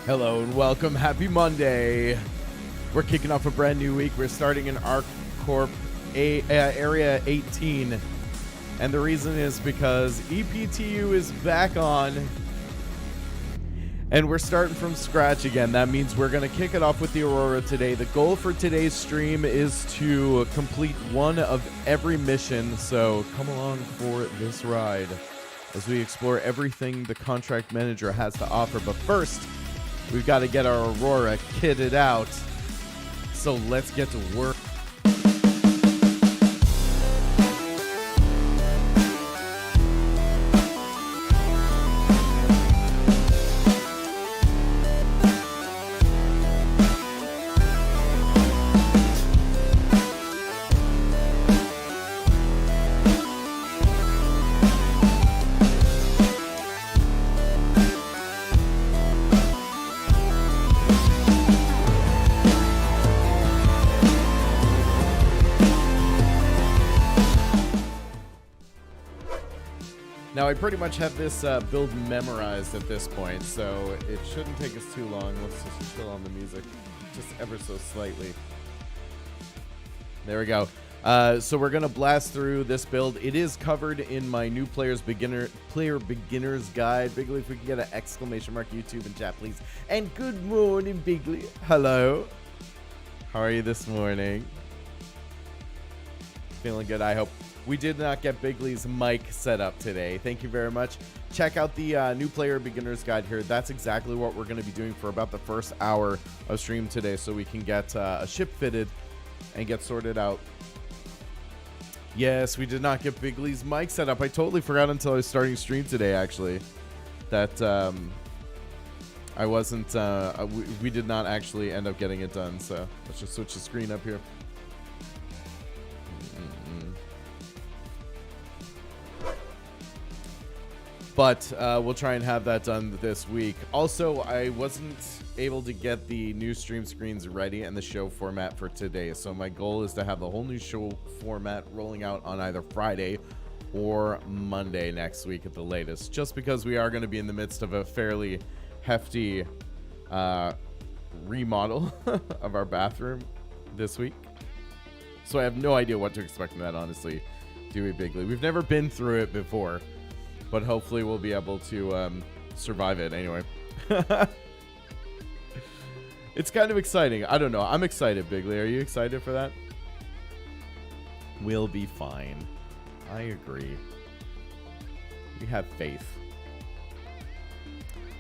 Hello and welcome. Happy Monday. We're kicking off a brand new week. We're starting in Arc Corp Area 18. And the reason is because EPTU is back on. And we're starting from scratch again. That means we're going to kick it off with the Aurora today. The goal for today's stream is to complete one of every mission. So come along for this ride as we explore everything the contract manager has to offer. But first, we've got to get our Aurora kitted out. So let's get to work. Now, I pretty much have this build memorized at this point, so it shouldn't take us too long. Let's just chill on the music just ever so slightly. There we go. So we're going to blast through this build. It is covered in my new player beginner's guide. Bigley, if we can get an exclamation mark YouTube in chat, please. And good morning, Bigley. Hello. How are you this morning? Feeling good, I hope. We did not get Bigley's mic set up today. Thank you very much. Check out the new player beginner's guide here. That's exactly what we're going to be doing for about the first hour of stream today, so we can get a ship fitted and get sorted out. Yes, we did not get Bigley's mic set up. I totally forgot until I was starting stream today, actually, that I wasn't, we did not actually end up getting it done. So let's just switch the screen up here. But we'll try and have that done this week. Also, I wasn't able to get the new stream screens ready and the show format for today. So my goal is to have the whole new show format rolling out on either Friday or Monday next week at the latest. Just because we are going to be in the midst of a fairly hefty remodel of our bathroom this week. So I have no idea what to expect from that, honestly, Dewey Bigley. We've never been through it before. But hopefully we'll be able to survive it anyway. It's kind of exciting. I don't know. I'm excited, Bigley. Are you excited for that? We'll be fine. I agree. We have faith.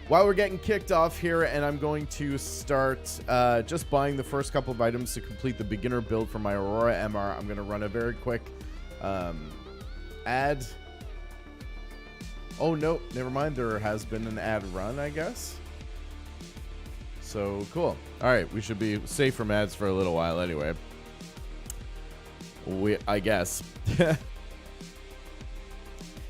While we're getting kicked off here, and I'm going to start just buying the first couple of items to complete the beginner build for my Aurora MR. I'm going to run a very quick ad. Oh, no, never mind. There has been an ad run, I guess. So, cool. All right, we should be safe from ads for a little while anyway. I guess.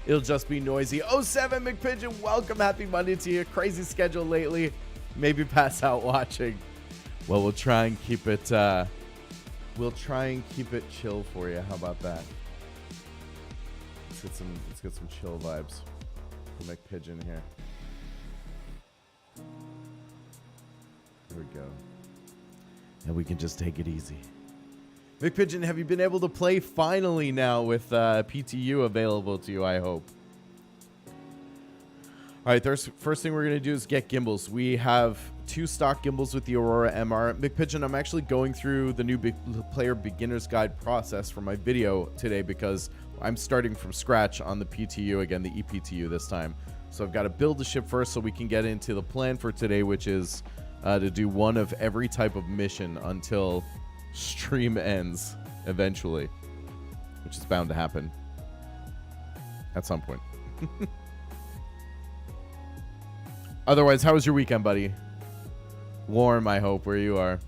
It'll just be noisy. 07 McPigeon, welcome. Happy Monday to you. Crazy schedule lately. Maybe pass out watching. Well, we'll try and keep it chill for you. How about that? Let's get some chill vibes. McPigeon here. There we go. And we can just take it easy. McPigeon, have you been able to play finally now with PTU available to you, I hope? All right, first thing we're going to do is get gimbals. We have 2 stock gimbals with the Aurora MR. McPigeon, I'm actually going through the new player beginner's guide process for my video today because I'm starting from scratch on the PTU again, the EPTU this time. So I've got to build the ship first so we can get into the plan for today, which is to do one of every type of mission until stream ends eventually, which is bound to happen at some point. Otherwise, how was your weekend, buddy? Warm, I hope, where you are.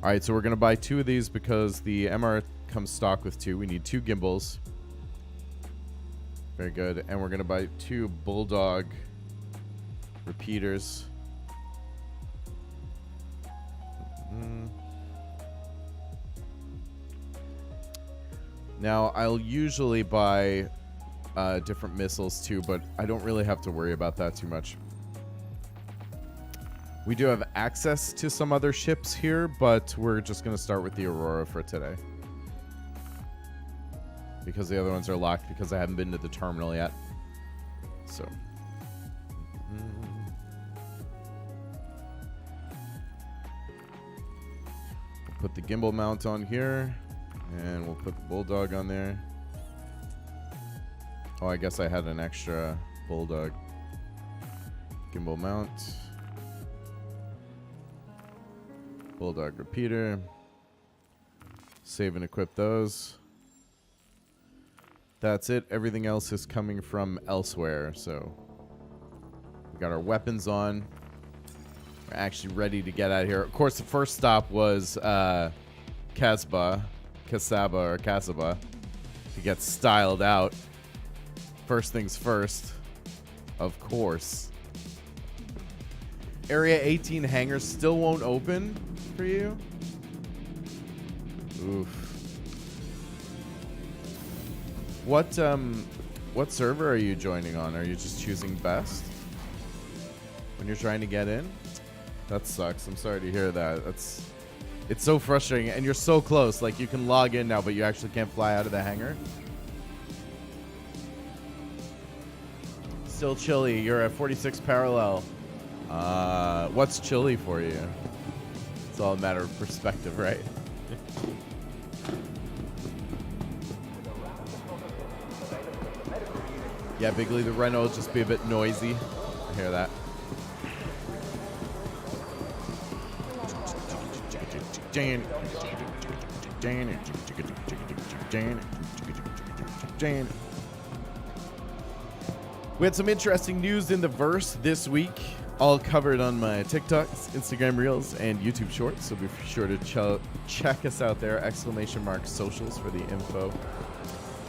All right, so we're going to buy 2 of these because the MR comes stock with 2. We need 2 gimbals. Very good. And we're going to buy 2 Bulldog repeaters. Now, I'll usually buy different missiles too, but I don't really have to worry about that too much. We do have access to some other ships here, but we're just going to start with the Aurora for today. Because the other ones are locked because I haven't been to the terminal yet. So. Put the gimbal mount on here. And we'll put the Bulldog on there. Oh, I guess I had an extra Bulldog. Gimbal mount. Bulldog repeater. Save and equip those. That's it. Everything else is coming from elsewhere. So we got our weapons on. We're actually ready to get out of here. Of course, the first stop was Casaba to get styled out. First things first, of course. Area 18 hangars still won't open for you? Oof. What server are you joining on? Are you just choosing best when you're trying to get in? That sucks. I'm sorry to hear that. It's so frustrating, and you're so close. Like, you can log in now, but you actually can't fly out of the hangar. Still chilly. You're at 46 parallel. What's chilly for you? It's all a matter of perspective, right? Yeah, Bigley, the Renault will just be a bit noisy. I hear that. We had some interesting news in the verse this week, all covered on my TikToks, Instagram Reels, and YouTube Shorts, so be sure to check us out there, !socials for the info.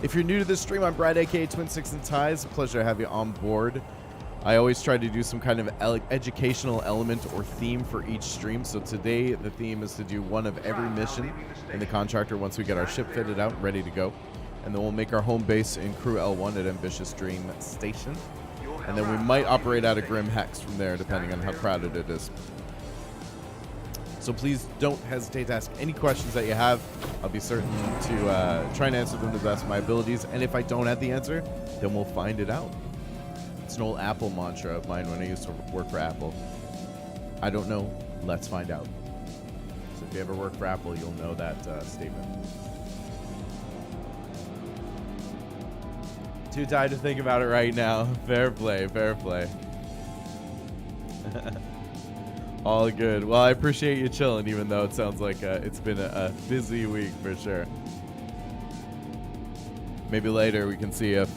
If you're new to this stream, I'm Brad, aka Twinsticks and Ties. Pleasure to have you on board. I always try to do some kind of educational element or theme for each stream. So today, the theme is to do one of every mission in the contractor once we get our ship fitted out and ready to go. And then we'll make our home base in Crew L1 at Ambitious Dream Station. And then we might operate out of Grim Hex from there, depending on how crowded it is. So please don't hesitate to ask any questions that you have. I'll be certain to try and answer them to the best of my abilities. And if I don't have the answer, then we'll find it out. It's an old Apple mantra of mine when I used to work for Apple. I don't know. Let's find out. So if you ever work for Apple, you'll know that statement. Too tired to think about it right now. Fair play, fair play. All good. Well, I appreciate you chilling, even though it sounds like it's been a busy week for sure. Maybe later we can see if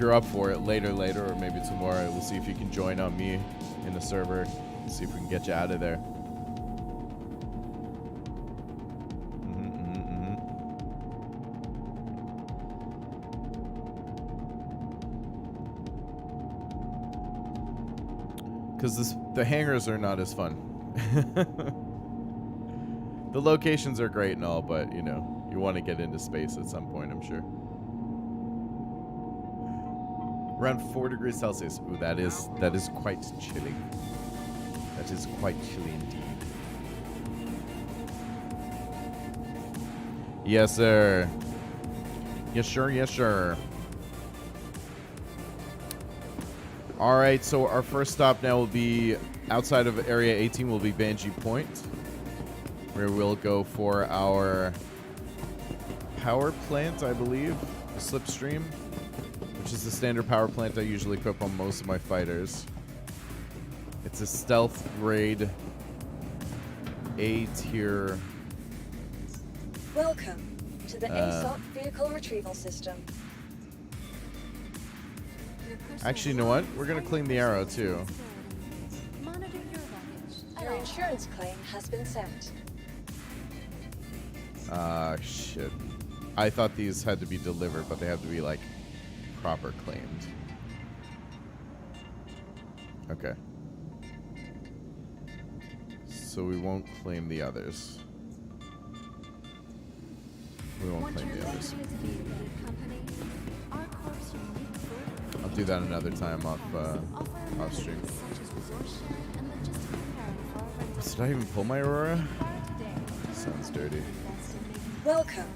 you're up for it later, or maybe tomorrow. We'll see if you can join on me in the server. See if we can get you out of there. Because the hangars are not as fun. The locations are great and all, but you know, you want to get into space at some point, I'm sure. Around 4 degrees Celsius. Ooh, that is quite chilly. That is quite chilly indeed. Yes, sir. Yes, sure. Yes, sure. All right, so our first stop now will be outside of Area 18 will be Banshee Point, where we'll go for our power plant, I believe, the Slipstream, which is the standard power plant I usually equip on most of my fighters. It's a stealth grade A tier. Welcome to the ASOP vehicle retrieval system. Actually, you know what? We're going to clean the arrow, too. Your insurance claim has been sent. Shit. I thought these had to be delivered, but they have to be, like, proper claimed. Okay. So we won't claim the others. We won't claim the others. I'll do that another time off stream. Did I even pull my Aurora? Sounds dirty. Welcome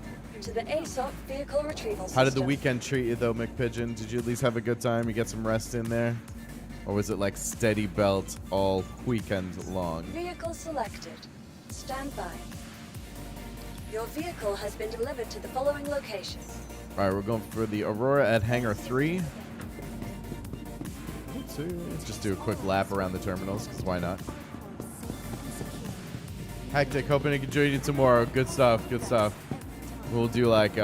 to the ASOP vehicle retrieval system. How did the weekend treat you though, McPigeon? Did you at least have a good time? You get some rest in there? Or was it like steady belt all weekend long? Vehicle selected. Stand by. Your vehicle has been delivered to the following location. Alright, we're going for the Aurora at Hangar 3. Let's just do a quick lap around the terminals, because why not? Hectic, hoping I can join you tomorrow. Good stuff, good stuff. We'll do like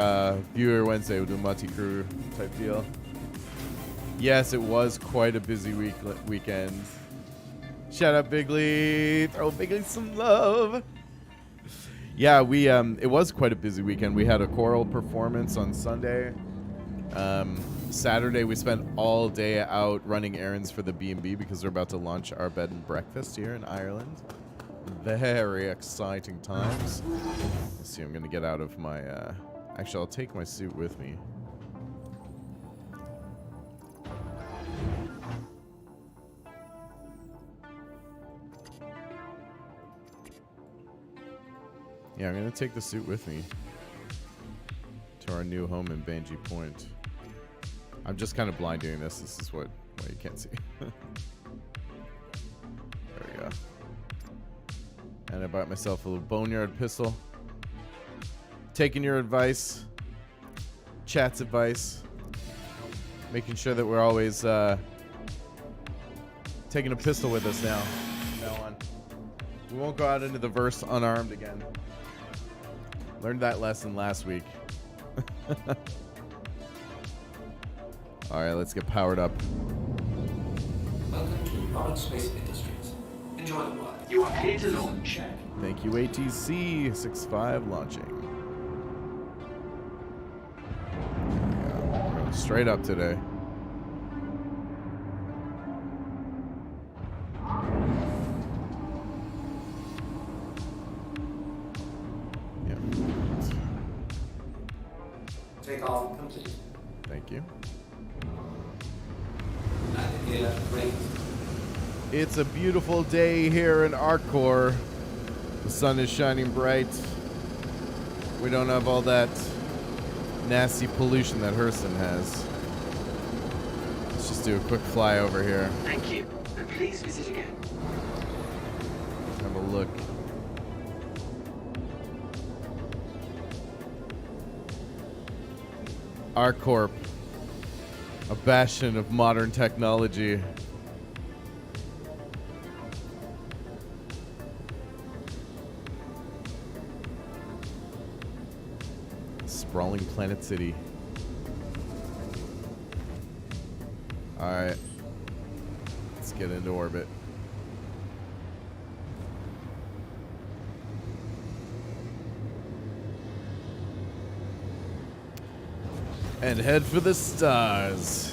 Viewer Wednesday. We'll do a multi-crew type deal. Yes, it was quite a busy weekend. Shout out Bigley. Throw Bigley some love. Yeah, it was quite a busy weekend. We had a choral performance on Sunday. Saturday, we spent all day out running errands for the B&B because we're about to launch our bed and breakfast here in Ireland. Very exciting times. Let's see, I'm going to get out of my... actually, I'll take my suit with me. Yeah, I'm going to take the suit with me to our new home in Banji Point. I'm just kind of blind doing this. This is what you can't see. There we go. And I bought myself a little boneyard pistol. Taking your advice. Chat's advice. Making sure that we're always taking a pistol with us now. From now on. We won't go out into the verse unarmed again. Learned that lesson last week. Alright, let's get powered up. Welcome to Rollins Space Industries. Enjoy the ride. You are clear to launch. Thank you, ATC 65 launching. Yeah, we're going straight up today. Yeah. Take off complete. Thank you. It's a beautiful day here in Arcor. The sun is shining bright. We don't have all that nasty pollution that Hurston has. Let's just do a quick fly over here. Thank you. And please visit again. Have a look. Arcorp, a bastion of modern technology. Sprawling Planet City. Alright. Let's get into orbit. And head for the stars.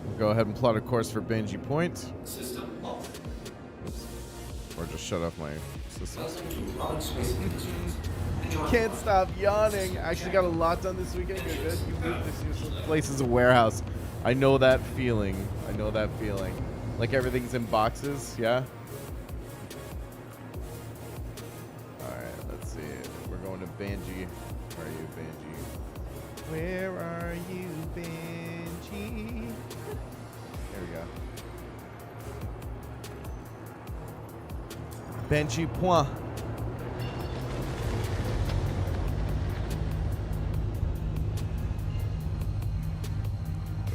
We'll go ahead and plot a course for Banji Point. System off. Or just shut off my systems. Welcome to Rollins Space Industries. Enjoy the Can't ride. stop yawning. I actually got a lot done this weekend. You're good. You moved this useless place as a warehouse. I know that feeling. I know that feeling. Like everything's in boxes, yeah? Alright, let's see. We're going to Banji. Where are you, Banji? Where are you, Banji? There we go. Banji Point.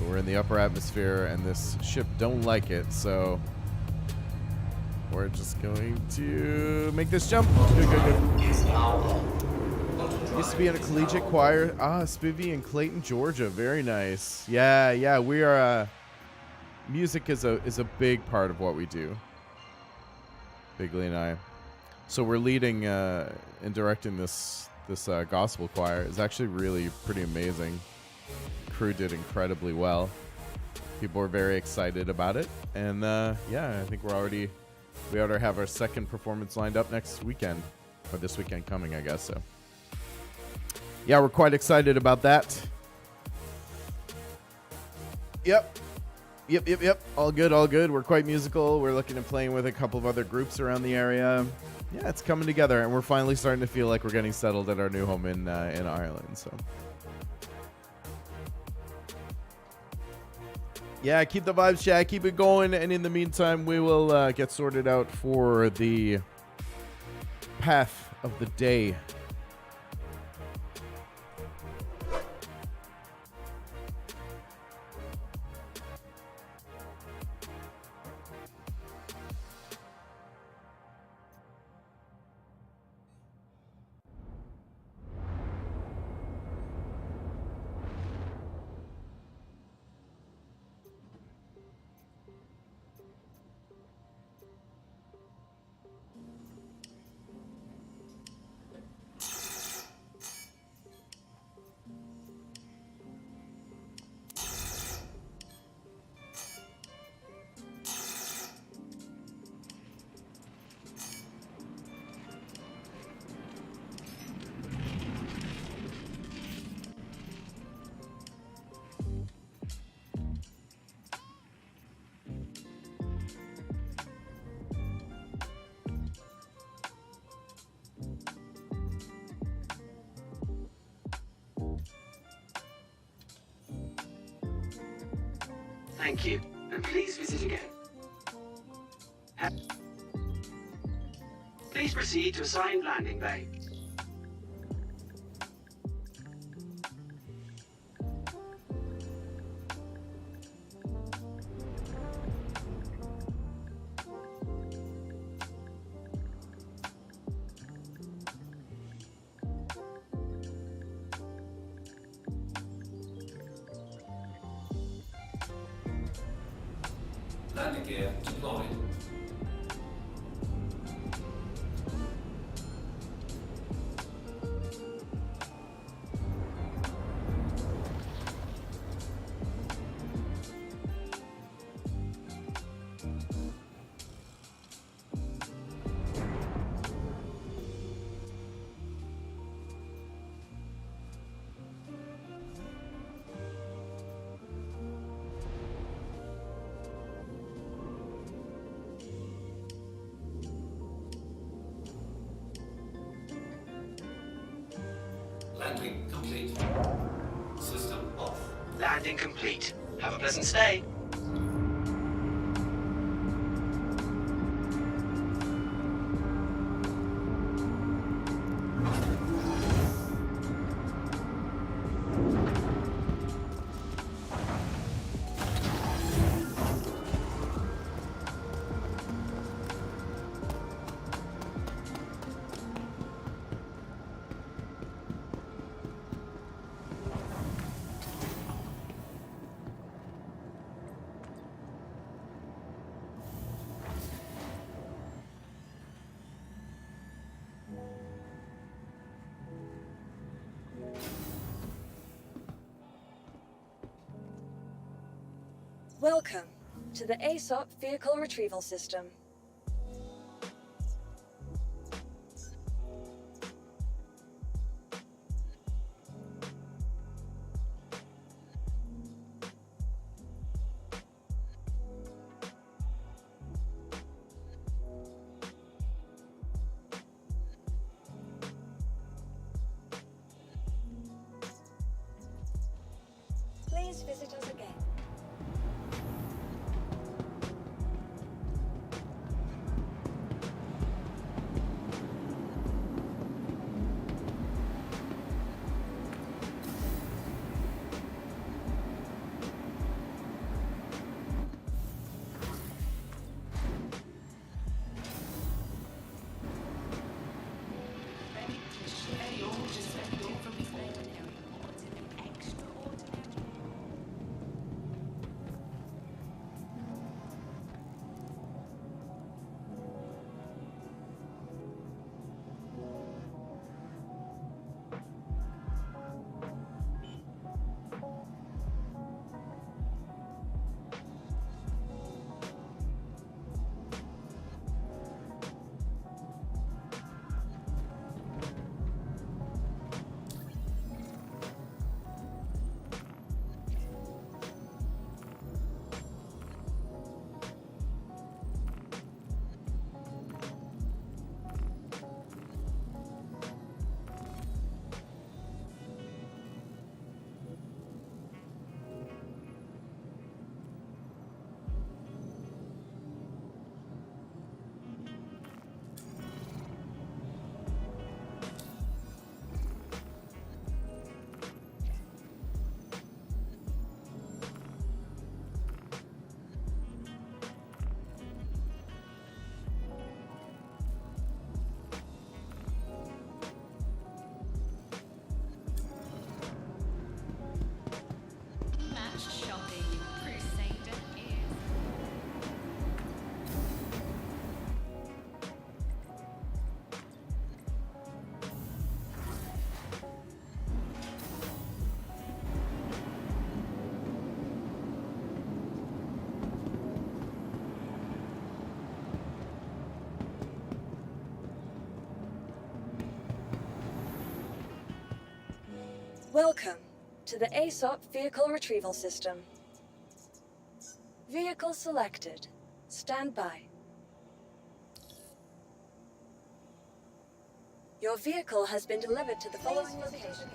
We're in the upper atmosphere, and this ship don't like it, so we're just going to make this jump. Good, good, good. Used to be in a collegiate choir. Spivvy in Clayton, Georgia. Very nice. Yeah. We are. Music is a big part of what we do. Bigley and I. So we're leading and directing this gospel choir. It's actually really pretty amazing. Crew did incredibly well. People were very excited about it, and yeah, I think we ought to have our second performance lined up next weekend, or this weekend coming, I guess. So yeah, we're quite excited about that. Yep. Yep. All good, all good. We're quite musical. We're looking at playing with a couple of other groups around the area. Yeah, it's coming together, and we're finally starting to feel like we're getting settled at our new home in Ireland. So, yeah, keep the vibes, chat. Keep it going, and in the meantime, we will get sorted out for the path of the day. Thank you, and please visit again. Please proceed to assigned landing bay. Landing gear deployed. Landing complete. System off. Landing complete. Have a pleasant stay. Welcome to the ASOP Vehicle Retrieval System. Please visit us again. Welcome to the ASOP Vehicle Retrieval System. Vehicle selected. Stand by. Your vehicle has been delivered to the following location.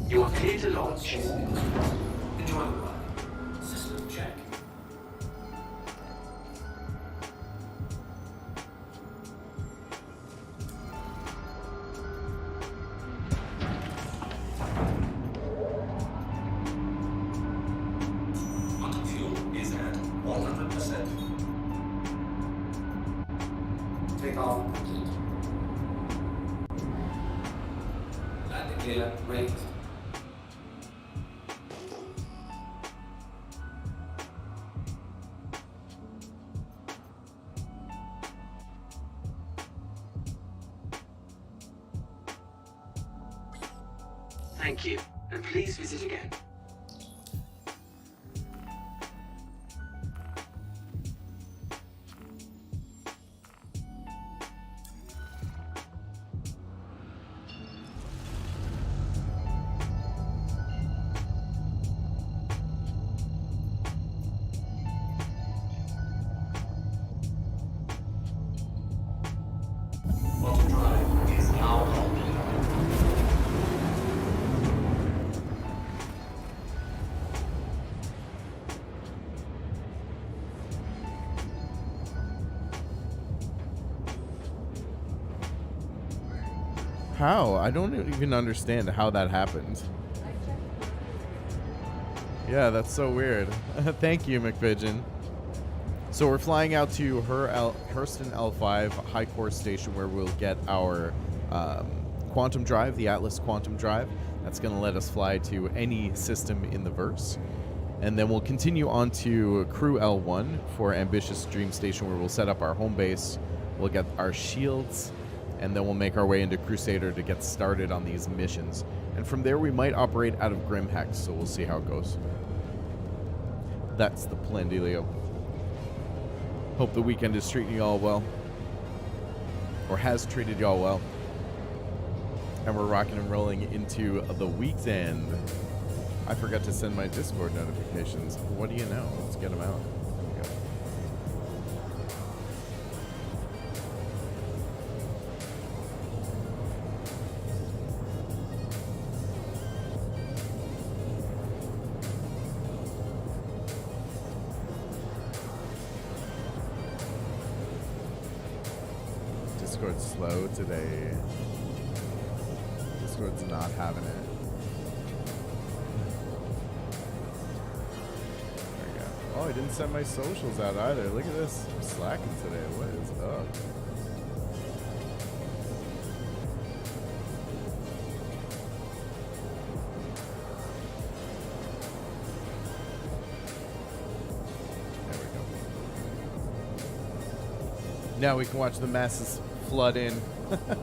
You are clear to launch. Enjoy the ride. System check. Quantum fuel is at 100%. Takeoff complete. Landing gear raised. Thank you, and please visit again. Quantum drive is now halted. How? I don't even understand how that happened. Yeah, that's so weird. Thank you, McPigeon. So we're flying out to Hurston L5 High Core Station, where we'll get our quantum drive, the Atlas quantum drive. That's going to let us fly to any system in the verse. And then we'll continue on to Crew L1 for Ambitious Dream Station, where we'll set up our home base. We'll get our shields, and then we'll make our way into Crusader to get started on these missions. And from there, we might operate out of Grimhex, so we'll see how it goes. That's the plan, Delio. Hope the weekend is treating you all well. Or has treated you all well. And we're rocking and rolling into the weekend. I forgot to send my Discord notifications. What do you know? Let's get them out. There we go. Discord's slow today. Discord's not having it. There we go. Oh, I didn't send my socials out either. Look at this. I'm slacking today. What is up? There we go. Now we can watch the masses flood in. All right.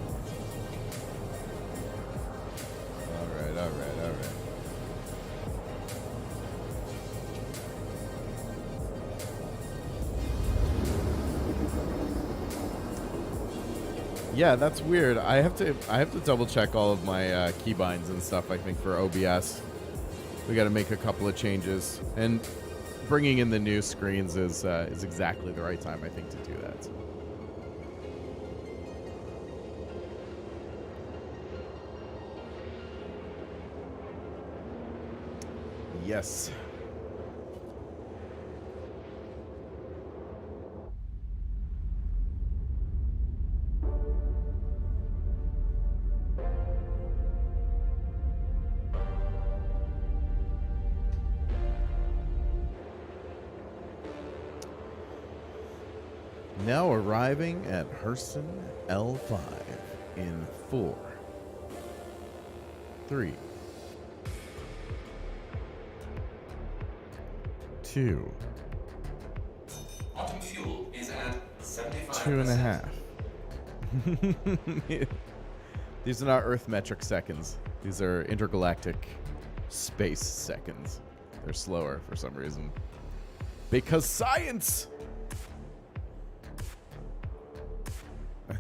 Yeah, that's weird. I have to double check all of my keybinds and stuff. I think for OBS, we got to make a couple of changes. And bringing in the new screens is exactly the right time, I think, to do that. Yes. Now arriving at Hurston L5 in 4, 3, 2, Quantum fuel is at 75%. 2.5. These are not Earth metric seconds. These are intergalactic space seconds. They're slower for some reason. Because science!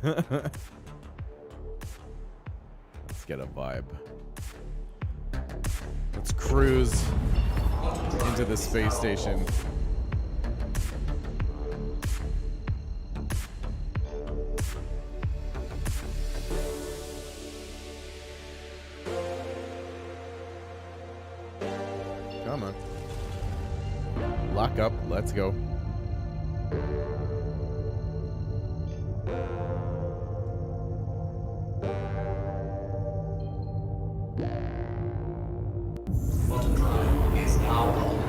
Let's get a vibe. Let's cruise into the space station. Come on. Lock up. Let's go. Quantum drive is now on.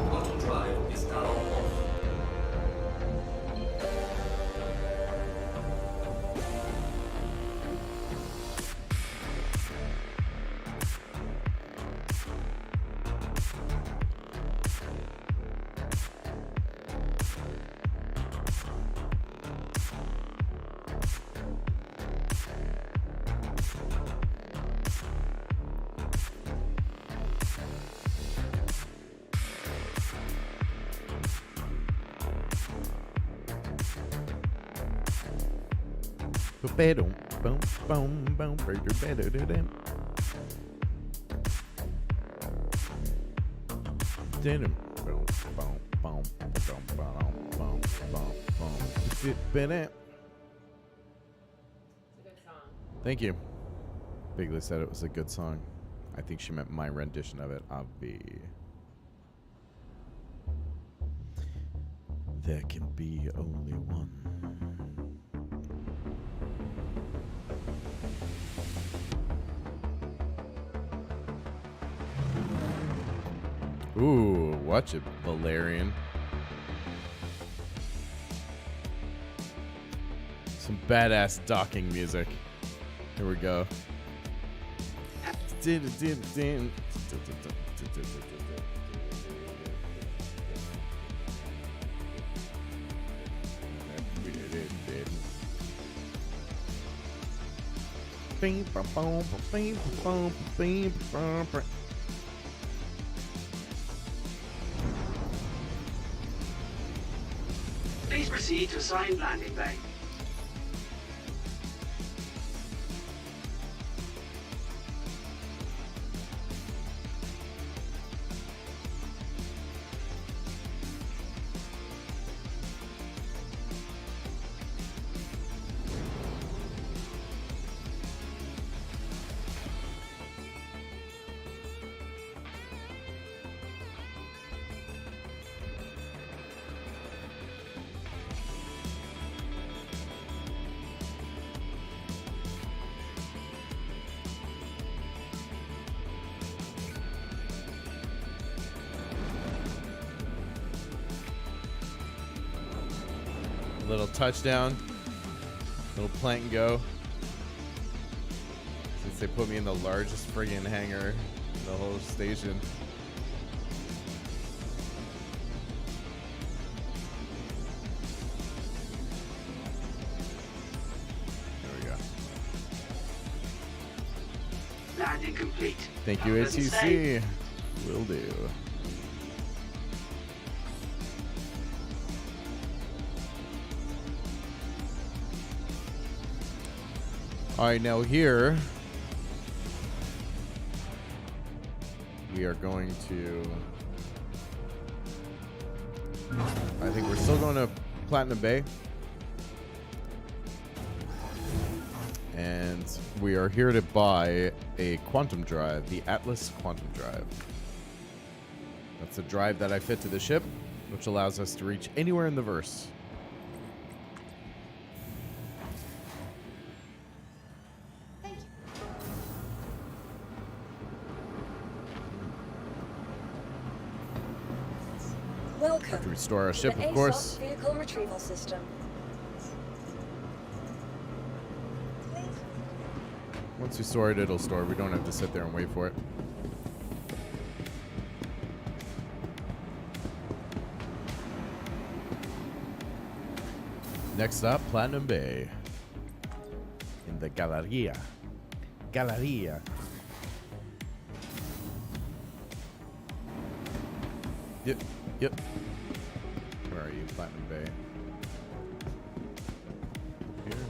Quantum drive is now off. Thank you. Bigley said it was a good song. I think she meant my rendition of it. Obvi. There can be only one. Ooh, watch it, Valerian. Some badass docking music. Here we go. Please proceed to assigned landing bay. Little touchdown. Little plant and go. Since they put me in the largest friggin' hangar in the whole station. There we go. Landing complete. Thank you, ATC. Will do. All right, now here we are going to. I think we're still going to Platinum Bay. And we are here to buy a quantum drive, the Atlas quantum drive. That's a drive that I fit to the ship, which allows us to reach anywhere in the verse. Thank you. Welcome. Have to restore our to ship, the of course. ASOS vehicle retrieval system. Once we store it, it'll store. We don't have to sit there and wait for it. Next up, Platinum Bay. In the Galleria. Galleria. Yep, yep. Where are you, Platinum Bay? Here.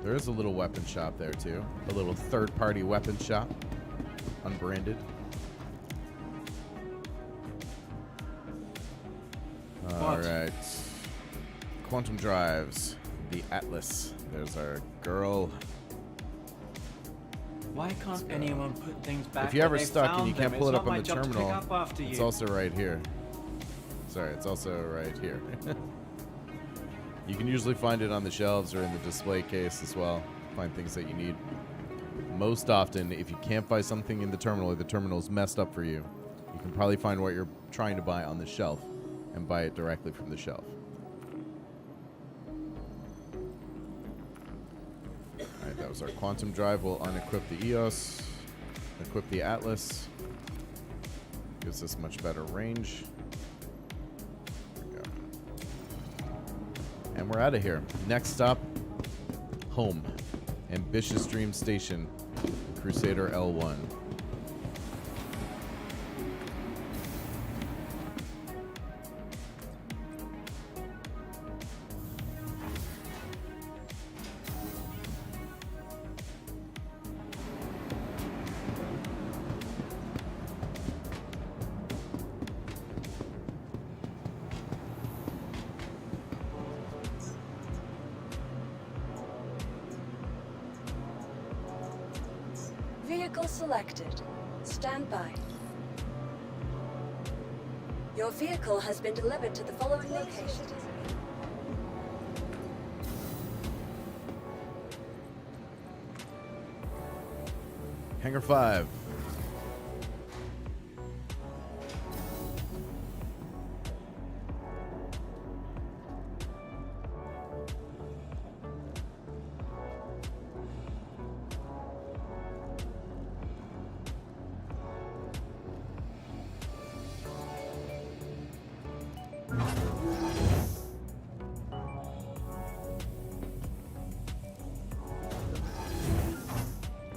There is a little weapon shop there, too. A little third-party weapon shop. Unbranded. All right. Quantum drives. The Atlas. There's our girl. Why can't anyone put things back? If you're ever where they stuck and found you can't them? pull it It's up not on my the job to pick terminal, up after it's you. also right here. Sorry, it's also right here. You can usually find it on the shelves or in the display case as well. Find things that you need. Most often, if you can't find something in the terminal or the terminal's messed up for you, you can probably find what you're trying to buy on the shelf and buy it directly from the shelf. Alright, that was our quantum drive. We'll unequip the EOS, equip the Atlas. Gives us much better range. There we go. And we're out of here. Next stop, home. Ambitious Dream Station, Crusader L1. Vehicle selected. Stand by. Your vehicle has been delivered to the following locations. Hangar 5.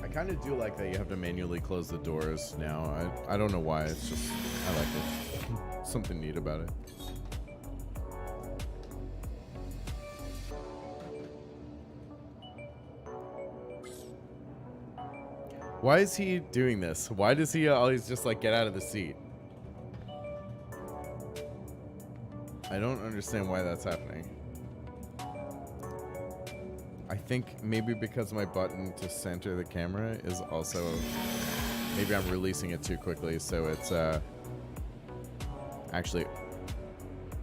I kind of do like that you have to manually close the doors now. I don't know why. It's just, I like it. Something neat about it. Why is he doing this? Why does he always just like get out of the seat? I don't understand why that's happening. I think maybe because my button to center the camera is also... Maybe I'm releasing it too quickly, so it's actually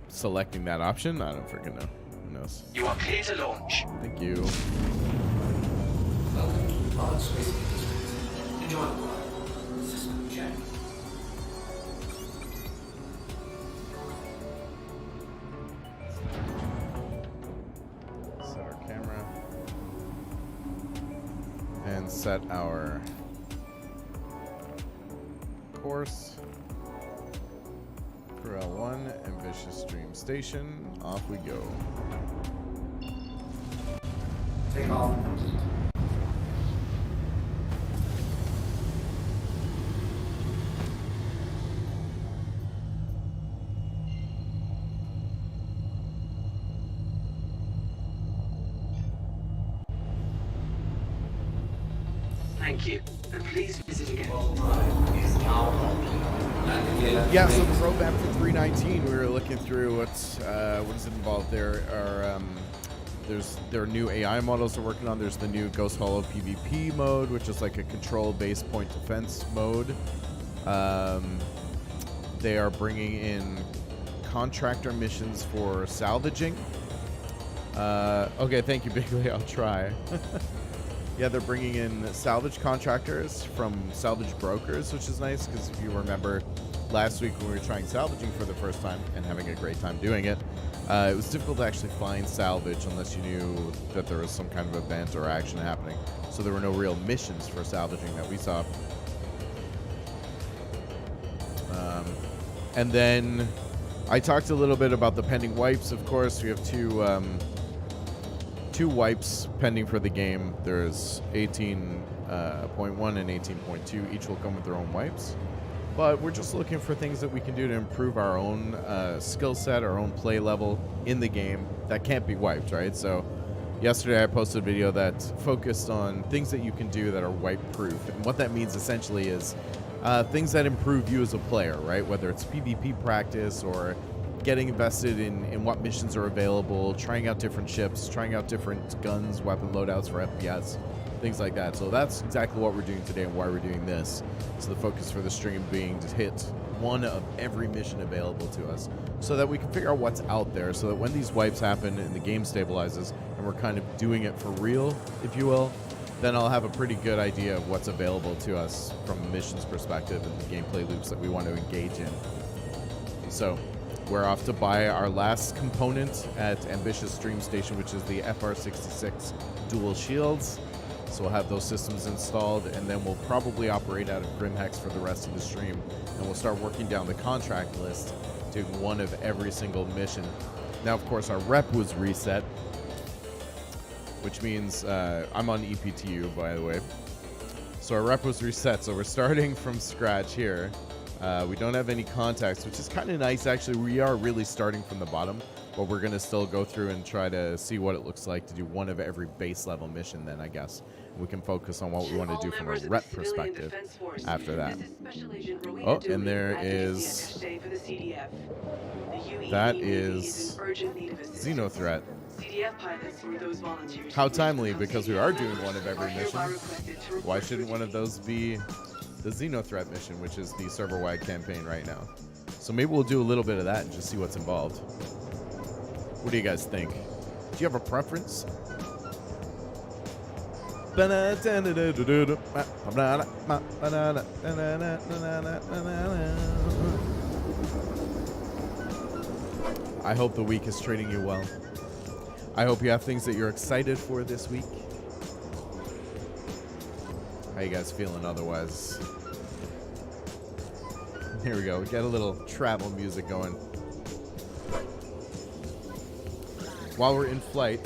selecting that option. I don't freaking know. Who knows? You are clear to launch. Thank you. Welcome to Pod Space Industries. Enjoy the ride. System check. Set our camera. And set our course. For L1, Ambitious Dream Station. Off we go. Take off. Thank you, and please visit again. Yeah, so the roadmap for 319, we were looking through what does it involve. There are new AI models they're working on. There's the new Ghost Hollow PvP mode, which is like a control-based point defense mode. They are bringing in contractor missions for salvaging. Okay, thank you, Bigley. I'll try. Yeah, they're bringing in salvage contractors from salvage brokers, which is nice because if you remember last week when we were trying salvaging for the first time and having a great time doing it, it was difficult to actually find salvage unless you knew that there was some kind of event or action happening. So there were no real missions for salvaging that we saw. And then I talked a little bit about the pending wipes. Of course, we have two wipes pending for the game. There's 18.1 and 18.2. Each will come with their own wipes. But we're just looking for things that we can do to improve our own skill set, our own play level in the game that can't be wiped, right? So yesterday I posted a video that focused on things that you can do that are wipe-proof. And what that means essentially is things that improve you as a player, right? Whether it's PvP practice or getting invested in what missions are available, trying out different ships, trying out different guns, weapon loadouts for FPS, things like that. So that's exactly what we're doing today and why we're doing this. So the focus for the stream being to hit one of every mission available to us so that we can figure out what's out there, so that when these wipes happen and the game stabilizes and we're kind of doing it for real, if you will, then I'll have a pretty good idea of what's available to us from a missions perspective and the gameplay loops that we want to engage in. So we're off to buy our last component at Ambitious Stream Station, which is the FR66 dual shields. So we'll have those systems installed, and then we'll probably operate out of Grimhex for the rest of the stream. And we'll start working down the contract list, doing one of every single mission. Now, of course, our rep was reset, which means I'm on EPTU, by the way. So our rep was reset, so we're starting from scratch here. We don't have any contacts, which is kind of nice, actually. We are really starting from the bottom, but we're going to still go through and try to see what it looks like to do one of every base level mission then, I guess. We can focus on what we want to do from a rep perspective after that. Oh, and there is... That is Xenothreat. How timely, because we are doing one of every mission. Why shouldn't one of those be the Xenothreat mission, which is the server-wide campaign right now? So maybe we'll do a little bit of that and just see what's involved. What do you guys think? Do you have a preference? I hope the week is treating you well. I hope you have things that you're excited for this week. How you guys feeling otherwise? Here we go. We got a little travel music going. While we're in flight,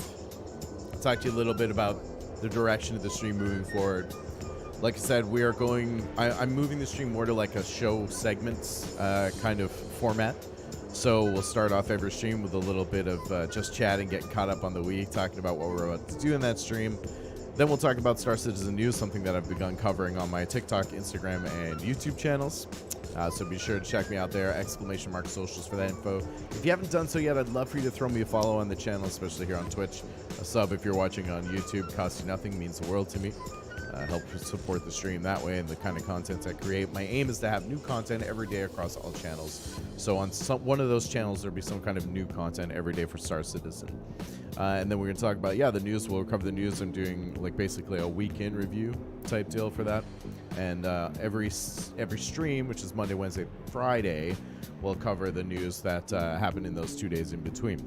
I'll talk to you a little bit about the direction of the stream moving forward. Like I said, we are going... I'm moving the stream more to like a show segments kind of format. So we'll start off every stream with a little bit of just chatting, getting caught up on the week, talking about what we're about to do in that stream. Then we'll talk about Star Citizen News, something that I've begun covering on my TikTok, Instagram, and YouTube channels. So be sure to check me out there, !socials for that info. If you haven't done so yet, I'd love for you to throw me a follow on the channel, especially here on Twitch. A sub if you're watching on YouTube costs you nothing, means the world to me. Help support the stream that way and the kind of content I create. My aim is to have new content every day across all channels. So on one of those channels, there'll be some kind of new content every day for Star Citizen. And then we're going to talk about, the news. We'll cover the news. I'm doing like basically a weekend review type deal for that. And every stream, which is Monday, Wednesday, Friday, we'll cover the news that happened in those 2 days in between.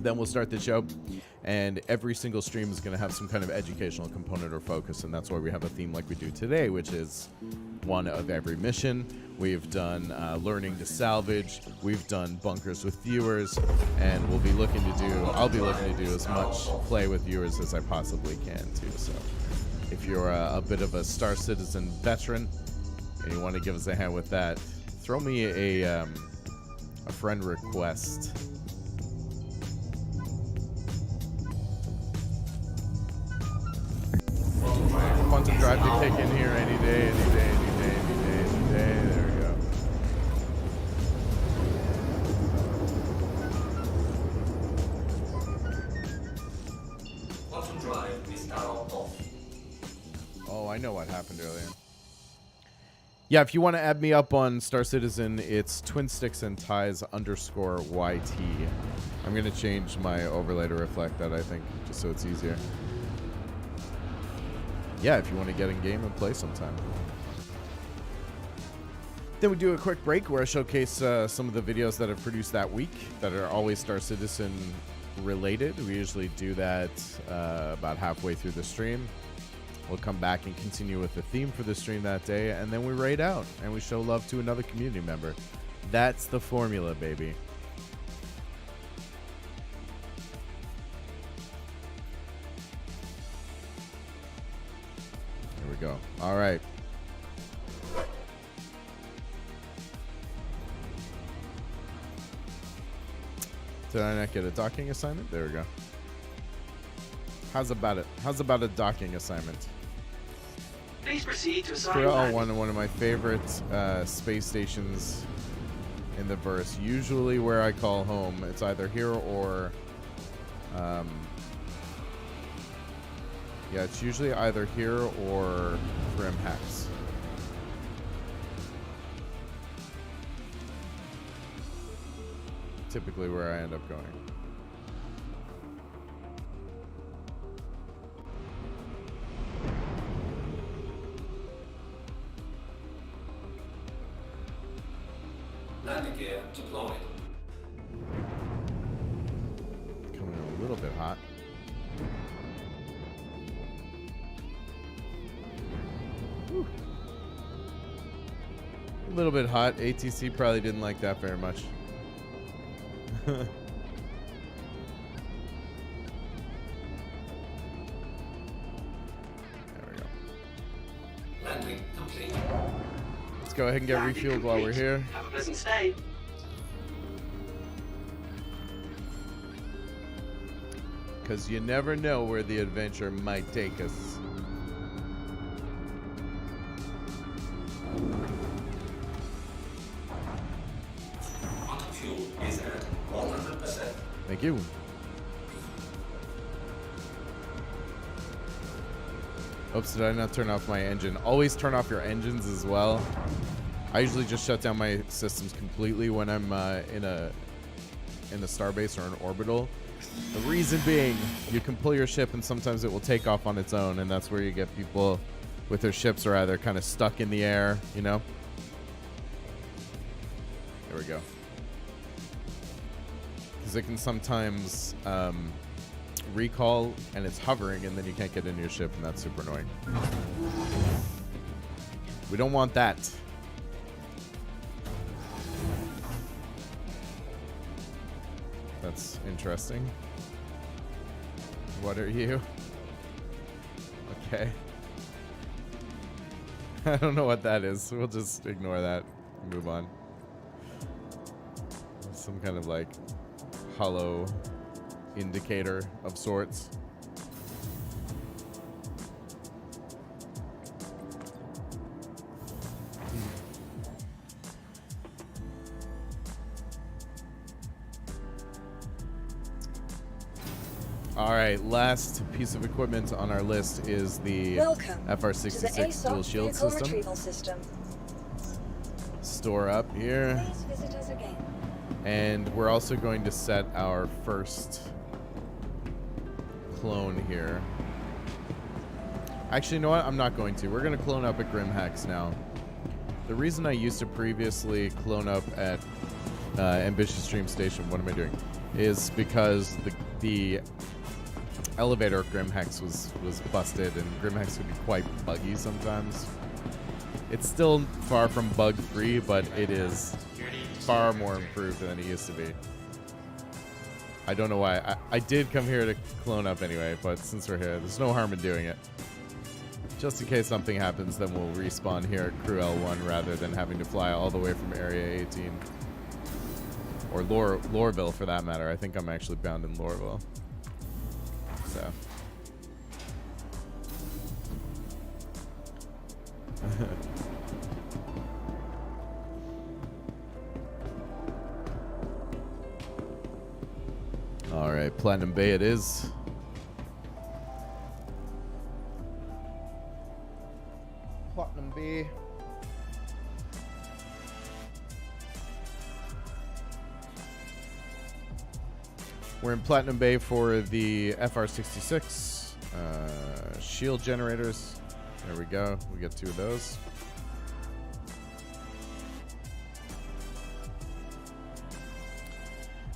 Then we'll start the show, and every single stream is going to have some kind of educational component or focus, and that's why we have a theme like we do today, which is one of every mission. We've done learning to salvage, we've done bunkers with viewers, and I'll be looking to do as much play with viewers as I possibly can too. So if you're a bit of a Star Citizen veteran and you want to give us a hand with that, throw me a friend request. Quantum Drive to kick in here any day, any day, any day, any day, any day. There we go. Quantum Drive is now off. Oh, I know what happened earlier. Yeah, if you want to add me up on Star Citizen, it's Twinsticks and Ties _YT. I'm going to change my overlay to reflect that, I think, just so it's easier. Yeah, if you want to get in game and play sometime. Then we do a quick break where I showcase some of the videos that I've produced that week that are always Star Citizen related. We usually do that about halfway through the stream. We'll come back and continue with the theme for the stream that day, and then we raid out and we show love to another community member. That's the formula, baby. Here we go. All right. Did I not get a docking assignment? There we go. How's about it? How's about a docking assignment? Please proceed to assign Cruel landing. one of my favorite space stations in the verse. Usually where I call home. It's either here or... yeah, it's usually either here or Grim Hex. Typically where I end up going. Landing gear deployed. Coming in a little bit hot. Whew. A little bit hot. ATC probably didn't like that very much. There we go. Landing complete. Let's go ahead and get Landing refueled while we're complete. here. Have a pleasant stay. Because you never know where the adventure might take us. Quantum fuel is at 100%. Thank you. Oops, did I not turn off my engine? Always turn off your engines as well. I usually just shut down my systems completely when I'm in a starbase or an orbital. The reason being, you can pull your ship and sometimes it will take off on its own, and that's where you get people with their ships are either kind of stuck in the air, you know? There we go. Because it can sometimes recall and it's hovering and then you can't get into your ship, and that's super annoying. We don't want that. That's interesting. What are you? Okay. I don't know what that is. We'll just ignore that and move on. Some kind of like hollow indicator of sorts. All right, last piece of equipment on our list is the Welcome to the FR66 dual ASOC shield vehicle system. retrieval system. Store up here. Please visit us again. And we're also going to set our first clone here. Actually, you know what? I'm not going to. We're going to clone up at Grim Hex now. The reason I used to previously clone up at Ambitious Dream Station, what am I doing? Is because the elevator at Grim Hex was busted, and Grim Hex could be quite buggy sometimes. It's still far from bug-free, but it is far more improved than it used to be. I don't know why. I did come here to clone up anyway, but since we're here, there's no harm in doing it. Just in case something happens, then we'll respawn here at Crew L1 rather than having to fly all the way from Area 18. Or Lorville, for that matter. I think I'm actually bound in Lorville. So. All right, Platinum Bay it is. Platinum Bay. We're in Platinum Bay for the FR66 shield generators. There we go. We get 2 of those.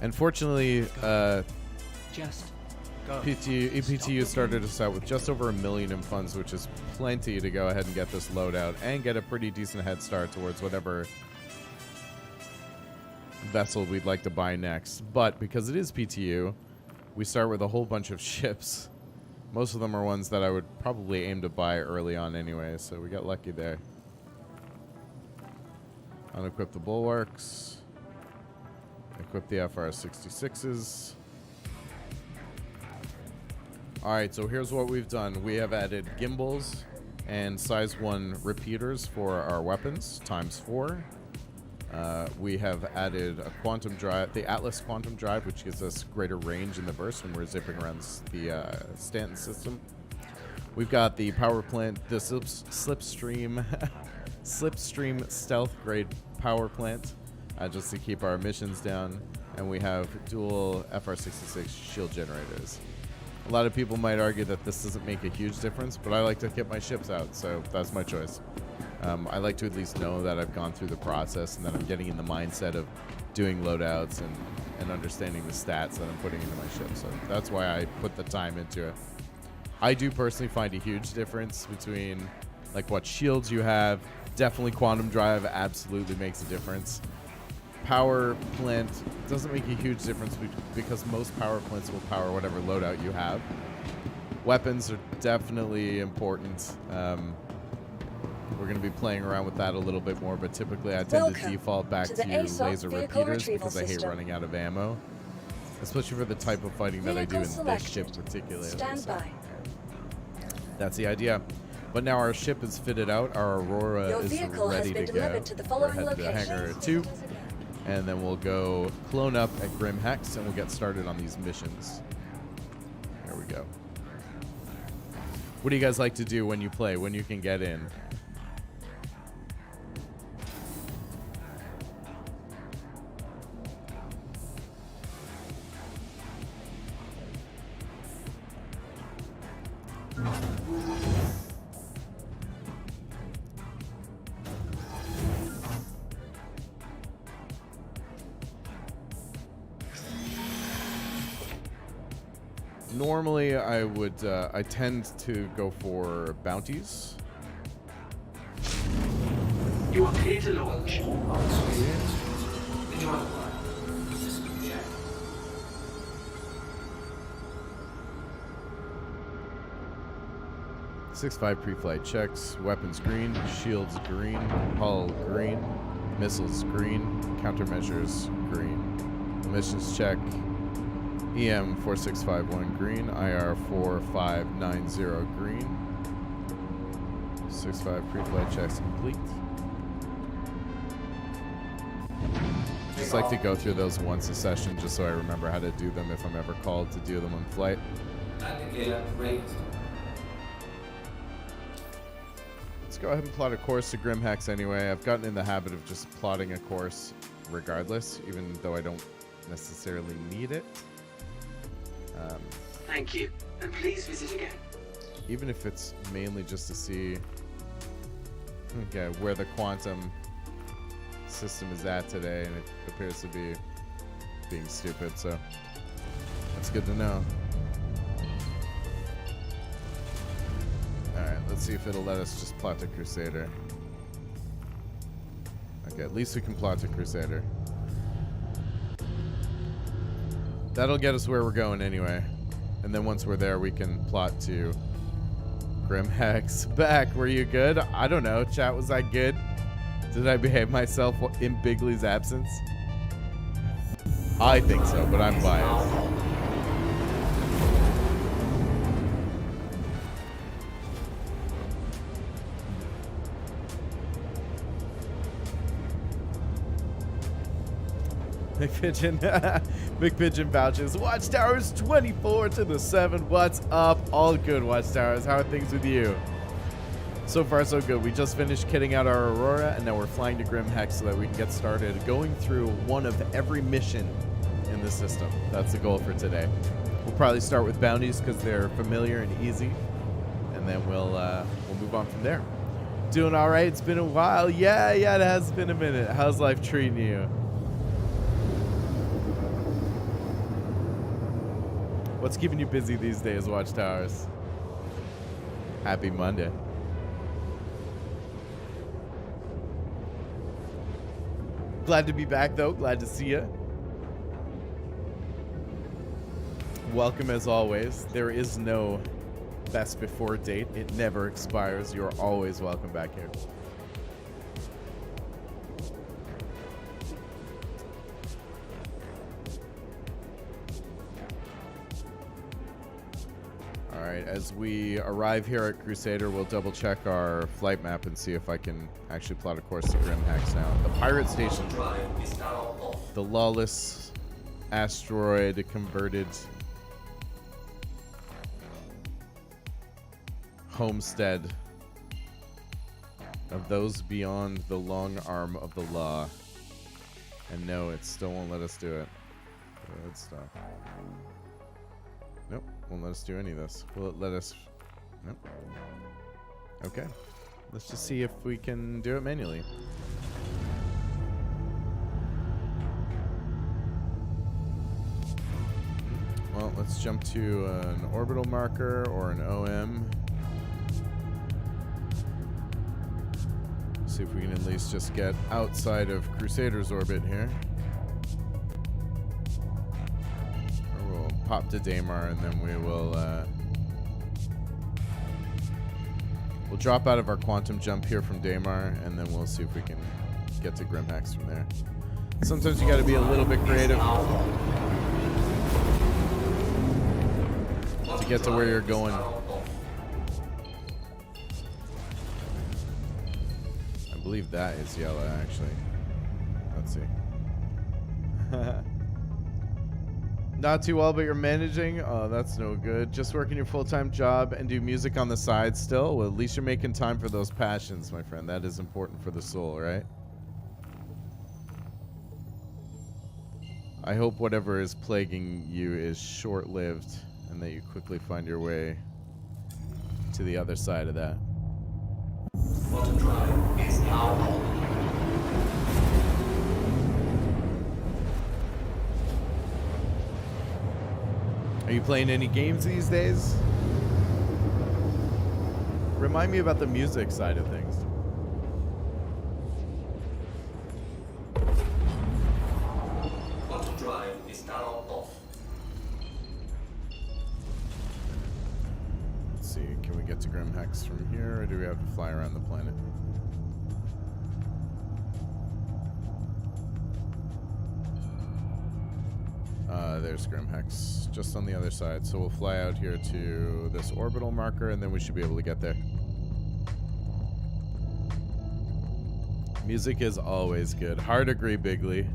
Unfortunately, Just go. EPTU started us out with just over $1 million in funds, which is plenty to go ahead and get this loadout and get a pretty decent head start towards whatever vessel we'd like to buy next. But because it is PTU, we start with a whole bunch of ships. Most of them are ones that I would probably aim to buy early on anyway, so we got lucky there. Unequip the bulwarks. Equip the FR66s. Alright, so here's what we've done. We have added gimbals and size 1 repeaters for our weapons, ×4. We have added a quantum drive, the Atlas quantum drive, which gives us greater range in the burst when we're zipping around the Stanton system. We've got the power plant, the slipstream stealth grade power plant, just to keep our emissions down. And we have dual FR66 shield generators. A lot of people might argue that this doesn't make a huge difference, but I like to get my ships out, so that's my choice. I like to at least know that I've gone through the process and that I'm getting in the mindset of doing loadouts and understanding the stats that I'm putting into my ship. So that's why I put the time into it. I do personally find a huge difference between like what shields you have. Definitely quantum drive absolutely makes a difference. Power plant doesn't make a huge difference because most power plants will power whatever loadout you have. Weapons are definitely important. We're going to be playing around with that a little bit more, but typically I tend to default back to laser repeaters because I hate running out of ammo, especially for the type of fighting that I do in this ship particularly. So that's the idea. But now our ship is fitted out. Our Aurora is ready to go. We're headed to Hangar 2, and then we'll go clone up at Grim Hex, and we'll get started on these missions. There we go. What do you guys like to do when you play, when you can get in? Normally, I tend to go for bounties. You are clear to launch. Enjoy the flight. System check. 6-5 pre-flight checks. Weapons green. Shields green. Hull green. Missiles green. Countermeasures green. Emissions check. EM 4651 green. IR 4590 green. 6-5 pre-flight checks complete. Just like to go through those once a session just so I remember how to do them if I'm ever called to do them on flight. Navigator raised. Let's go ahead and plot a course to Grim Hex anyway. I've gotten in the habit of just plotting a course regardless, even though I don't necessarily need it. Thank you, and please visit again. Even if it's mainly just to see where the quantum system is at today, and it appears to be being stupid, so that's good to know. Alright, let's see if it'll let us just plot to Crusader. Okay, at least we can plot to Crusader. That'll get us where we're going anyway. And then once we're there, we can plot to Grim Hex. Back, were you good? I don't know. Chat, was I good? Did I behave myself in Bigley's absence? I think so, but I'm biased. McPigeon. McPigeon vouches. Watchtowers 24 to the 7. What's up? All good, Watchtowers. How are things with you? So far, so good. We just finished kitting out our Aurora, and now we're flying to Grim Hex so that we can get started going through one of every mission in the system. That's the goal for today. We'll probably start with bounties because they're familiar and easy, and then we'll move on from there. Doing all right? It's been a while. Yeah, it has been a minute. How's life treating you? What's keeping you busy these days, Watchtowers? Happy Monday. Glad to be back, though. Glad to see you. Welcome, as always. There is no best before date. It never expires. You're always welcome back here. All right, as we arrive here at Crusader, we'll double check our flight map and see if I can actually plot a course to Grim Hex now. The pirate station, the lawless asteroid converted homestead of those beyond the long arm of the law. And no, it still won't let us do it. Good stuff. Nope, won't let us do any of this. Will it let us? Nope. Okay, let's just see if we can do it manually. Well, let's jump to an orbital marker or an OM. See if we can at least just get outside of Crusader's orbit here. Pop to Daymar, and then we'll drop out of our quantum jump here from Daymar, and then we'll see if we can get to Grim Hex from there. Sometimes you got to be a little bit creative to get to where you're going. I believe that is yellow, actually. Let's see. Not too well, but you're managing? Oh, that's no good. Just working your full-time job and do music on the side still? Well, at least you're making time for those passions, my friend. That is important for the soul, right? I hope whatever is plaguing you is short-lived and that you quickly find your way to the other side of that. Water drive is now on. Are you playing any games these days? Remind me about the music side of things. Water drive is now off. Let's see, can we get to Grim Hex from here, or do we have to fly around the planet? There's Grim Hex, just on the other side. So we'll fly out here to this orbital marker, and then we should be able to get there. Music is always good. Hard agree, Bigley.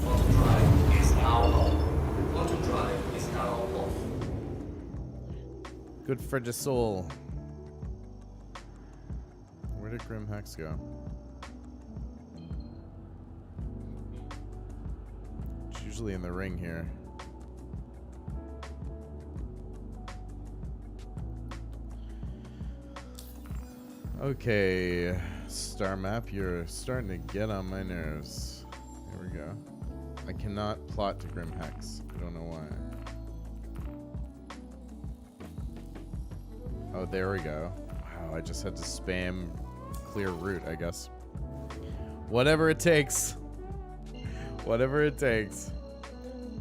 Water drive is now on. Water drive is now off. Good for the soul. Where did Grim Hex go? It's usually in the ring here. Okay, star map, you're starting to get on my nerves. Here we go. I cannot plot to Grim Hex. I don't know why. Oh, there we go. Wow, I just had to spam clear route, I guess. Whatever it takes. Whatever it takes.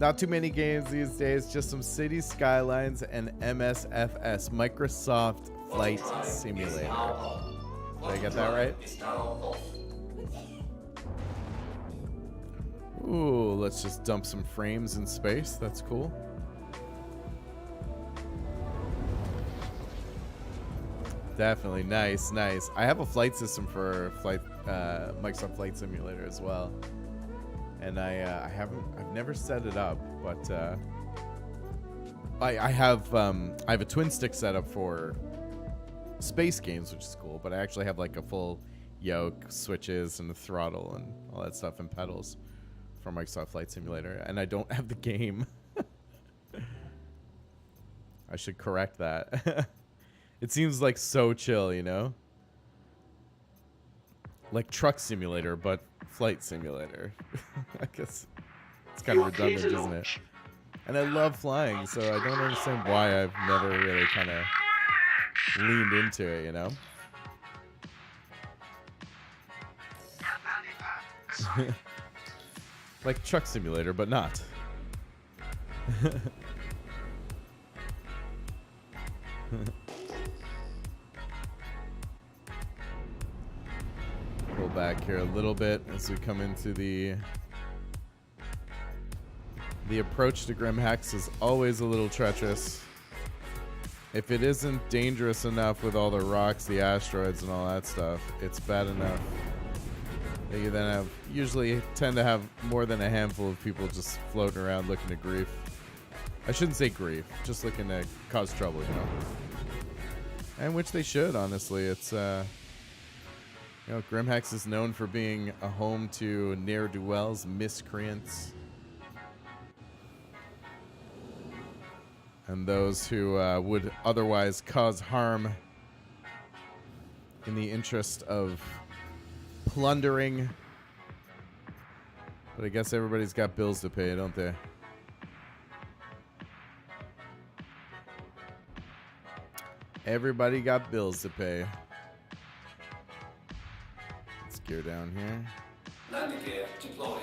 Not too many games these days, just some City Skylines and MSFS, Microsoft Flight Simulator. Did I get that right? Ooh, let's just dump some frames in space. That's cool. Definitely. Nice, nice. I have a flight system for Microsoft Flight Simulator as well. and I've never set it up, but I have a twin stick setup for space games, which is cool, but I actually have like a full yoke, switches, and a throttle and all that stuff, and pedals for Microsoft Flight Simulator, and I don't have the game. I should correct that. It seems like so chill, you know? Like Truck Simulator, but Flight Simulator. I guess it's kind of redundant, isn't it? And I love flying, so I don't understand why I've never really kind of leaned into it, you know? Like Truck Simulator, but not. Pull back here a little bit as we come into the approach to Grim Hex is always a little treacherous. If it isn't dangerous enough with all the rocks, the asteroids, and all that stuff, it's bad enough that you then usually tend to have more than a handful of people just floating around looking to grief. I shouldn't say grief, just looking to cause trouble, you know? And which they should, honestly. It's, you know, Grim Hex is known for being a home to ne'er-do-wells, miscreants, and those who would otherwise cause harm in the interest of plundering. But I guess everybody's got bills to pay, don't they? Everybody got bills to pay. Let's gear down here. Landing gear deployed.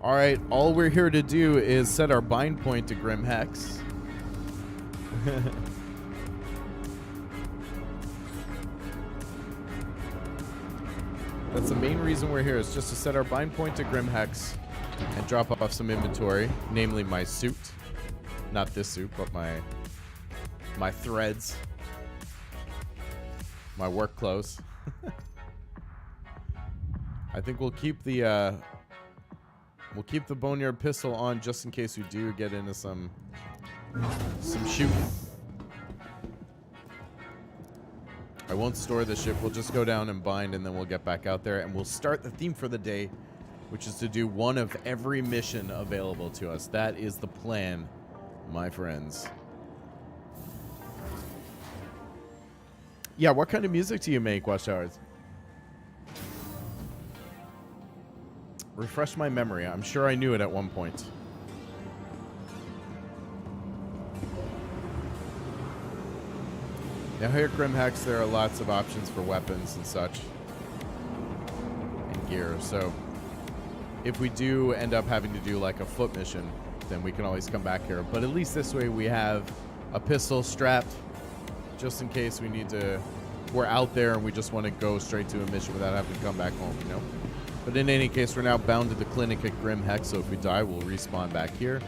All right, all we're here to do is set our bind point to Grim Hex. That's the main reason we're here, is just to set our bind point to Grim Hex and drop off some inventory, namely my suit. Not this suit, but my threads. My work clothes. I think we'll keep the Boneyard pistol on just in case we do get into some shooting. I won't store the ship. We'll just go down and bind, and then we'll get back out there, and we'll start the theme for the day, which is to do one of every mission available to us. That is the plan, my friends. Yeah, what kind of music do you make, Watchtowers? Refresh my memory. I'm sure I knew it at one point. Now here at Grim Hex, there are lots of options for weapons and such. And gear. So if we do end up having to do like a foot mission, then we can always come back here. But at least this way we have a pistol strapped just in case we need to... We're out there and we just want to go straight to a mission without having to come back home, you know? But in any case, we're now bound to the clinic at Grim Hex, so if we die, we'll respawn back here.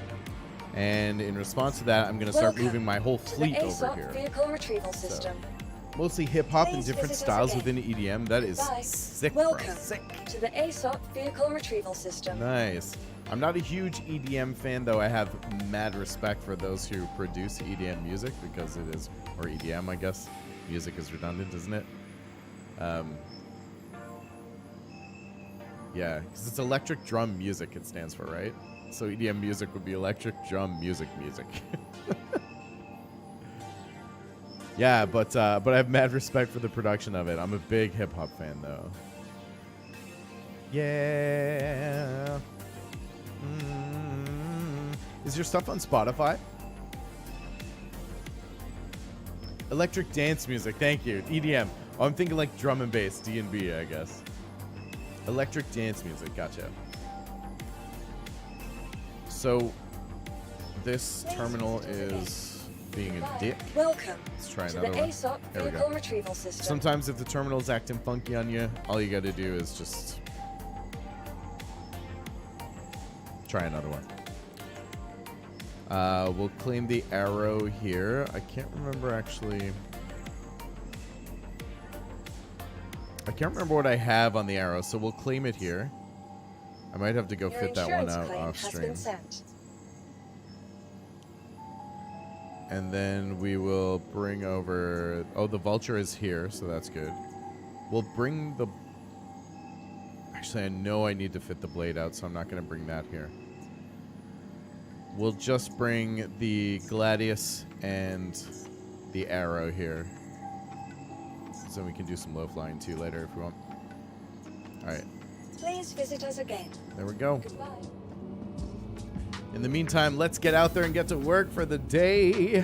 And in response to that, I'm going to start moving my whole fleet over here. Vehicle retrieval system. So, mostly hip-hop and Please different visit us styles again. within EDM. That is Goodbye. sick, bro. Welcome Sick. to the ASOP vehicle retrieval system. Nice. I'm not a huge EDM fan, though I have mad respect for those who produce EDM music, because it is, or EDM, I guess. Music is redundant, isn't it? Yeah, because it's electric drum music it stands for, right? So EDM music would be electric drum music. Yeah, but I have mad respect for the production of it. I'm a big hip hop fan, though. Yeah. Is your stuff on Spotify? Electric dance music. Thank you. EDM. Oh, I'm thinking like drum and bass, D&B, I guess. Electric dance music. Gotcha. So this terminal is being a dick. Welcome Let's try to another the one. ASOP There we vehicle go. retrieval system. Sometimes if the terminal's acting funky on you, all you got to do is just Try another one. We'll claim the arrow here. I can't remember actually. I can't remember what I have on the arrow, so we'll claim it here. I might have to go Your fit that one insurance out claim off has stream. been sent. And then we will bring over... Oh, the vulture is here, so that's good. We'll bring the... Actually, I know I need to fit the blade out, so I'm not going to bring that here. We'll just bring the gladius and the arrow here. So we can do some low flying too later if we want. Alright. Please visit us again. There we go. Goodbye. In the meantime, let's get out there and get to work for the day.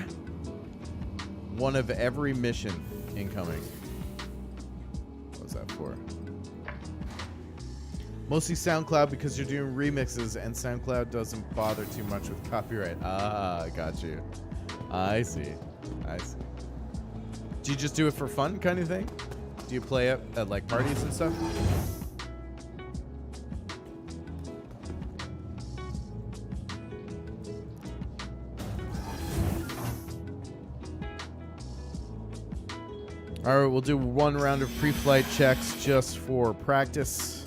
One of every mission incoming. What's that for? Mostly SoundCloud because you're doing remixes and SoundCloud doesn't bother too much with copyright. Ah, got you. I see. I see. Do you just do it for fun kind of thing? Do you play it at like parties and stuff? All right, we'll do one round of pre-flight checks just for practice.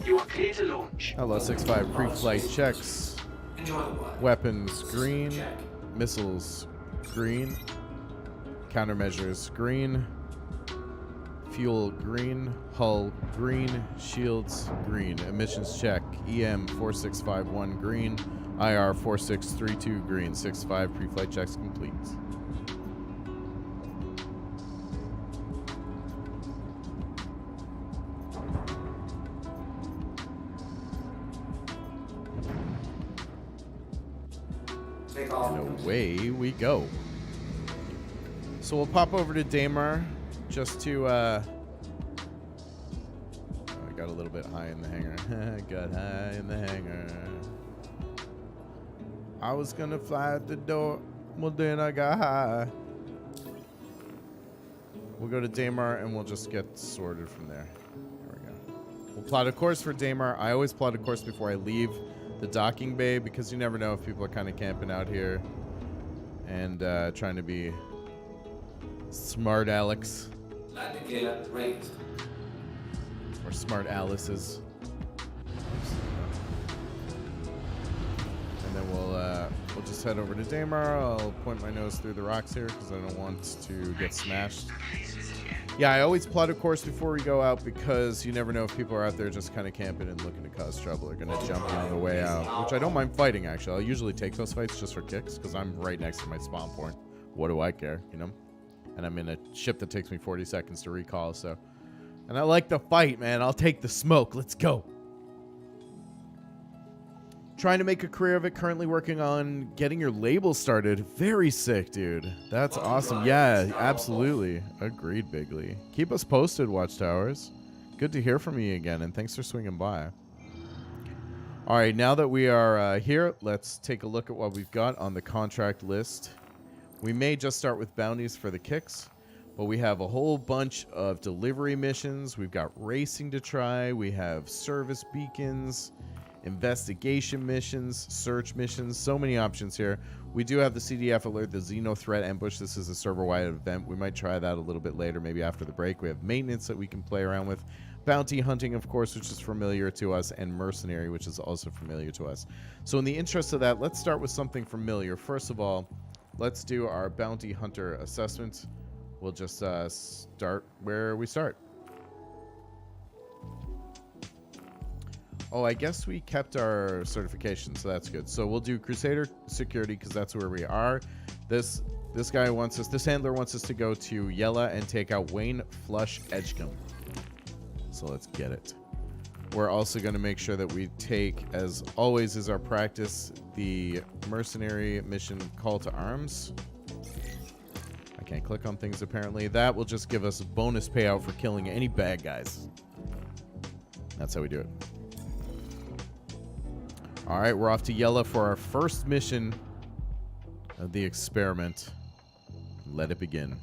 You are clear to launch. Hello, 6-5 pre-flight checks. Enjoy the ride. Weapons green, Check. missiles green, countermeasures green, fuel green, hull green, shields green, emissions check, EM 4651 green, IR 4632 green, 6-5 pre-flight checks complete. Take off. And away we go. So we'll pop over to Daymar just to oh, I got a little bit high in the hangar. Got high in the hangar. I was gonna fly at the door, well then I got high. We'll go to Daymar and we'll just get sorted from there. There we go. We'll plot a course for Daymar. I always plot a course before I leave the docking bay because you never know if people are kind of camping out here and trying to be smart Alex Landing gear raised. or smart Alice's. And then we'll just head over to Daymar. I'll point my nose through the rocks here because I don't want to get smashed. Yeah, I always plot a course before we go out because you never know if people are out there just kind of camping and looking to cause trouble. They're going to jump you on the way out, which I don't mind fighting, actually. I'll usually take those fights just for kicks because I'm right next to my spawn point. What do I care, you know? And I'm in a ship that takes me 40 seconds to recall, so... And I like the fight, man. I'll take the smoke. Let's go. Trying to make a career of it. Currently working on getting your label started. Very sick, dude. That's awesome. Yeah, absolutely. Agreed, Bigley. Keep us posted, Watchtowers. Good to hear from you again, and thanks for swinging by. All right, now that we are here, let's take a look at what we've got on the contract list. We may just start with bounties for the kicks, but we have a whole bunch of delivery missions. We've got racing to try. We have service beacons, investigation missions, search missions, so many options here. We do have the CDF alert, the Xeno threat ambush. This is a server-wide event. We might try that a little bit later, maybe after the break. We have maintenance that we can play around with. Bounty hunting, of course, which is familiar to us, and mercenary, which is also familiar to us. So in the interest of that, let's start with something familiar. First of all, let's do our bounty hunter assessment. We'll just start where we start. Oh, I guess we kept our certification, so that's good. So we'll do Crusader Security because that's where we are. This guy wants us, this handler wants us to go to Yella and take out Wayne Flush Edgecombe. So let's get it. We're also going to make sure that we take, as always is our practice, the mercenary mission Call to Arms. I can't click on things apparently. That will just give us a bonus payout for killing any bad guys. That's how we do it. All right, we're off to Yella for our first mission of the experiment. Let it begin.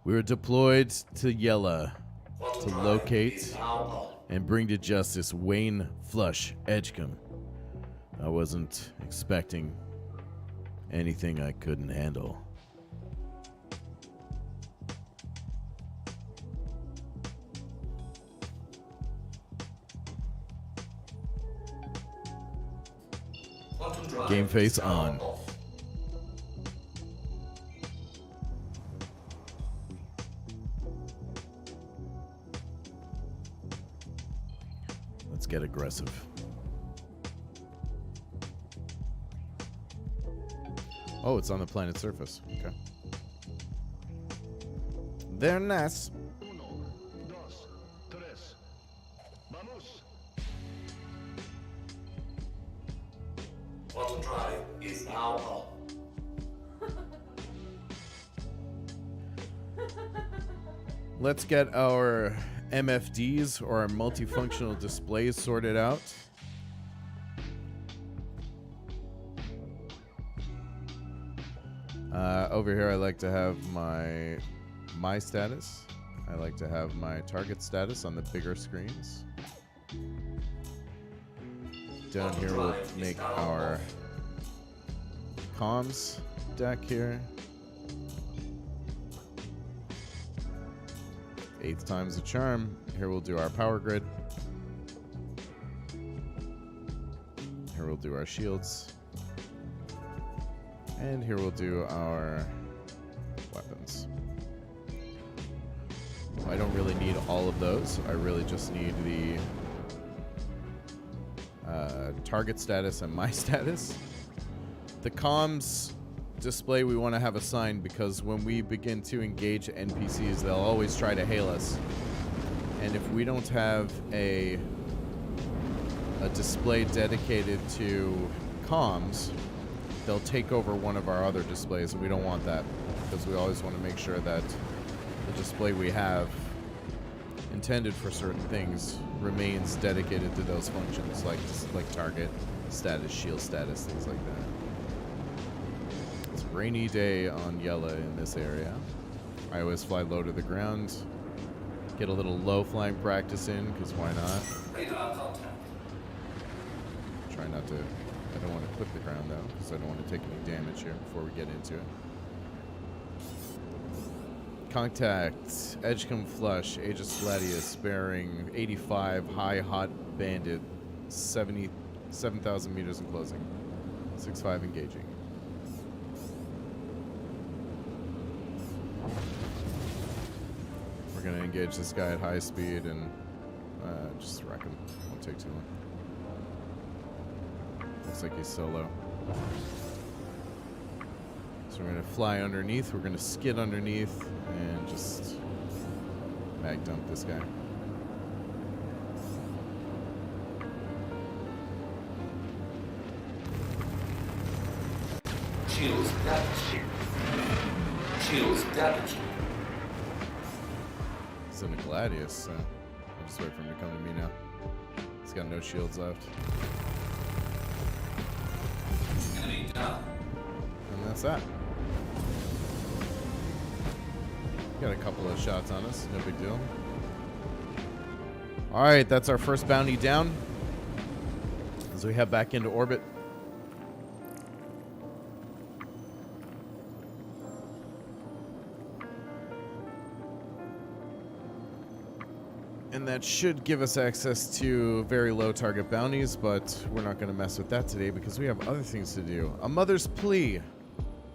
We were deployed to Yella to locate and bring to justice Wayne Flush Edgecombe. I wasn't expecting anything I couldn't handle. Game face on. Let's get aggressive. Oh, it's on the planet's surface. Okay. They're nice. Quantum drive is now on. Let's get our MFDs, or our multifunctional displays, sorted out. Over here, I like to have my status. I like to have my target status on the bigger screens. Down here, we'll make our comms deck here. 8th time's the charm. Here we'll do our power grid. Here we'll do our shields. And here we'll do our weapons. I don't really need all of those. I really just need the target status and my status. The comms display we want to have assigned, because when we begin to engage NPCs, they'll always try to hail us. And if we don't have a display dedicated to comms, they'll take over one of our other displays, and we don't want that, because we always want to make sure that the display we have intended for certain things remains dedicated to those functions, like target status, shield status, things like that. It's a rainy day on Yella in this area. I always fly low to the ground, get a little low flying practice in, because why not? Radar contact. Try not to, I don't want to clip the ground though, because I don't want to take any damage here before we get into it. Contact, Edgecombe Flush, Aegis Gladius, bearing 85, High Hot Bandit, 77,000 meters in closing, 6-5 engaging. We're going to engage this guy at high speed and just wreck him. Won't take too long. Looks like he's solo. So we're going to fly underneath, we're going to skid underneath, and just mag dump this guy. Shields damaged. Shields damaged. He's in a Gladius, so I'll just wait for him to come to me now. He's got no shields left. Enemy down. And that's that. Got a couple of shots on us, no big deal. Alright, that's our first bounty down. As we head back into orbit. And that should give us access to very low target bounties, but we're not going to mess with that today because we have other things to do. A mother's plea.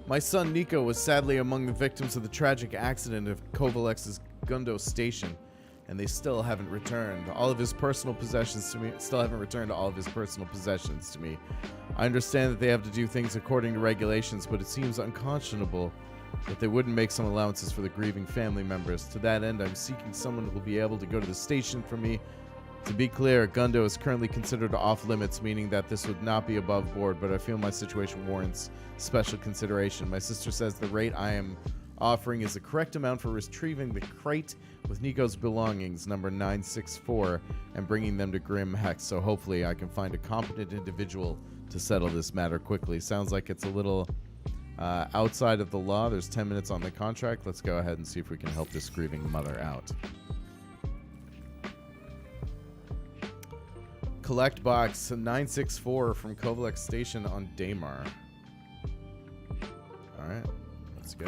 My son Nico was sadly among the victims of the tragic accident of Kovalex's Gundo station, and they still haven't returned all of his personal possessions to me. I understand that they have to do things according to regulations, but it seems unconscionable that they wouldn't make some allowances for the grieving family members. To that end, I'm seeking someone who will be able to go to the station for me. To be clear, Gundo is currently considered off limits, meaning that this would not be above board, but I feel my situation warrants special consideration. My sister says the rate I am offering is the correct amount for retrieving the crate with Nico's belongings, number 964, and bringing them to Grim Hex, so hopefully I can find a competent individual to settle this matter quickly. Sounds like it's a little Outside of the law, there's 10 minutes on the contract. Let's go ahead and see if we can help this grieving mother out. Collect box 964 from Kovalek Station on Daymar. Alright, let's go.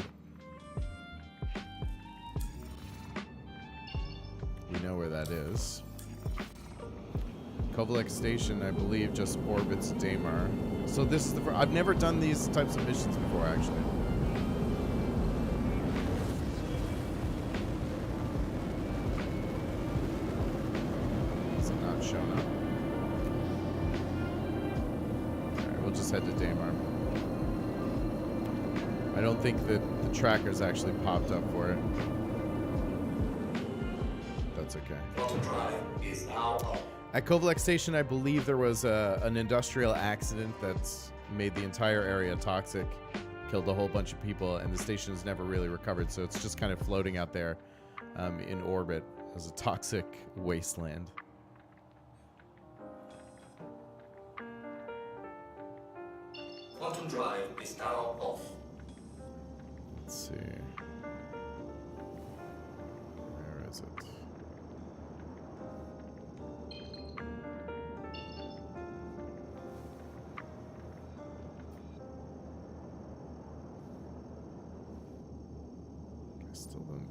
We know where that is. Kovalek Station, I believe, just orbits Daymar. So this is the I've never done these types of missions before, actually. Is it not showing up? Alright, we'll just head to Daymar. I don't think that the tracker's actually popped up for it. That's okay. Throttle drive is now up. At Kovalek Station, I believe there was an industrial accident that's made the entire area toxic, killed a whole bunch of people, and the station has never really recovered, so it's just kind of floating out there in orbit as a toxic wasteland. Quantum drive is now off. Let's see. Where is it?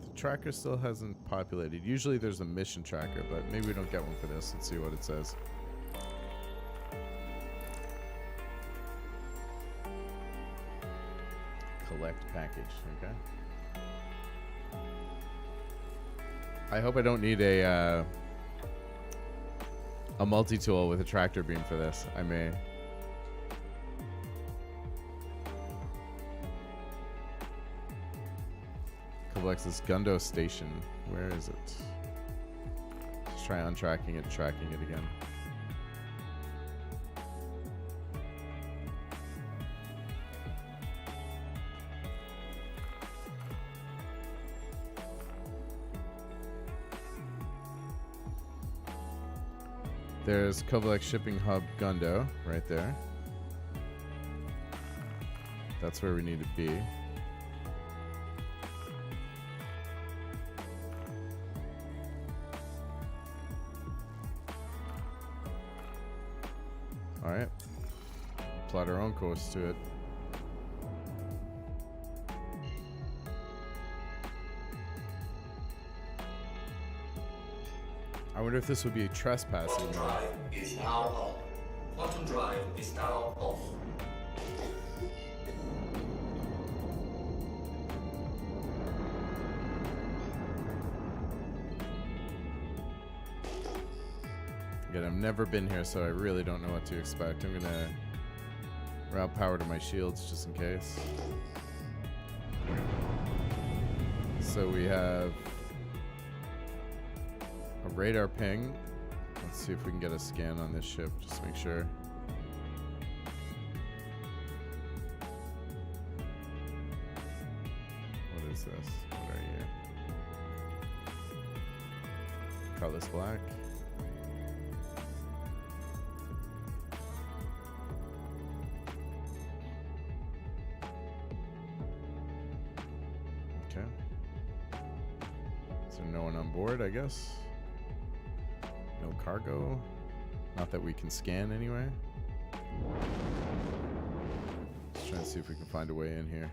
The tracker still hasn't populated. Usually there's a mission tracker, but maybe we don't get one for this. Let's see what it says. Collect package. Okay. I hope I don't need a multi-tool with a tractor beam for this. I may. Kovalek's Gundo Station. Where is it? Let's try untracking it, tracking it again. There's Kovalek Shipping Hub Gundo right there. That's where we need to be. Alright. Plot our own course to it. I wonder if this would be trespassing. Quantum drive is now on. Quantum drive is now off. Again, I've never been here, so I really don't know what to expect. I'm gonna route power to my shields just in case. So we have a radar ping. Let's see if we can get a scan on this ship, just to make sure. What is this? What are you? Colorless black. Okay. Is there no one on board, I guess? No cargo. Not that we can scan anyway. Let's try and see if we can find a way in here.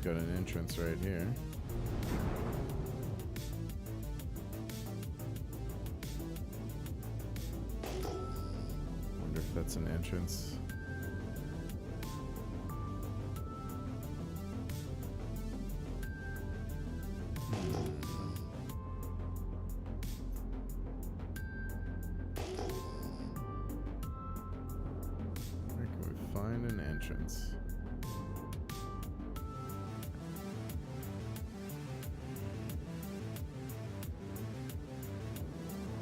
Got an entrance right here. Wonder if that's an entrance. Where can we find Find an entrance.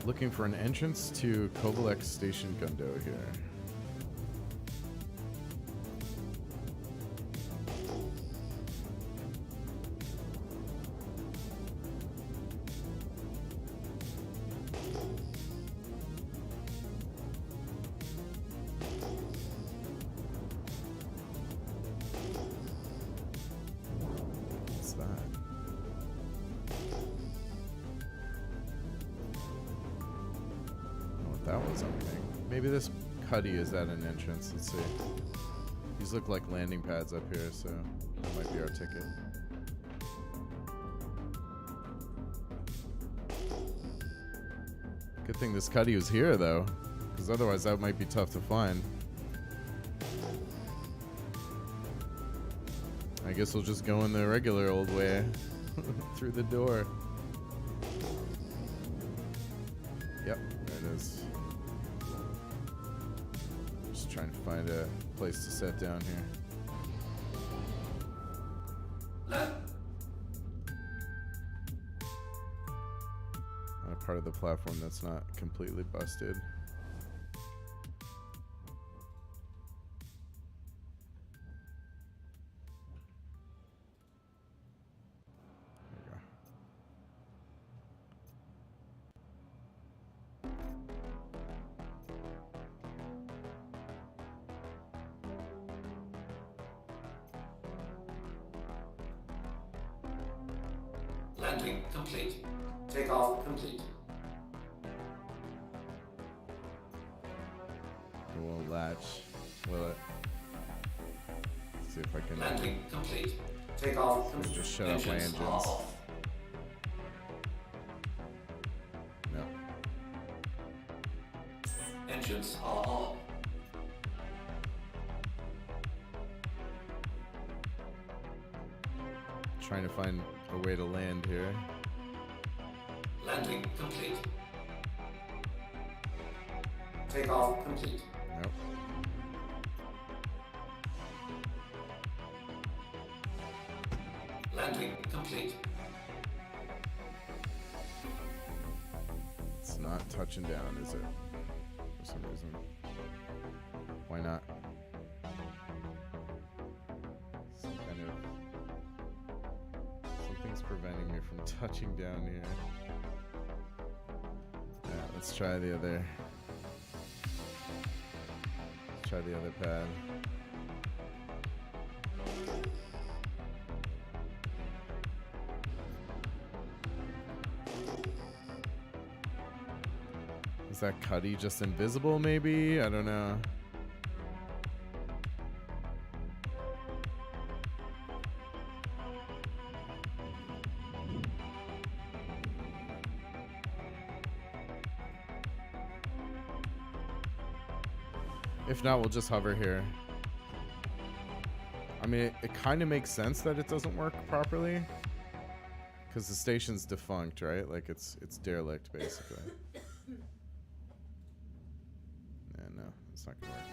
Looking for an entrance to Kovalek Station Gundo here. What's that? That was something. Maybe this cuddy is at an entrance. Let's see. These look like landing pads up here, so that might be our ticket. Good thing this cuddy was here, though, because otherwise that might be tough to find. I guess we'll just go in the regular old way through the door. Yep, there it is. Just trying to find a place to set down here. On a part of the platform that's not completely busted. There we go. Landing complete. Takeoff complete. It won't latch, will it? Let's see if I can Landing complete. Takeoff complete. just shut off my engines. Off. No. Engines are on. Trying to find a way to land here. Landing complete. Takeoff complete. Nope. Landing complete. It's not touching down, is it? For some reason. Why not? Some kind of... Something's preventing me from touching down here. Alright, let's try the other... Let's try the other pad. Is that cuddy just invisible, maybe? I don't know. If not, we'll just hover here. I mean, it kind of makes sense that it doesn't work properly. Because the station's defunct, right? Like, it's derelict, basically. No, it's not gonna work.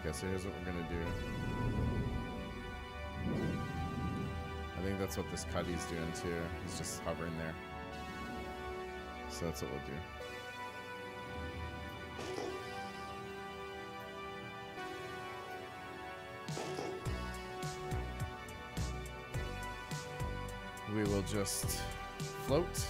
Okay, so here's what we're gonna do. I think that's what this cuddy's doing too. He's just hovering there. So that's what we'll do. We will just float.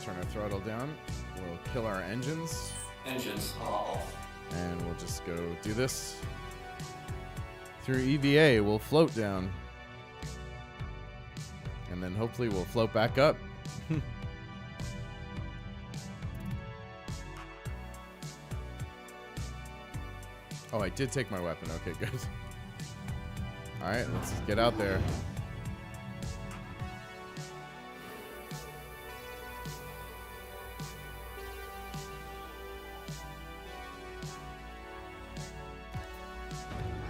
Turn our throttle down. We'll kill our engines. Engines are off. And we'll just go do this. Through EVA, we'll float down. And then hopefully we'll float back up. Oh, I did take my weapon. Okay, good. Alright, let's get out there.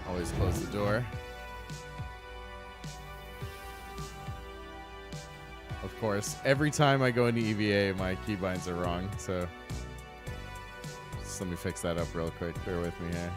Always close the door. Of course, every time I go into EVA, my keybinds are wrong, so Just let me fix that up real quick. Bear with me here.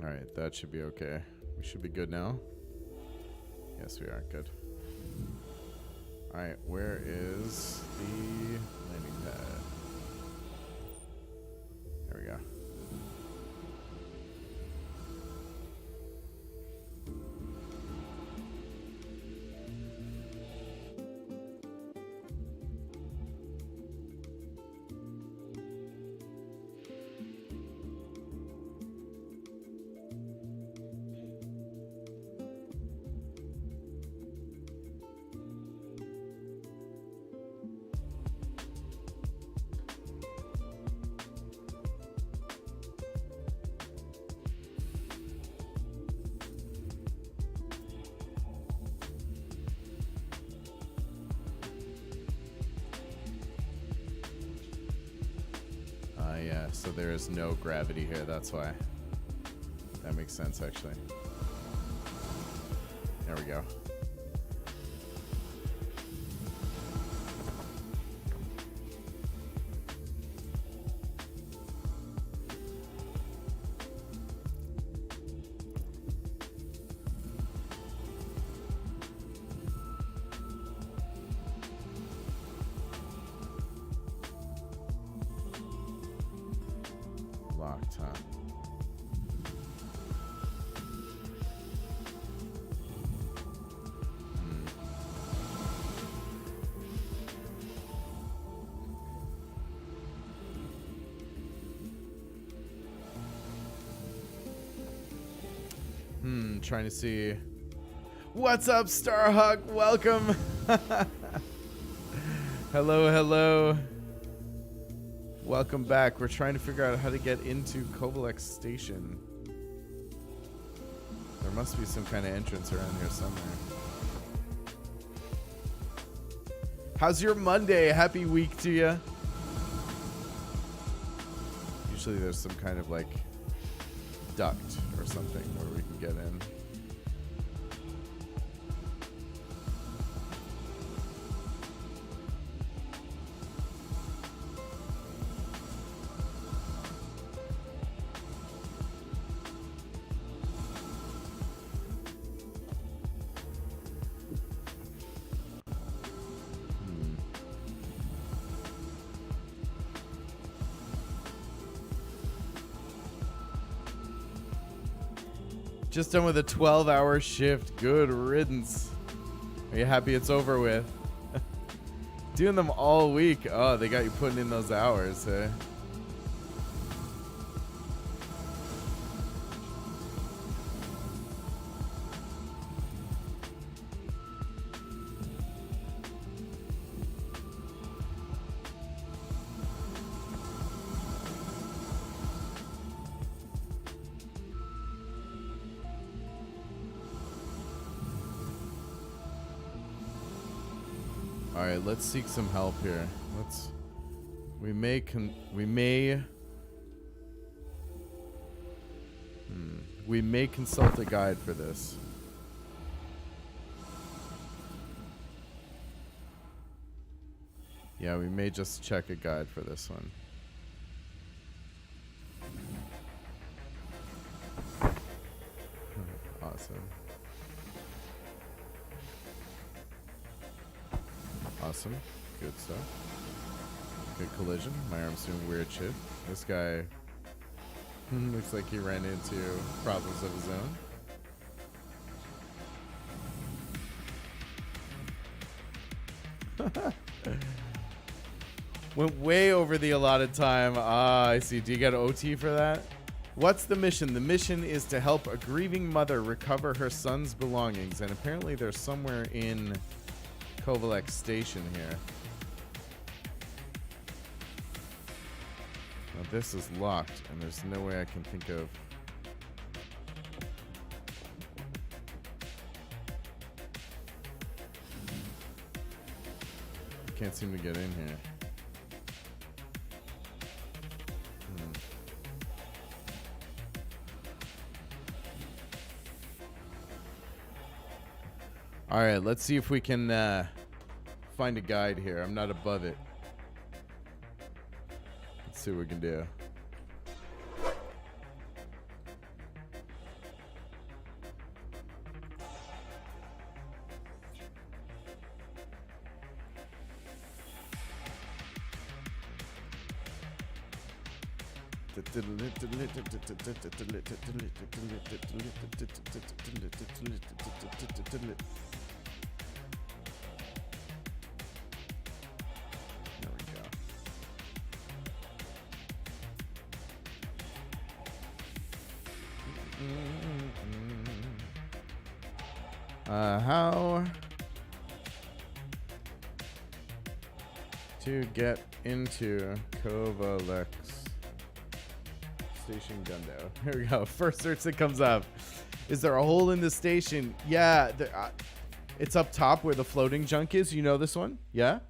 All right, that should be okay. We should be good now. Yes, we are. Good. All right, where is the landing pad? There we go. Yeah, so there is no gravity here, that's why. That makes sense, actually. There we go. Locked, huh? Trying to see. What's up, Starhawk? Welcome. Hello, hello. Welcome back. We're trying to figure out how to get into Kovalek Station. There must be some kind of entrance around here somewhere. How's your Monday? Happy week to you. Usually there's some kind of like duct or something where we can get in. Just done with a 12-hour shift. Good riddance. Are you happy it's over with? Doing them all week. Oh, they got you putting in those hours, eh? All right, let's seek some help here. We may consult a guide for this. Yeah, we may just check a guide for this one. Awesome. Awesome. Good stuff. Good collision. My arm's doing weird shit. This guy looks like he ran into problems of his own. Went way over the allotted time. Ah, I see. Do you get OT for that? What's the mission? The mission is to help a grieving mother recover her son's belongings. And apparently they're somewhere in Kovalek Station here. Now this is locked, and there's no way I can think of can't seem to get in here. All right, let's see if we can find a guide here. I'm not above it. Let's see what we can do. There we go. How to get into Kovalex Station Gundo. Here we go. First search that comes up. Is there a hole in the station? Yeah. It's up top where the floating junk is. You know this one? Yeah?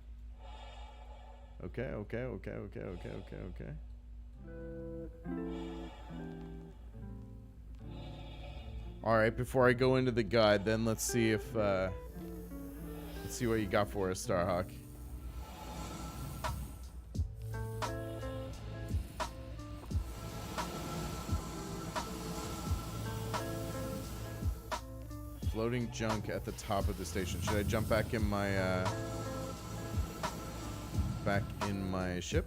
Okay. All right, before I go into the guide, then let's see if let's see what you got for us, Starhawk. Floating junk at the top of the station. Should I jump back in my ship?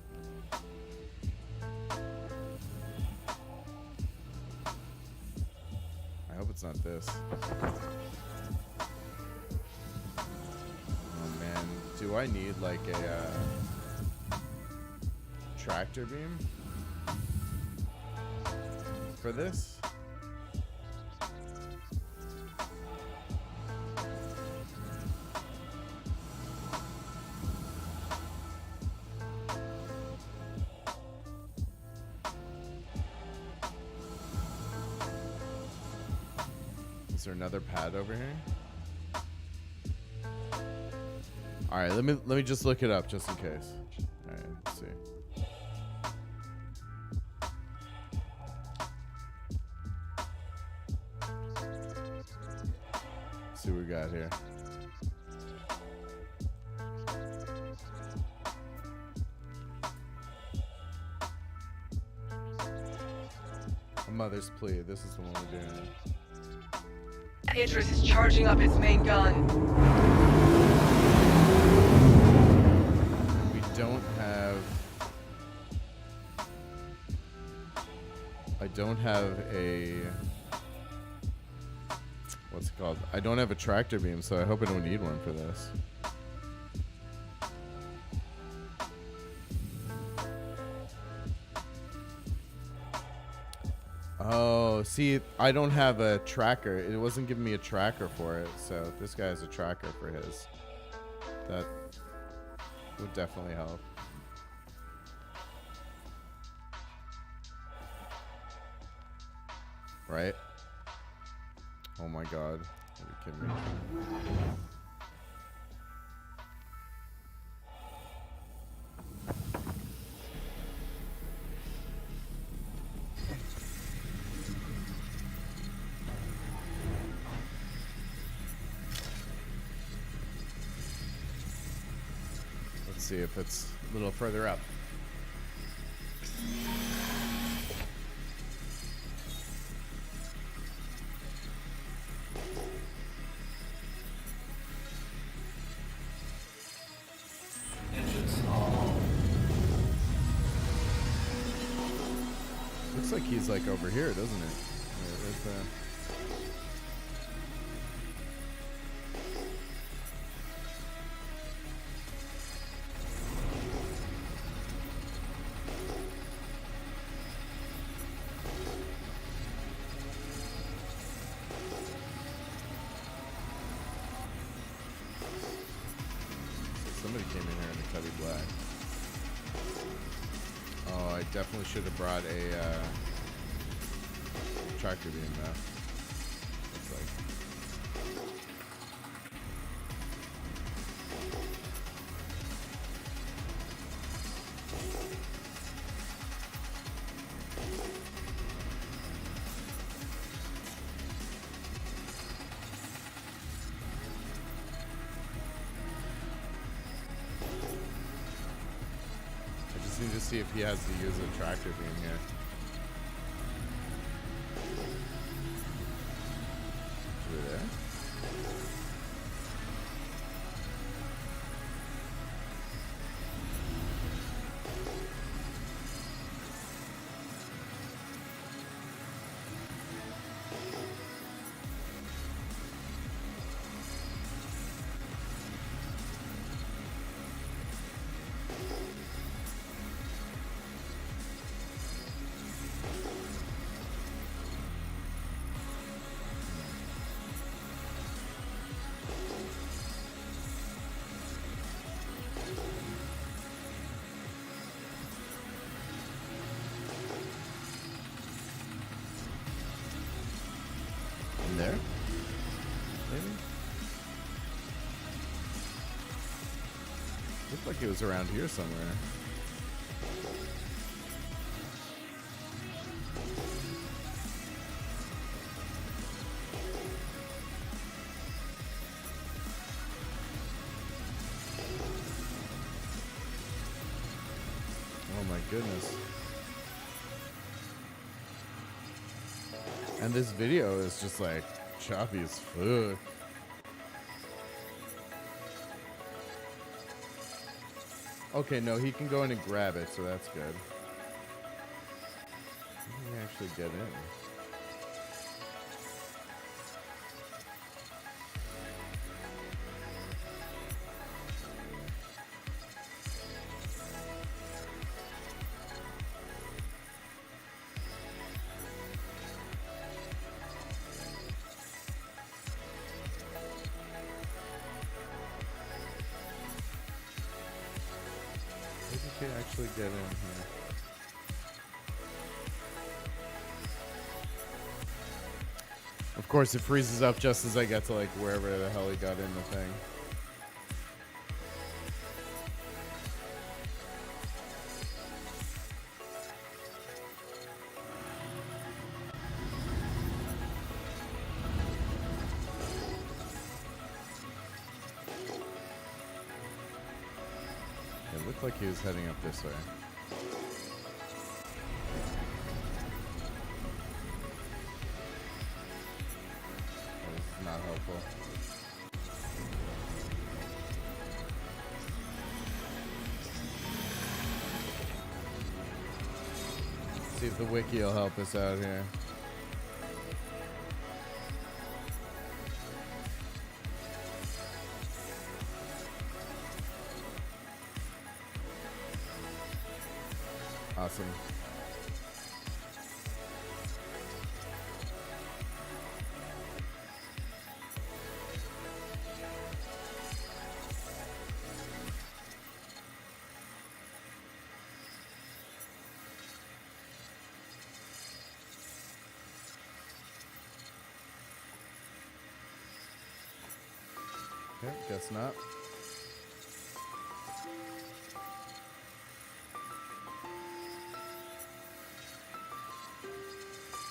I hope it's not this. Oh man, do I need like a tractor beam for this? Is there another pad over here? All right, let me just look it up just in case. All right, let's see. Let's see what we got here. A mother's plea. This is the one we're doing. Idris is charging up its main gun. We don't have... I don't have a... What's it called? I don't have a tractor beam, so I hope I don't need one for this. Oh, see, I don't have a tracker. It wasn't giving me a tracker for it, so this guy has a tracker for his. That would definitely help. Right? Oh my god. Are you kidding me? Let's see if it's a little further up. Engines on. Looks like he's like over here, doesn't it? Where's the... Somebody came in here in the cubby black. Oh, I definitely should have brought a tractor beam though. Looks like. see if he has to use a tractor beam here. Over there. In there? Maybe? Looked like it was around here somewhere. Oh my goodness. And this video is just like choppy as fuck. Okay, no, he can go in and grab it, so that's good. He can actually get in. Maybe he can actually get in here. Of course, it freezes up just as I get to like wherever the hell he got in the thing. It looked like he was heading up this way. Oh, this is not helpful. See if the wiki will help us out here. Awesome. Okay, guess not.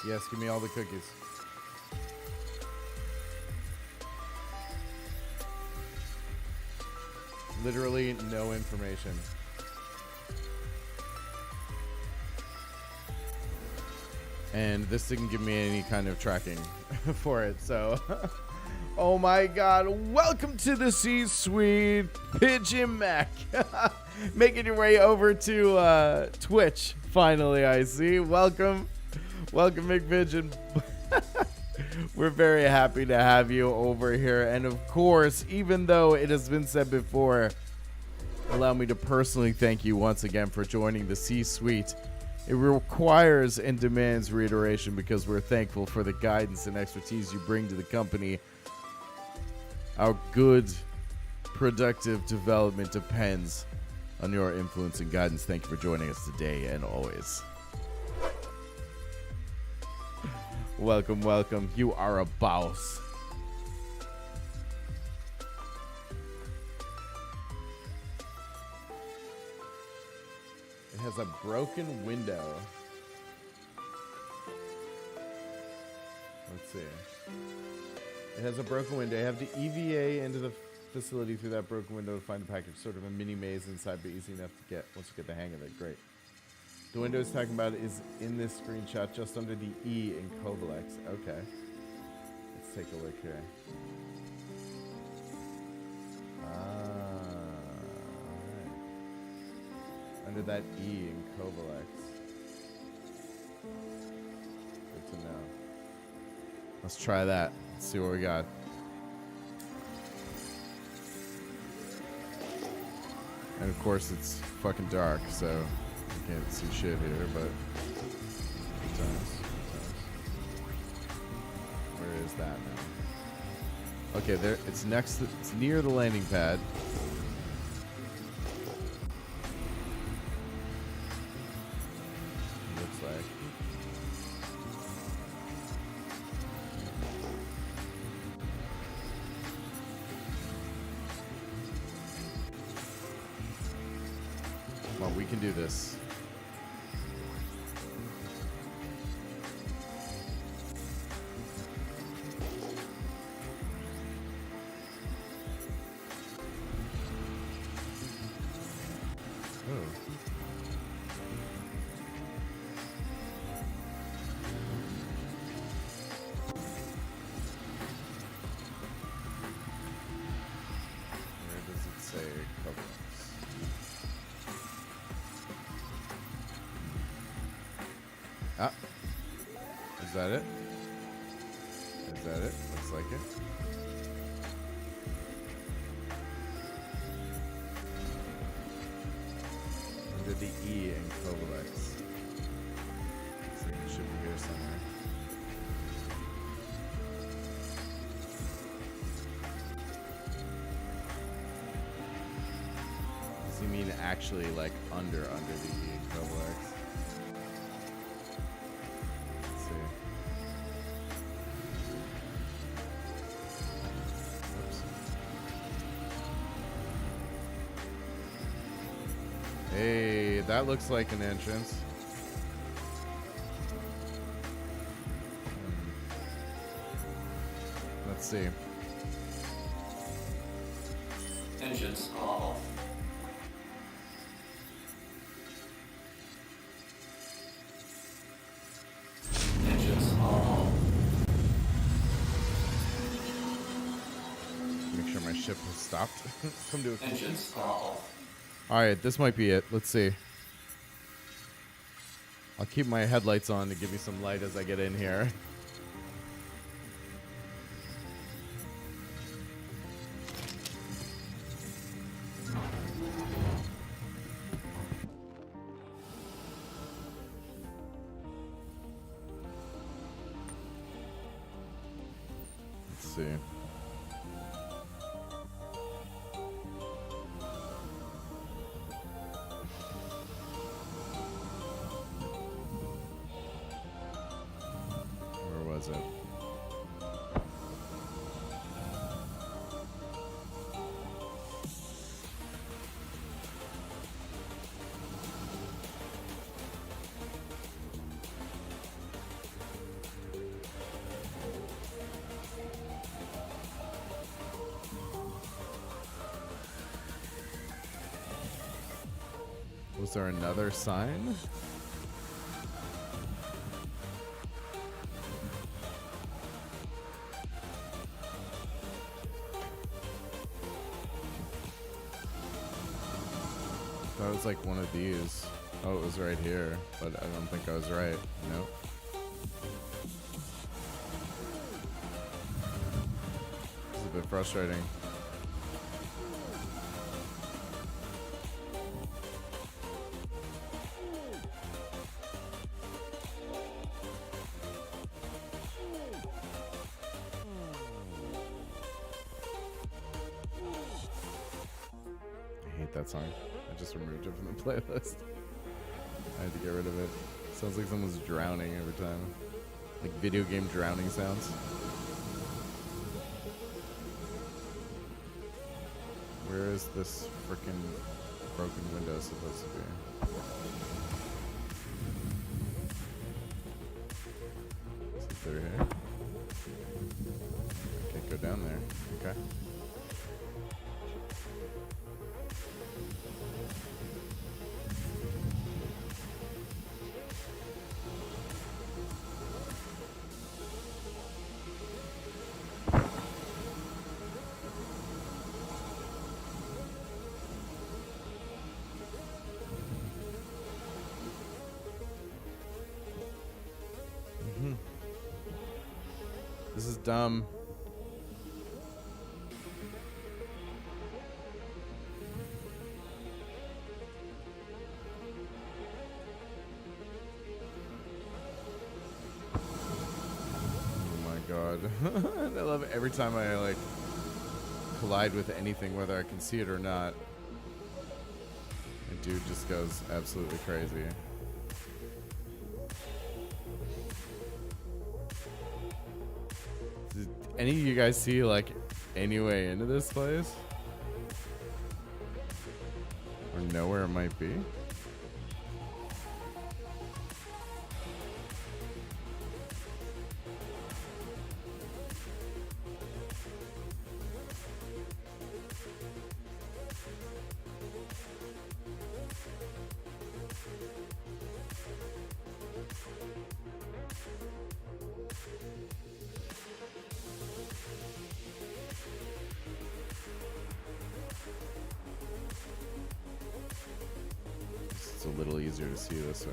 Yes, give me all the cookies. Literally no information. And this didn't give me any kind of tracking for it, so... Oh my god, welcome to the C-Suite, Pigeon Mac. Making your way over to Twitch, finally, I see. Welcome, McPigeon. We're very happy to have you over here. And of course, even though it has been said before, allow me to personally thank you once again for joining the C-Suite. It requires and demands reiteration because we're thankful for the guidance and expertise you bring to the company. Our good, productive development depends on your influence and guidance. Thank you for joining us today and always. Welcome, welcome. You are a boss. It has a broken window. Let's see. It has a broken window. You have to EVA into the facility through that broken window to find the package. Sort of a mini maze inside, but easy enough to get once you get the hang of it. Great. The window is talking about is in this screenshot just under the E in Kovalex. Okay. Let's take a look here. Alright. Under that E in Kovalex. Good to know. Let's try that. Let's see what we got. And of course it's fucking dark, so you can't see shit here, but good times. Where is that now? Okay, there it's next to, it's near the landing pad. Looks like. Come on, we can do this. Where does it say Kovalex? Ah. Is that it? Is that it? Looks like it. Under the E in Kovalex. Looks like it should be here somewhere. Does he mean actually like under the E in Kovalex? Let's see. Oops. Hey, that looks like an entrance. Let's see. Engines are off. Engines are off. Make sure my ship has stopped. Come to a Engines are off. Alright, this might be it. Let's see. I'll keep my headlights on to give me some light as I get in here. Let's see. Where was it? Was there another sign? That was like one of these. Oh, it was right here, but I don't think I was right. Nope. It's a bit frustrating. I hate that song. I just removed it from the playlist. I had to get rid of it. Sounds like someone's drowning every time. Like video game drowning sounds. Where is this freaking broken window supposed to be? Is it through here? I can't go down there. Okay. This is dumb. Oh my god. I love it every time I like collide with anything, whether I can see it or not. The dude just goes absolutely crazy. Did any of you guys see like any way into this place? Or know where it might be? It's a little easier to see this way.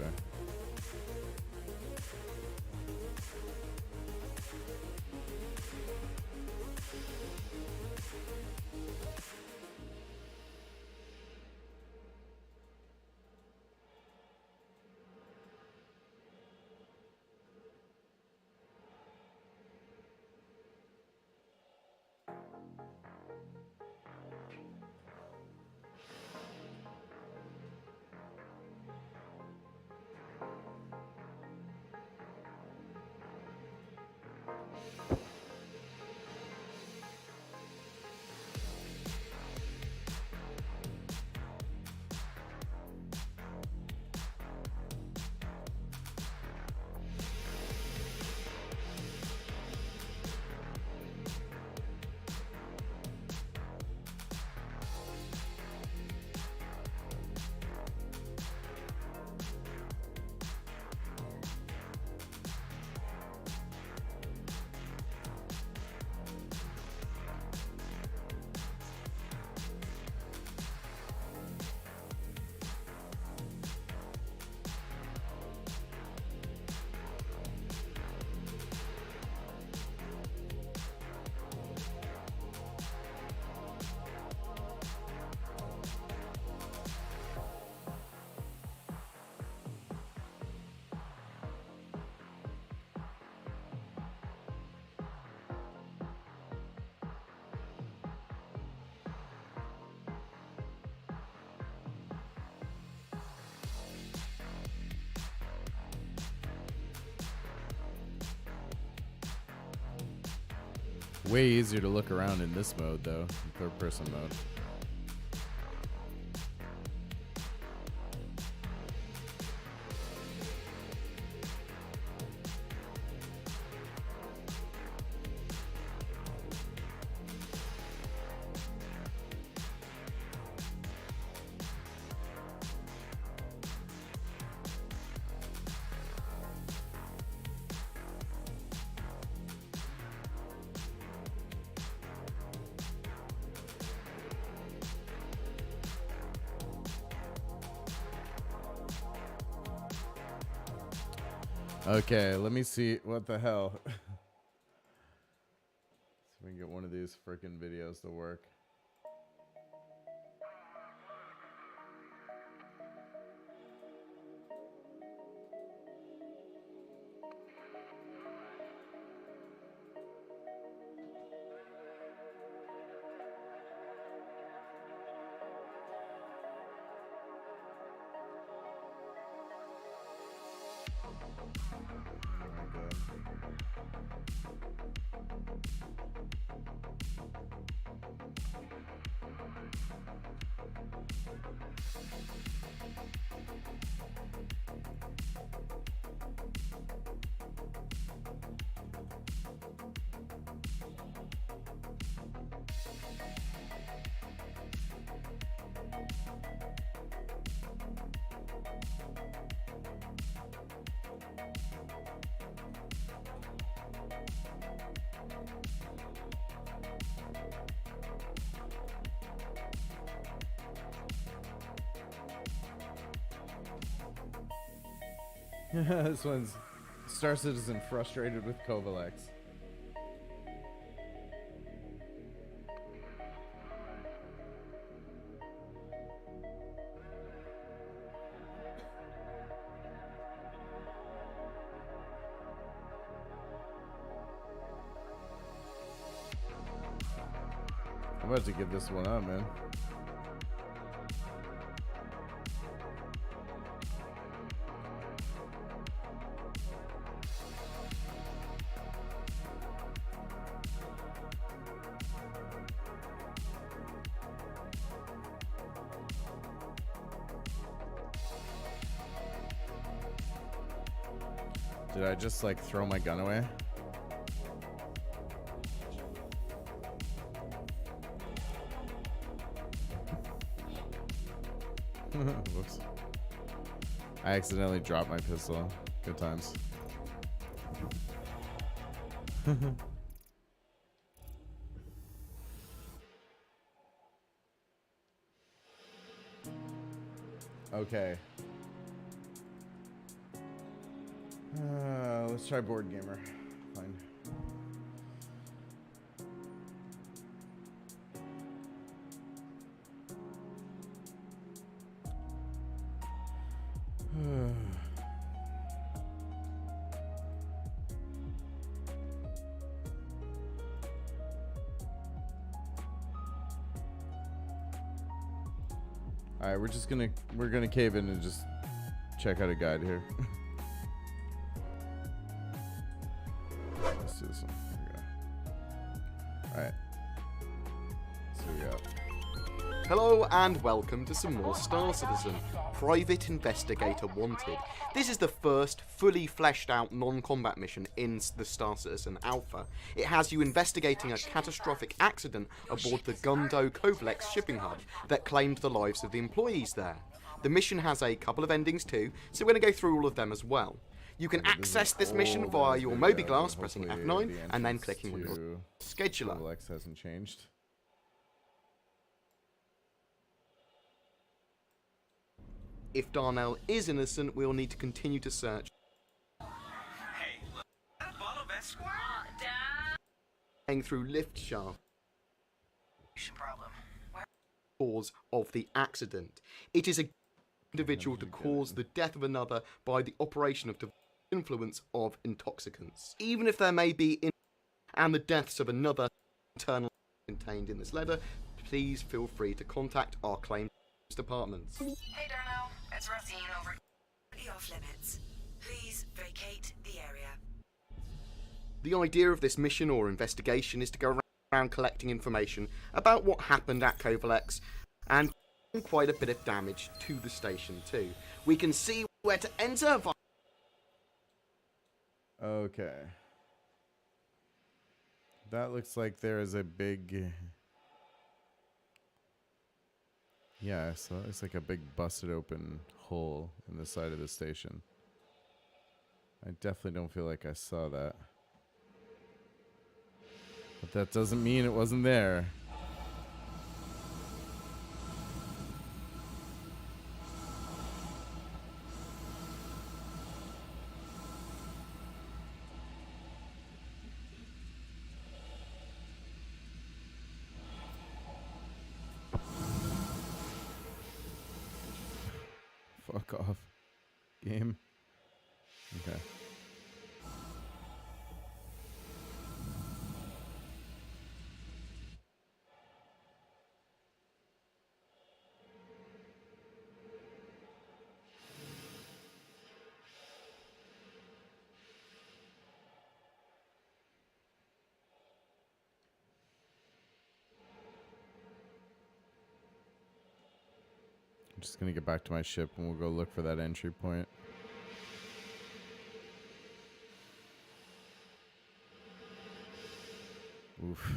Way easier to look around in this mode, though, third person mode. Okay, let me see. What the hell? See if we can get one of these freaking videos to work. This one's Star Citizen frustrated with Kovalex. I'm about to give this one up, man. Did I just like throw my gun away? Whoops. I accidentally dropped my pistol. Good times. Okay. Let's try board gamer. Fine. All right, we're gonna cave in and just check out a guide here. Let's do this one. Here we go. All right. So we got. Hello and welcome to some more Star Citizen, Private Investigator Wanted. This is the first fully fleshed out non-combat mission in the Star Citizen Alpha. It has you investigating a catastrophic accident aboard the Gundo Kovalex shipping hub that claimed the lives of the employees there. The mission has a couple of endings too, so we're going to go through all of them as well. You can access this mission via your Mobiglass, pressing F9 and then clicking on your scheduler. Alex hasn't changed. If Darnell is innocent, we'll need to continue to search. Hey, look, that bottle of square. Through lift shaft. Problem. Cause of the accident. It is a individual to cause the death of another by the operation of the influence of intoxicants. Even if there may be and the deaths of another internal contained in this letter, please feel free to contact our claims departments. Hey, Darnell. It's Racine over. Off limits. Please vacate the area. The idea of this mission or investigation is to go around collecting information about what happened at Kovalex and quite a bit of damage to the station too. We can see where to enter via Okay. That looks like there is a big. Yeah, so it's like a big busted open hole in the side of the station. I definitely don't feel like I saw that. But that doesn't mean it wasn't there. Fuck off. Game. Okay. I'm just gonna get back to my ship and we'll go look for that entry point. Oof.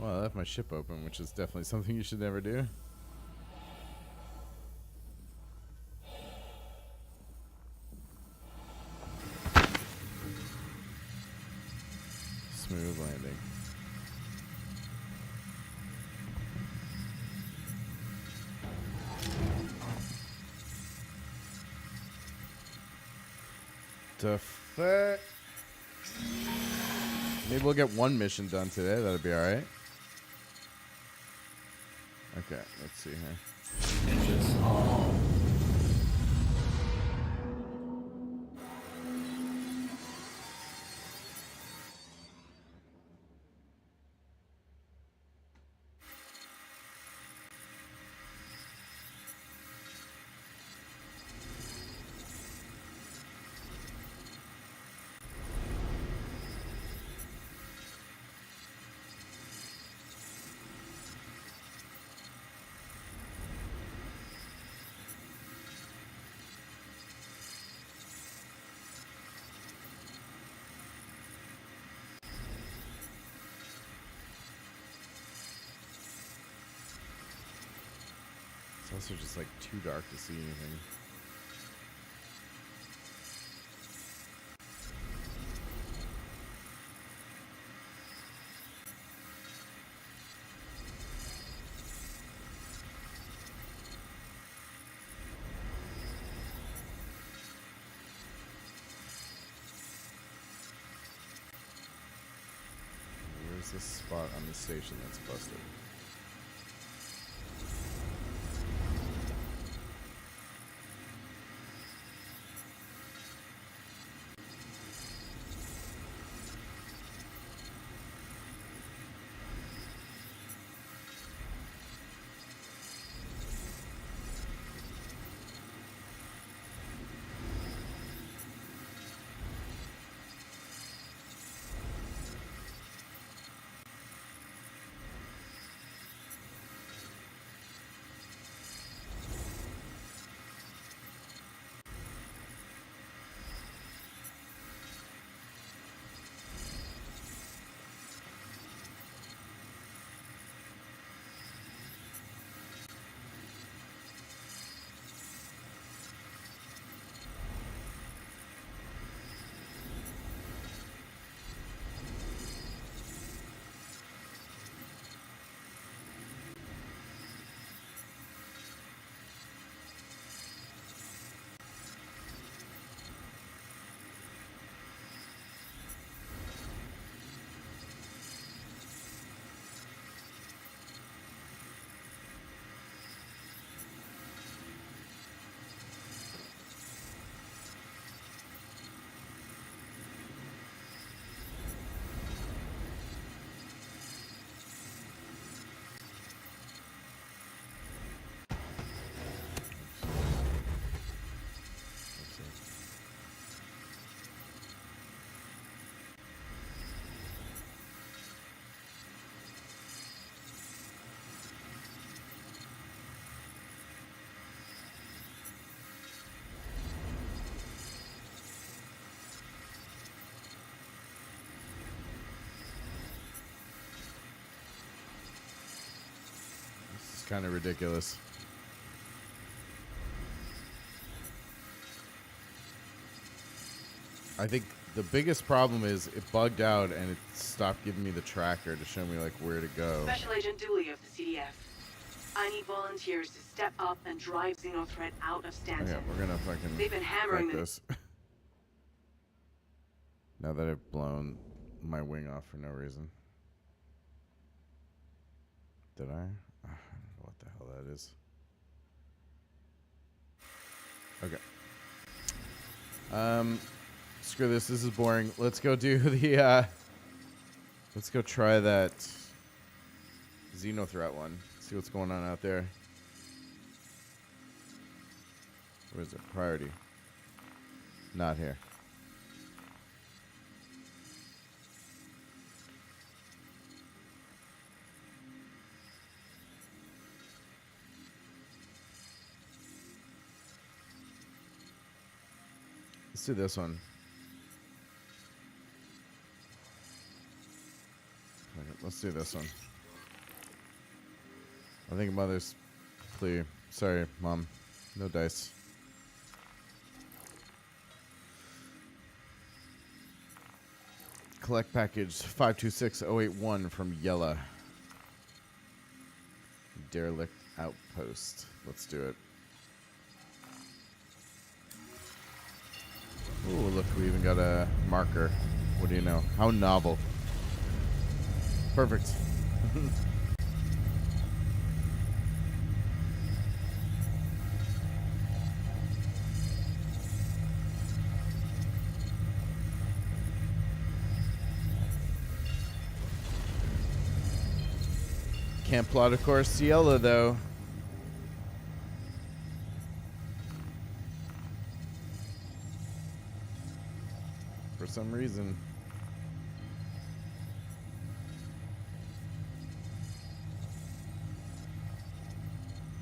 Well, I left my ship open, which is definitely something you should never do. Smooth landing. The fuck? Maybe we'll get one mission done today. That'll be alright. Okay, let's see here. Engines on. It's also just like too dark to see anything. Where's this spot on the station that's busted? Kind of ridiculous. I think the biggest problem is it bugged out and it stopped giving me the tracker to show me like where to go. Special Agent Dooley of the CDF. I need volunteers to step up and drive Xenothreat out of Stanton. Oh, yeah, we're gonna fucking They've been hammering this. Now that I've blown my wing off for no reason. Did I? I don't know what the hell that is. Okay. Screw this. This is boring. Let's go do the, let's go try that Xenothreat one. See what's going on out there. Where is it? Priority. Not here. Let's do this one. Okay, let's do this one. think mother's clear. Sorry, Mom. No dice. Collect package 526081 from Yella. Derelict outpost. Let's do it. Ooh, look, we even got a marker. What do you know? How novel. Perfect. Can't plot a course to Yella, though. For some reason.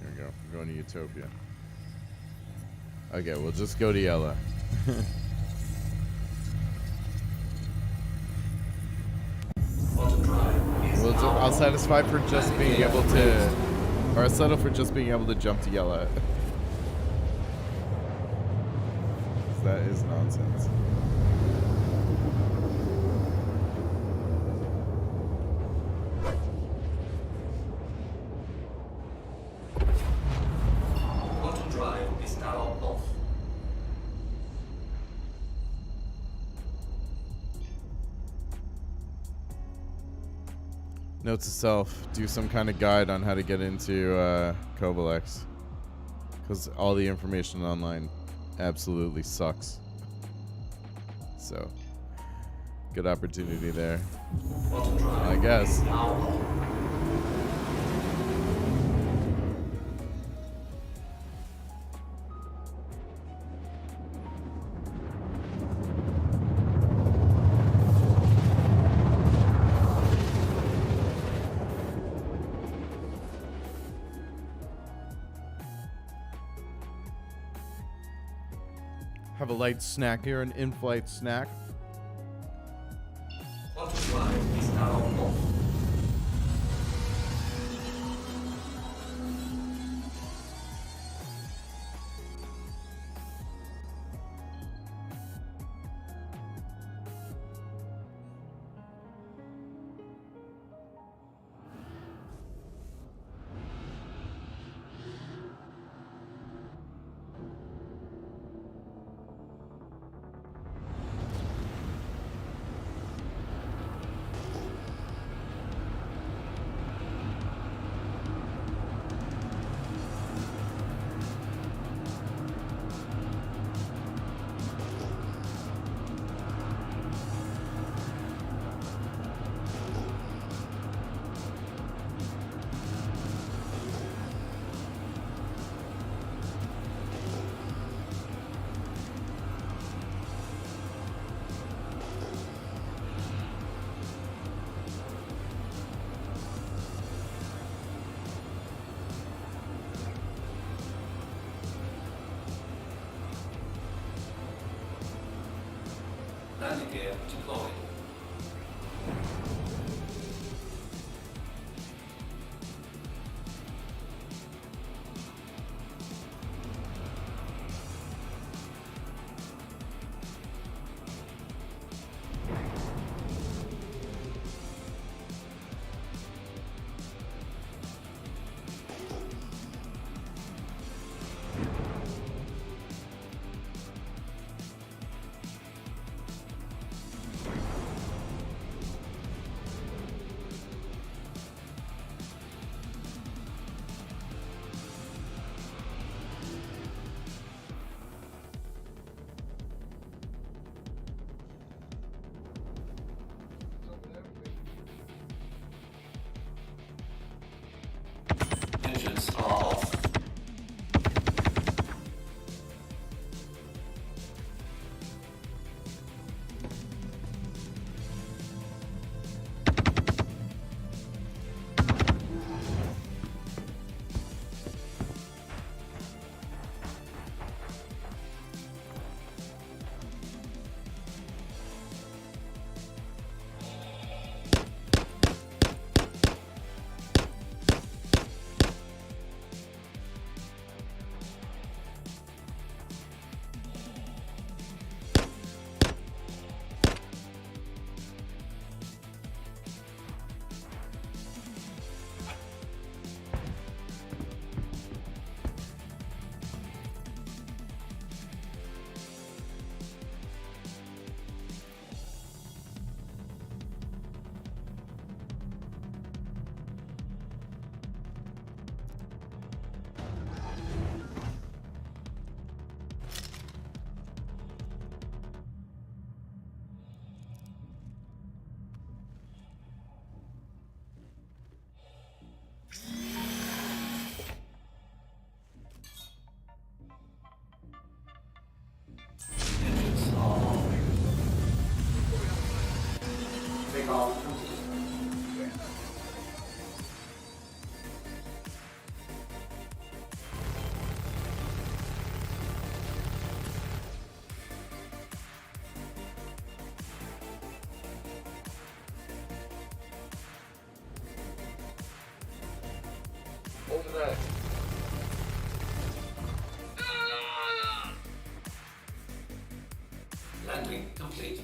Here we go. We're going to Utopia. Okay, we'll just go to Yella. I'll satisfy for just being able to, or I'll settle for just being able to jump to Yella. That is nonsense. Quantum drive is now off. Note to self, do some kind of guide on how to get into Covalex. Because all the information online absolutely sucks. So, good opportunity there. Quantum drive I guess. is now off. Have a light snack here, an in-flight snack. Quantum drive is now off. Landing gear deployed. there. Landing complete.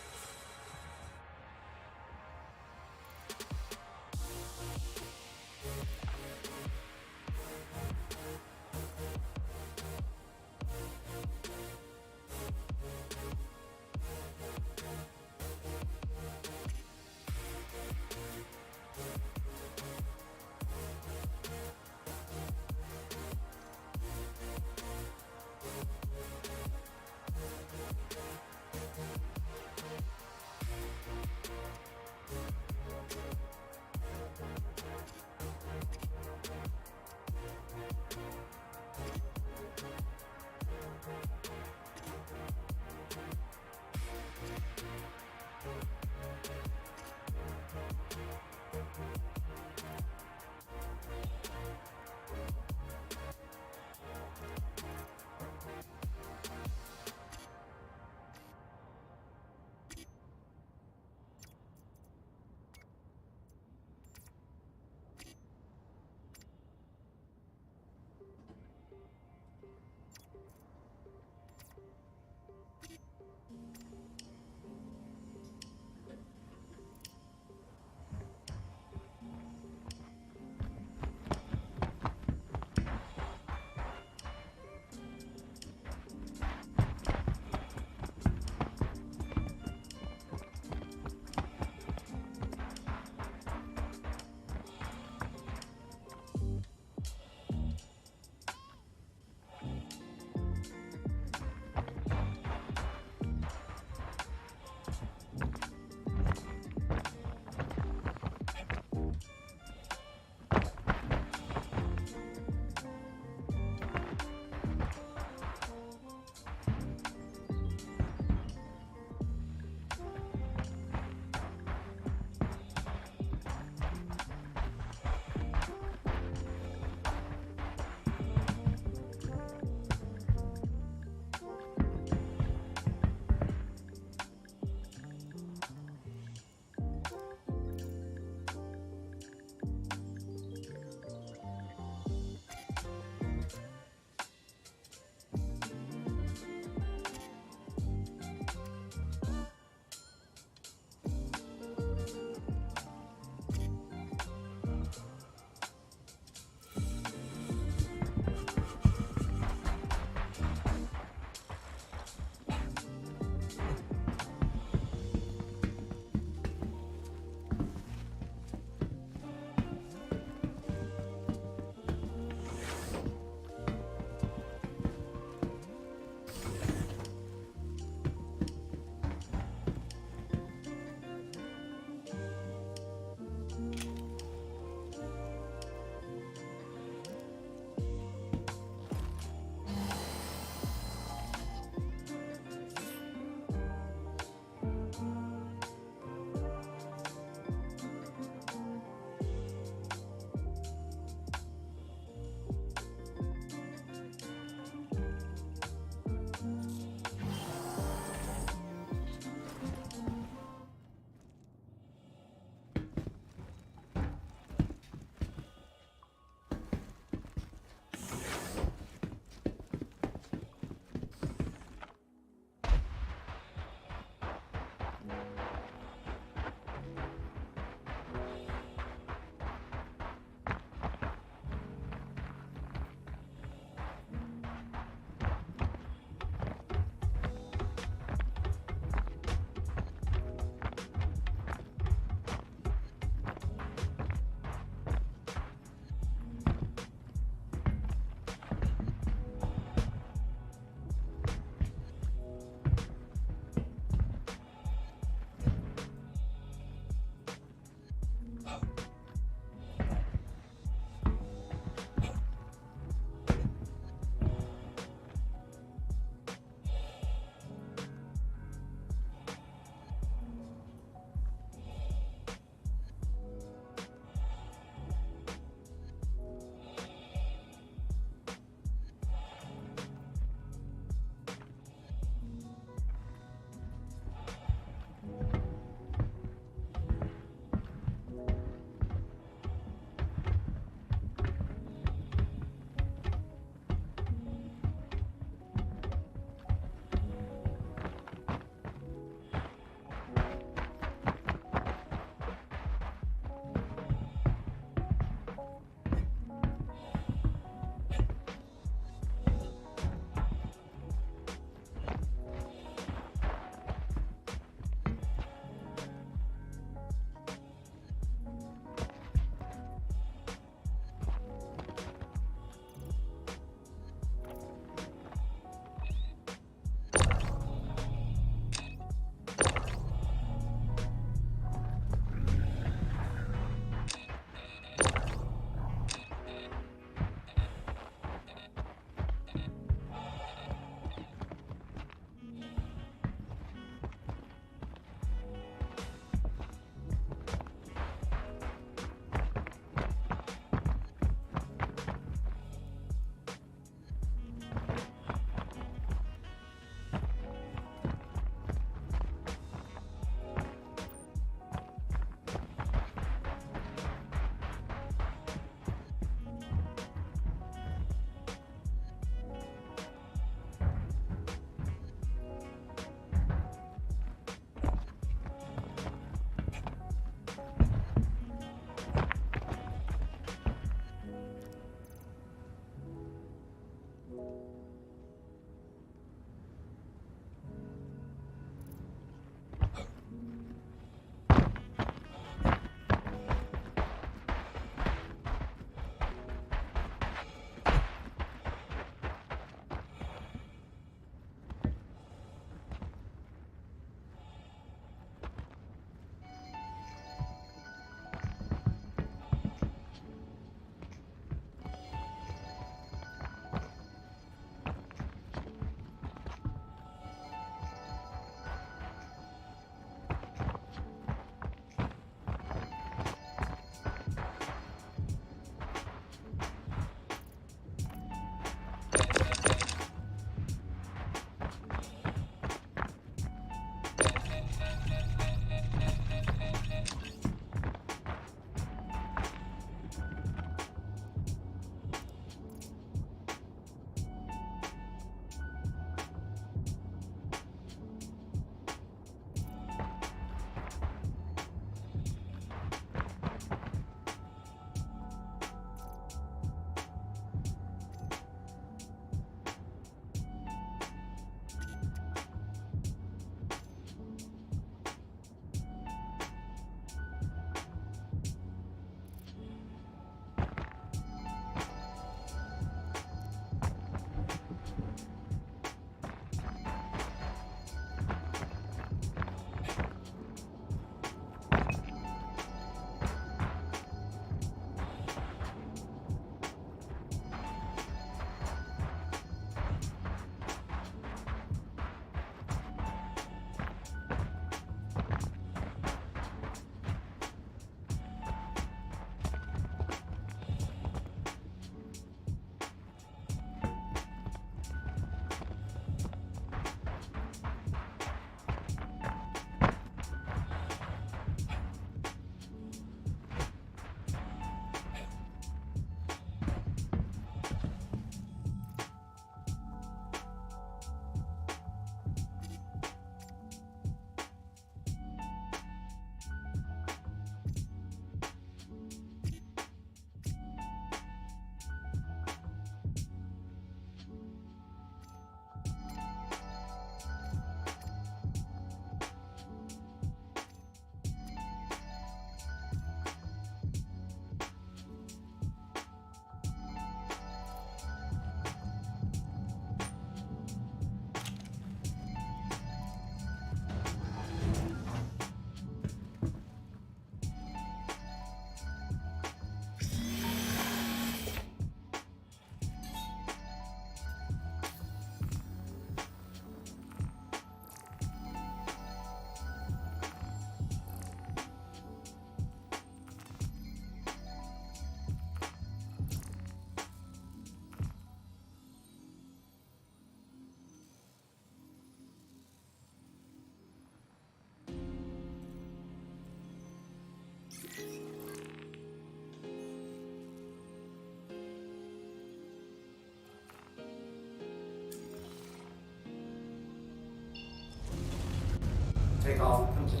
Takeoff complete.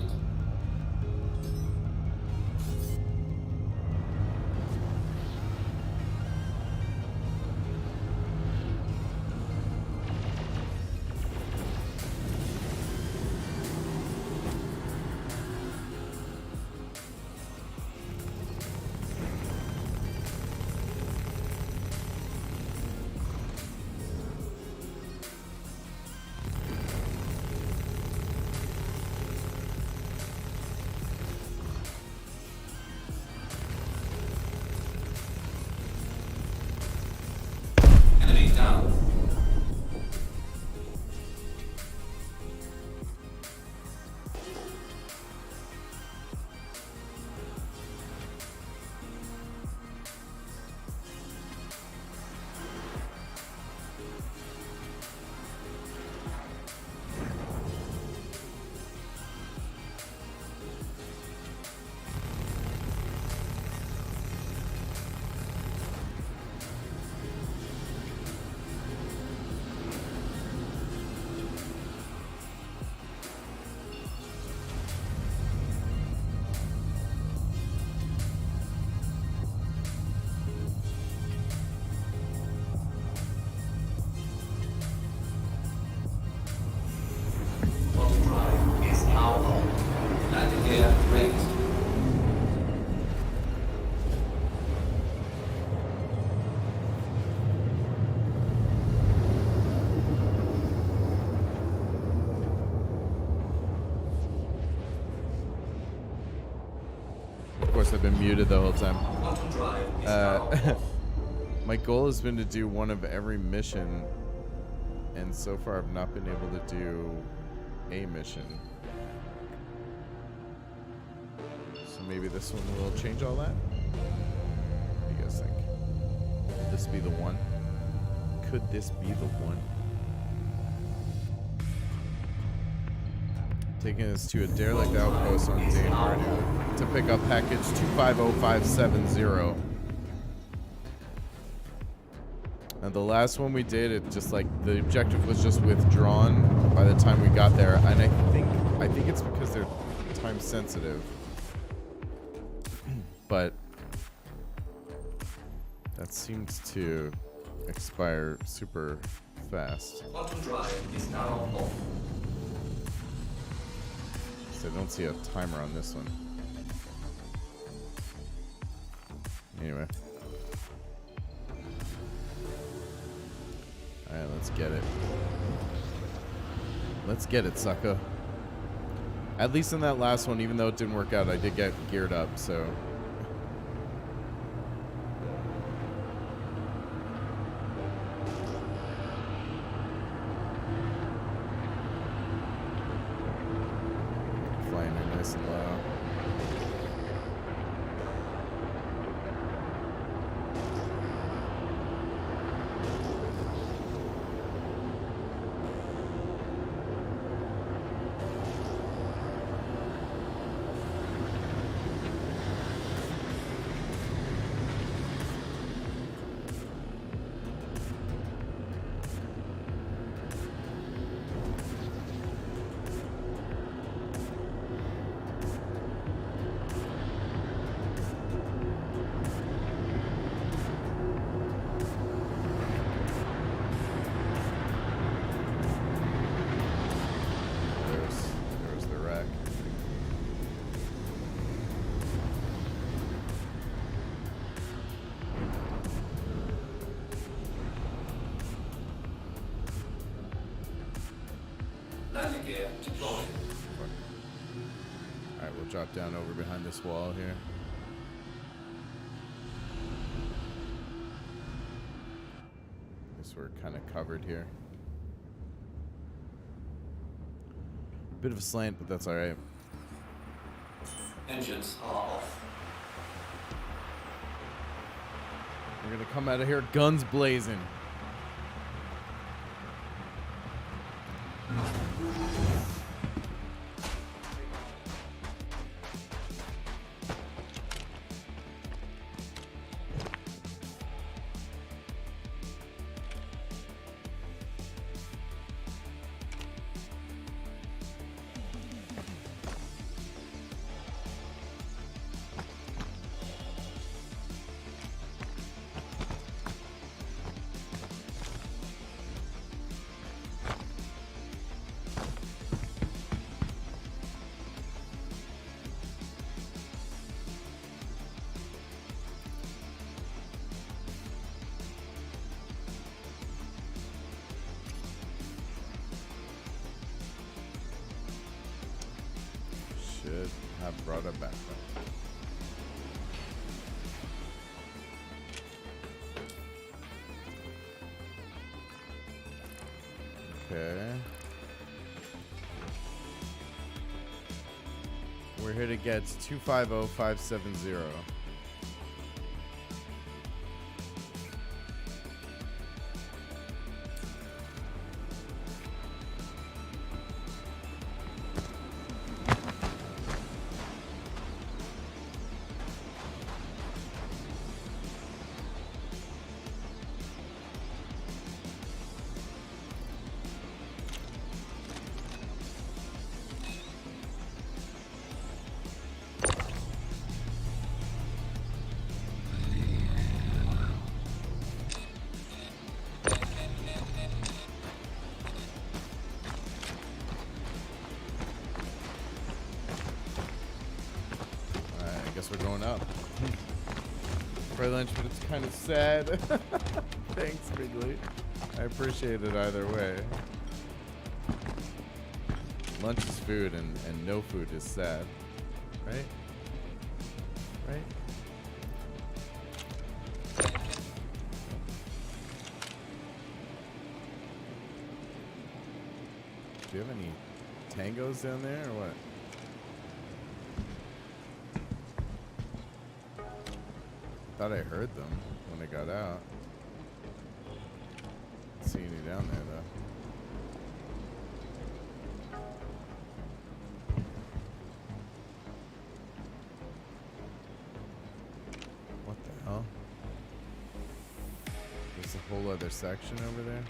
Enemy down. Multi-drive is now on. Landing gear raised. Of course, I've been muted the whole time. Quantum drive is now off. My goal has been to do one of every mission, and so far I've not been able to do a mission. So maybe this one will change all that? What do you guys think? Could this be the one? Could this be the one? Taking us to a derelict outpost on Dane Verdu to pick up package 250570. And the last one we did, it just like the objective was just withdrawn by the time we got there, and I think it's because they're time sensitive. But that seems to expire super fast. Quantum drive is now off. So I don't see a timer on this one. Anyway. Alright, let's get it. Let's get it, sucker. At least in that last one, even though it didn't work out, I did get geared up, so. Flying her nice and low. There's the rack. Landing gear deployed. Alright, we'll drop down over behind this wall here. Guess we're kind of covered here. Bit of a slant, but that's alright. Engines are off. We're gonna come out of here guns blazing. should have brought a backpack. Okay. We're here to get 250570. We're going up. For lunch, but it's kind of sad. Thanks, Wrigley. I appreciate it either way. Lunch is food, and no food is sad. Right? Right? Do you have any tangos down there, or what? Thought I heard them when I got out. Don't see any down there though. What the hell? There's a whole other section over there.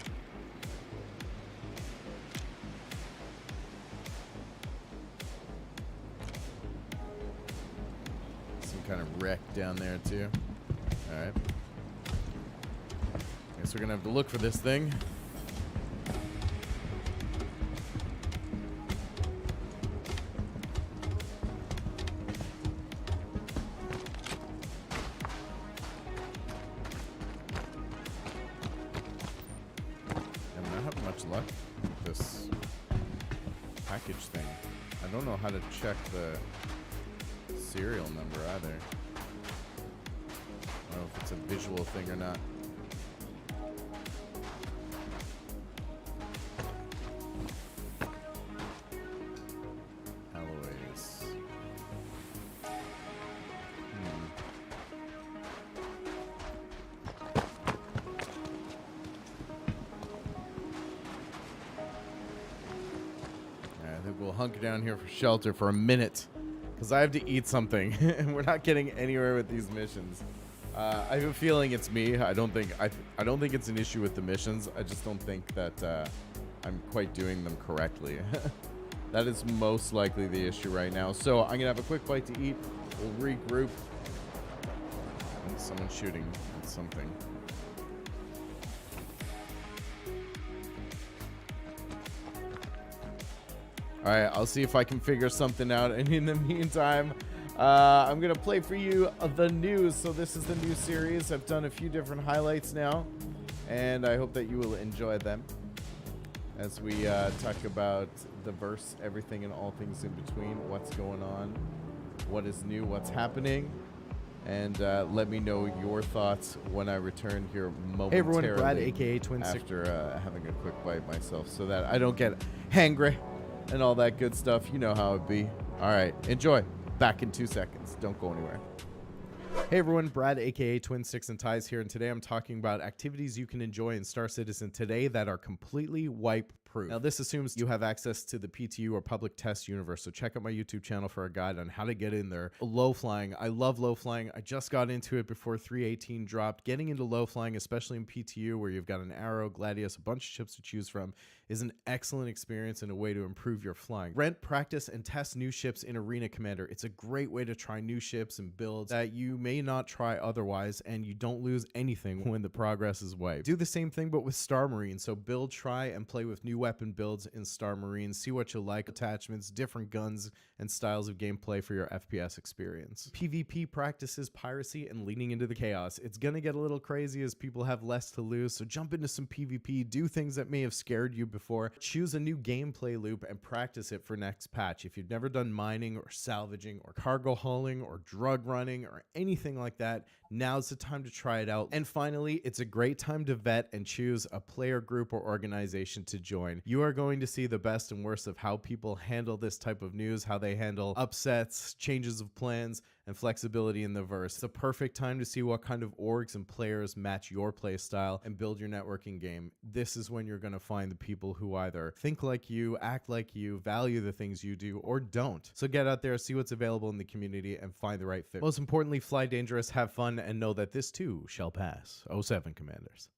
Some kind of wreck down there too. Alright. Guess we're gonna have to look for this thing. I'm not having much luck with this package thing. I don't know how to check the serial number either. I don't know if it's a visual thing or not. Alloys. I think we'll hunker down here for shelter for a minute, because I have to eat something, and we're not getting anywhere with these missions. I have a feeling it's me. I don't think it's an issue with the missions. I just don't think that I'm quite doing them correctly. That is most likely the issue right now. So I'm gonna have a quick bite to eat. We'll regroup. And someone's shooting at something. All right, I'll see if I can figure something out. And in the meantime, I'm going to play for you the news. So this is the new series. I've done a few different highlights now, and I hope that you will enjoy them as we talk about the verse, everything and all things in between, what's going on, what is new, what's happening, and let me know your thoughts when I return here momentarily. Hey everyone, Brad, aka Twinsticks. After having a quick bite myself, so that I don't get hangry and all that good stuff. You know how it be. All right, enjoy. Back in 2 seconds. Don't go anywhere. Hey everyone, Brad, aka Twinsticks and Ties here, and today I'm talking about activities you can enjoy in Star Citizen today that are completely wipe-proof. Now this assumes you have access to the PTU or public test universe, so check out my YouTube channel for a guide on how to get in there. Low flying, I love low flying. I just got into it before 318 dropped. Getting into low flying, especially in PTU where you've got an Arrow, Gladius, a bunch of ships to choose from, is an excellent experience and a way to improve your flying. Rent, practice, and test new ships in Arena Commander. It's a great way to try new ships and builds that you may may not try otherwise, and you don't lose anything when the progress is wiped. Do the same thing but with Star Marine. So build, try, and play with new weapon builds in Star Marine. See what you like, attachments, different guns, and styles of gameplay for your FPS experience. PvP practices piracy and leaning into the chaos. It's gonna get a little crazy as people have less to lose, so jump into some PvP, do things that may have scared you before, choose a new gameplay loop and practice it for next patch. If you've never done mining or salvaging or cargo hauling or drug running or anything like that, now's the time to try it out. And finally, it's a great time to vet and choose a player group or organization to join. You are going to see the best and worst of how people handle this type of news, how they handle upsets, changes of plans, and flexibility in the verse. It's a perfect time to see what kind of orgs and players match your play style and build your networking game. This is when you're going to find the people who either think like you, act like you, value the things you do, or don't. So get out there, see what's available in the community, and find the right fit. Most importantly, fly dangerous, have fun, and know that this too shall pass. 07 Commanders.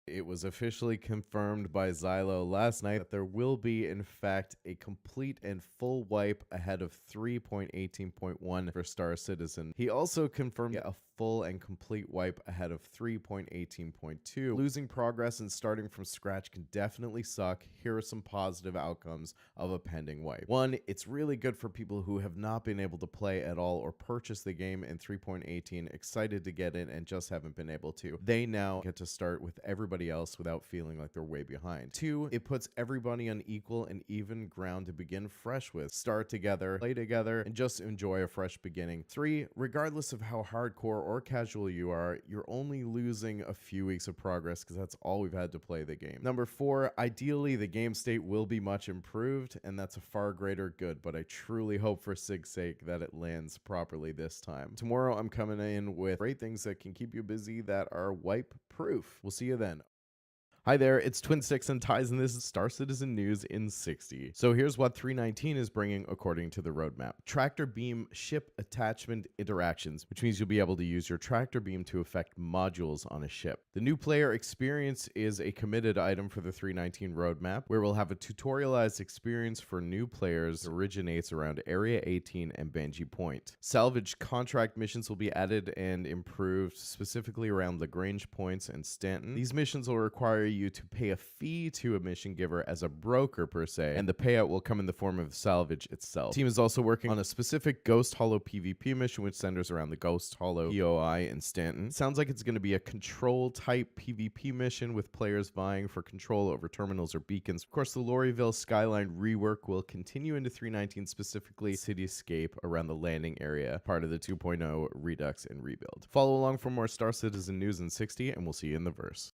It was officially confirmed by Xylo last night that there will be, in fact, a complete and full wipe ahead of 3.18.1 for Star Citizen. He also confirmed a full and complete wipe ahead of 3.18.2. Losing progress and starting from scratch can definitely suck. Here are some positive outcomes of a pending wipe. One, it's really good for people who have not been able to play at all or purchase the game in 3.18, excited to get in and just haven't been able to. They now get to start with everybody else without feeling like they're way behind. Two, it puts everybody on equal and even ground to begin fresh with. Start together, play together, and just enjoy a fresh beginning. Three, regardless of how hardcore or casual you are, you're only losing a few weeks of progress because that's all we've had to play the game. Number four, ideally the game state will be much improved, and that's a far greater good, but I truly hope for SIG's sake that it lands properly this time. Tomorrow I'm coming in with great things that can keep you busy that are wipe proof. We'll see you then. Hi there, it's Twinsticks and Ties, and this is Star Citizen News in 60. So here's what 3.19 is bringing according to the roadmap. Tractor beam ship attachment interactions, which means you'll be able to use your tractor beam to affect modules on a ship. The new player experience is a committed item for the 3.19 roadmap, where we'll have a tutorialized experience for new players that originates around Area 18 and Benji Point. Salvage contract missions will be added and improved, specifically around Lagrange points and Stanton. These missions will require you to pay a fee to a mission giver as a broker per se, and the payout will come in the form of salvage itself. The team is also working on a specific Ghost Hollow PvP mission which centers around the Ghost Hollow POI in Stanton. Sounds like it's going to be a control type PvP mission with players vying for control over terminals or beacons. Of course, the Lorryville Skyline rework will continue into 3.19, specifically Cityscape around the landing area, part of the 2.0 Redux and Rebuild. Follow along for more Star Citizen news in 60, and we'll see you in the verse.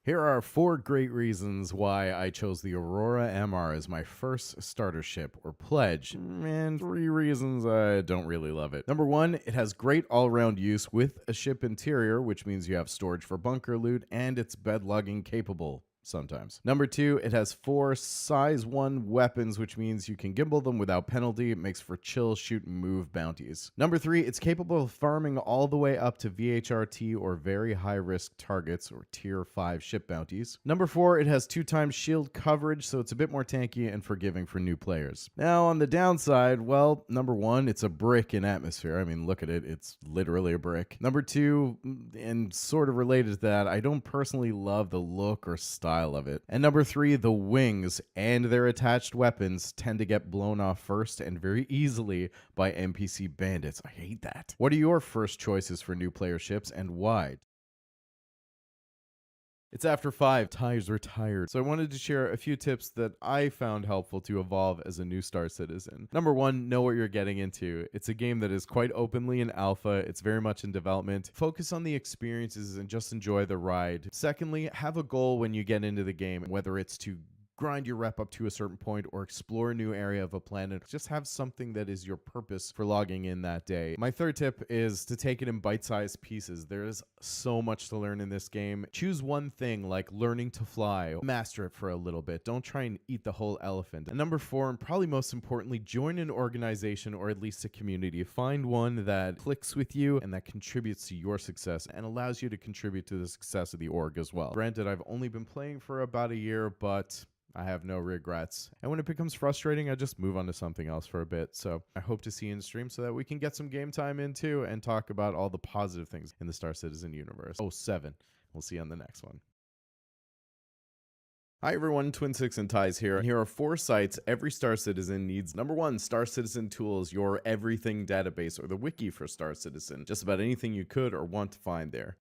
Here are 4 great reasons why I chose the Aurora MR as my first starter ship or pledge, and 3 reasons I don't really love it. Number 1, it has great all-around use with a ship interior, which means you have storage for bunker loot, and it's bed lugging capable. Sometimes. Number 2, it has 4 size 1 weapons, which means you can gimbal them without penalty. It makes for chill, shoot, and move bounties. Number 3, it's capable of farming all the way up to VHRT or very high risk targets or tier 5 ship bounties. Number 4, it has 2 times shield coverage, so it's a bit more tanky and forgiving for new players. Now on the downside, well, number 1, it's a brick in atmosphere. I mean, look at it. It's literally a brick. Number 2, and sort of related to that, I don't personally love the look or style of it. And number 3, the wings and their attached weapons tend to get blown off first and very easily by NPC bandits. I hate that. What are your first choices for new player ships and why? It's after 5, tires are tired. So I wanted to share a few tips that I found helpful to evolve as a new Star Citizen. Number 1, know what you're getting into. It's a game that is quite openly in alpha. It's very much in development. Focus on the experiences and just enjoy the ride. Secondly, have a goal when you get into the game, whether it's to grind your rep up to a certain point or explore a new area of a planet. Just have something that is your purpose for logging in that day. My third tip is to take it in bite-sized pieces. There is so much to learn in this game. Choose one thing like learning to fly. Master it for a little bit. Don't try and eat the whole elephant. And number 4, and probably most importantly, join an organization or at least a community. Find one that clicks with you and that contributes to your success and allows you to contribute to the success of the org as well. Granted, I've only been playing for about a year, but I have no regrets. And when it becomes frustrating, I just move on to something else for a bit. So I hope to see you in stream so that we can get some game time in too and talk about all the positive things in the Star Citizen universe. 07. We'll see you on the next one. Hi everyone, Twinsticks and Ties here. And here are 4 sites every Star Citizen needs. Number 1, Star Citizen Tools, your everything database, or the wiki for Star Citizen. Just about anything you could or want to find there.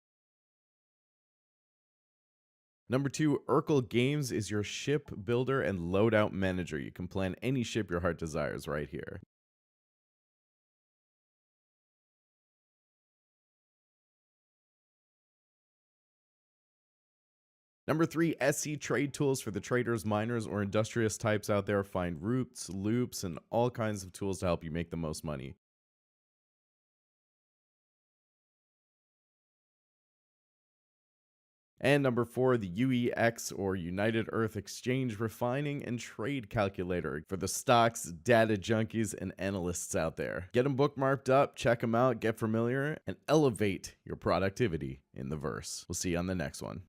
Number 2, Urkel Games is your ship builder and loadout manager. You can plan any ship your heart desires right here. Number 3, SC Trade Tools for the traders, miners, or industrious types out there. Find routes, loops, and all kinds of tools to help you make the most money. And number 4, the UEX, or United Earth Exchange Refining and Trade Calculator for the stocks, data junkies, and analysts out there. Get them bookmarked up, check them out, get familiar, and elevate your productivity in the verse. We'll see you on the next one.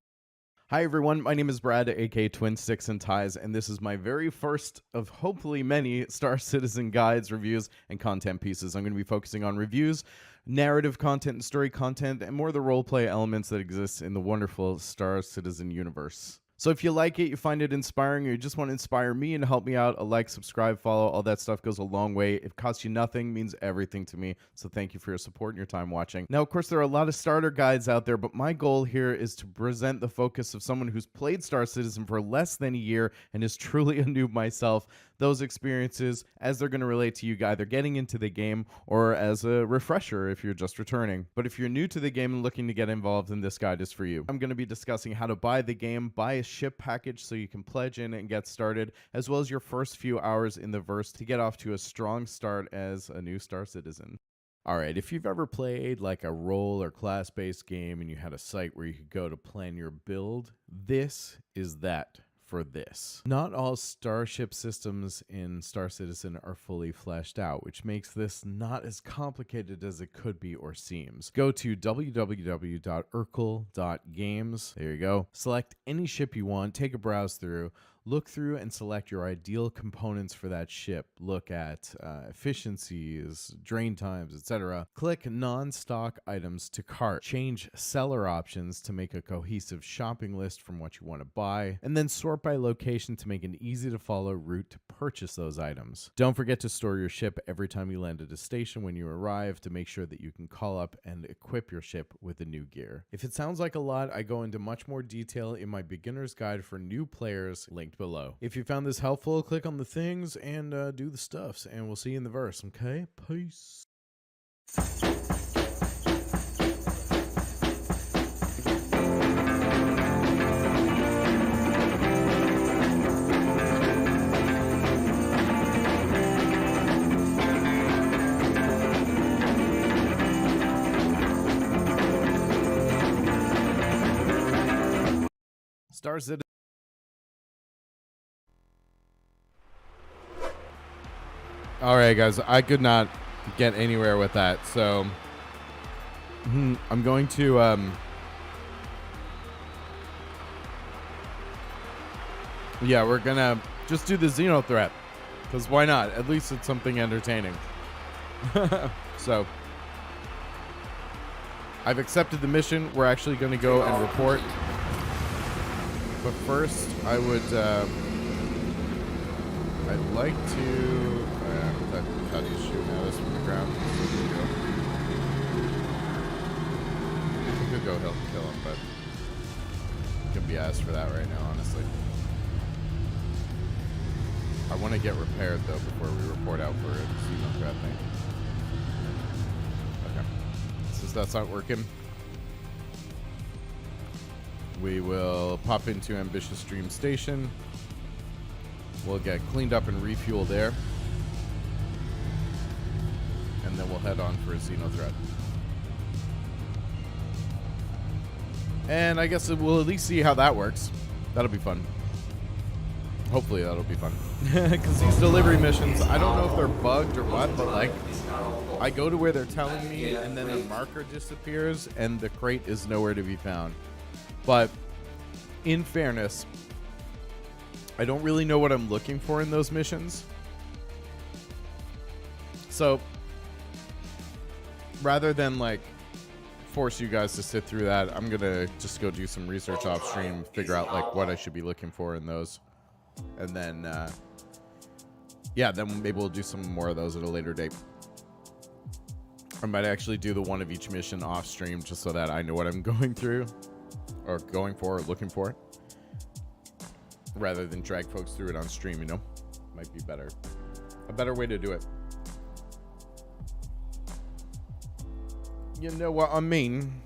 Hi everyone, my name is Brad, aka Twinsticks and Ties, and this is my very first of hopefully many Star Citizen guides, reviews, and content pieces. I'm going to be focusing on reviews, narrative content, and story content, and more of the roleplay elements that exist in the wonderful Star Citizen universe. So if you like it, you find it inspiring, or you just want to inspire me and help me out, a like, subscribe, follow, all that stuff goes a long way. It costs you nothing, means everything to me. So thank you for your support and your time watching. Now, of course, there are a lot of starter guides out there, but my goal here is to present the focus of someone who's played Star Citizen for less than a year and is truly a noob myself. Those experiences as they're going to relate to you either getting into the game or as a refresher if you're just returning. But if you're new to the game and looking to get involved, then this guide is for you. I'm going to be discussing how to buy the game, buy a ship package so you can pledge in and get started, as well as your first few hours in the verse to get off to a strong start as a new Star Citizen. Alright, if you've ever played like a role or class-based game and you had a site where you could go to plan your build, this is that for this. Not all starship systems in Star Citizen are fully fleshed out, which makes this not as complicated as it could be or seems. Go to www.urkel.games. There you go. Select any ship you want, take a browse through, look through and select your ideal components for that ship. Look at efficiencies, drain times, etc. Click non-stock items to cart. Change seller options to make a cohesive shopping list from what you want to buy. And then sort by location to make an easy to follow route to purchase those items. Don't forget to store your ship every time you land at a station when you arrive to make sure that you can call up and equip your ship with the new gear. If it sounds like a lot, I go into much more detail in my beginner's guide for new players, linked below. If you found this helpful, click on the things and do the stuffs, and we'll see you in the verse, okay? Peace. Star Citizen. All right, guys, I could not get anywhere with that, so I'm going to yeah, we're gonna just do the Xeno threat, because why not? At least it's something entertaining. So I've accepted the mission. We're actually going to go and report, but first I would I'd like to how do you shoot at us from the ground? We could go help kill him, but could be asked for that right now, honestly. I want to get repaired though before we report out for a Xeno threat thing. Okay. Since that's not working, we will pop into Ambitious Dream Station. We'll get cleaned up and refuel there. And then we'll head on for a Xeno threat. And I guess we'll at least see how that works. That'll be fun. Hopefully that'll be fun. Because these delivery missions, I don't know if they're bugged or what, but like, I go to where they're telling me and then the marker disappears and the crate is nowhere to be found. But in fairness, I don't really know what I'm looking for in those missions. So rather than like force you guys to sit through that, I'm gonna just go do some research off stream, figure out like what I should be looking for in those, and then yeah, then maybe we'll do some more of those at a later date. I might actually do the one of each mission off stream just so that I know what I'm going through or going for or looking for, rather than drag folks through it on stream, you know? Might be better. A better way to do it. You know what I mean?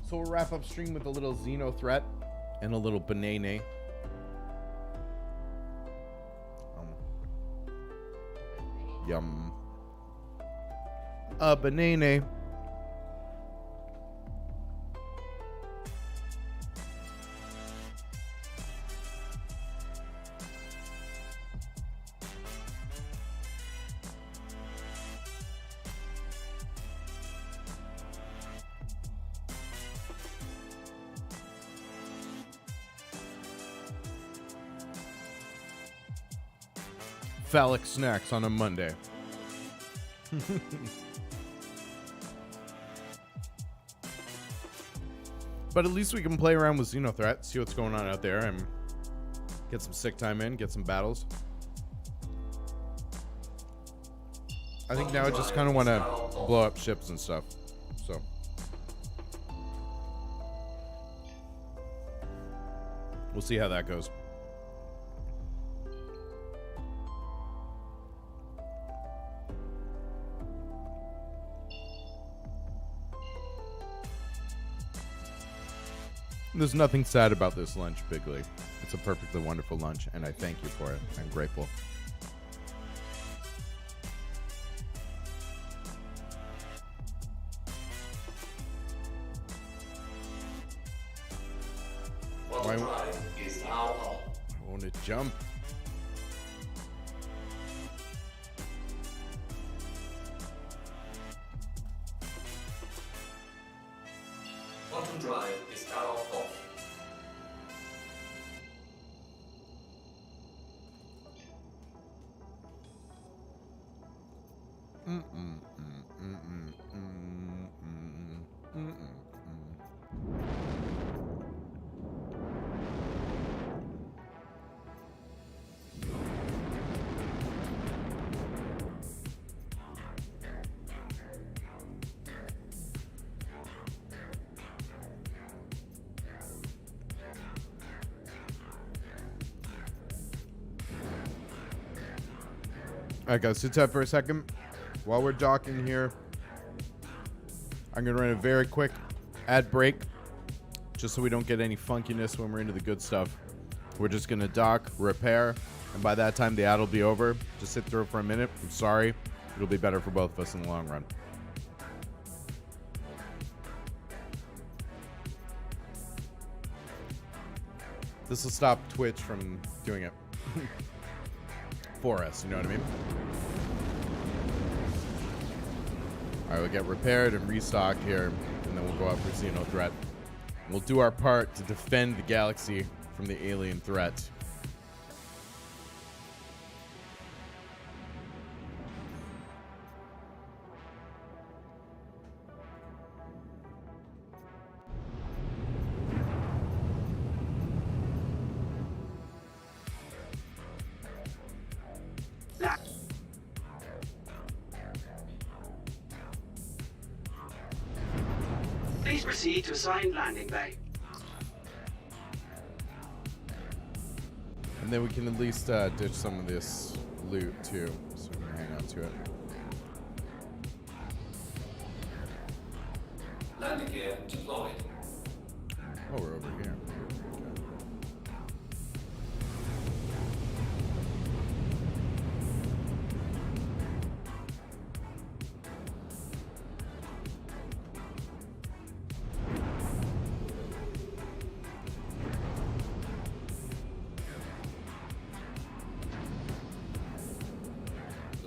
So we'll wrap up stream with a little Xeno threat and a little banana. Yum. A banana. Phallic snacks on a Monday. But at least we can play around with Xenothreat, see what's going on out there, and get some sick time in, get some battles. I think now I just kind of want to blow up ships and stuff. So we'll see how that goes. There's nothing sad about this lunch, Bigley. It's a perfectly wonderful lunch, and I thank you for it. I'm grateful. I want to jump. Quantum drive is now off. Alright guys, sit tight for a second. While we're docking here, I'm going to run a very quick ad break, just so we don't get any funkiness when we're into the good stuff. We're just going to dock, repair, and by that time the ad will be over. Just sit through it for a minute. I'm sorry. It'll be better for both of us in the long run. This will stop Twitch from doing it for us, you know what I mean? Alright, we'll get repaired and restocked here, and then we'll go out for Xenothreat. We'll do our part to defend the galaxy from the alien threat. Please proceed to assigned landing bay. And then we can at least ditch some of this loot too, so we can hang on to it. Landing gear deployed. Oh, we're over here.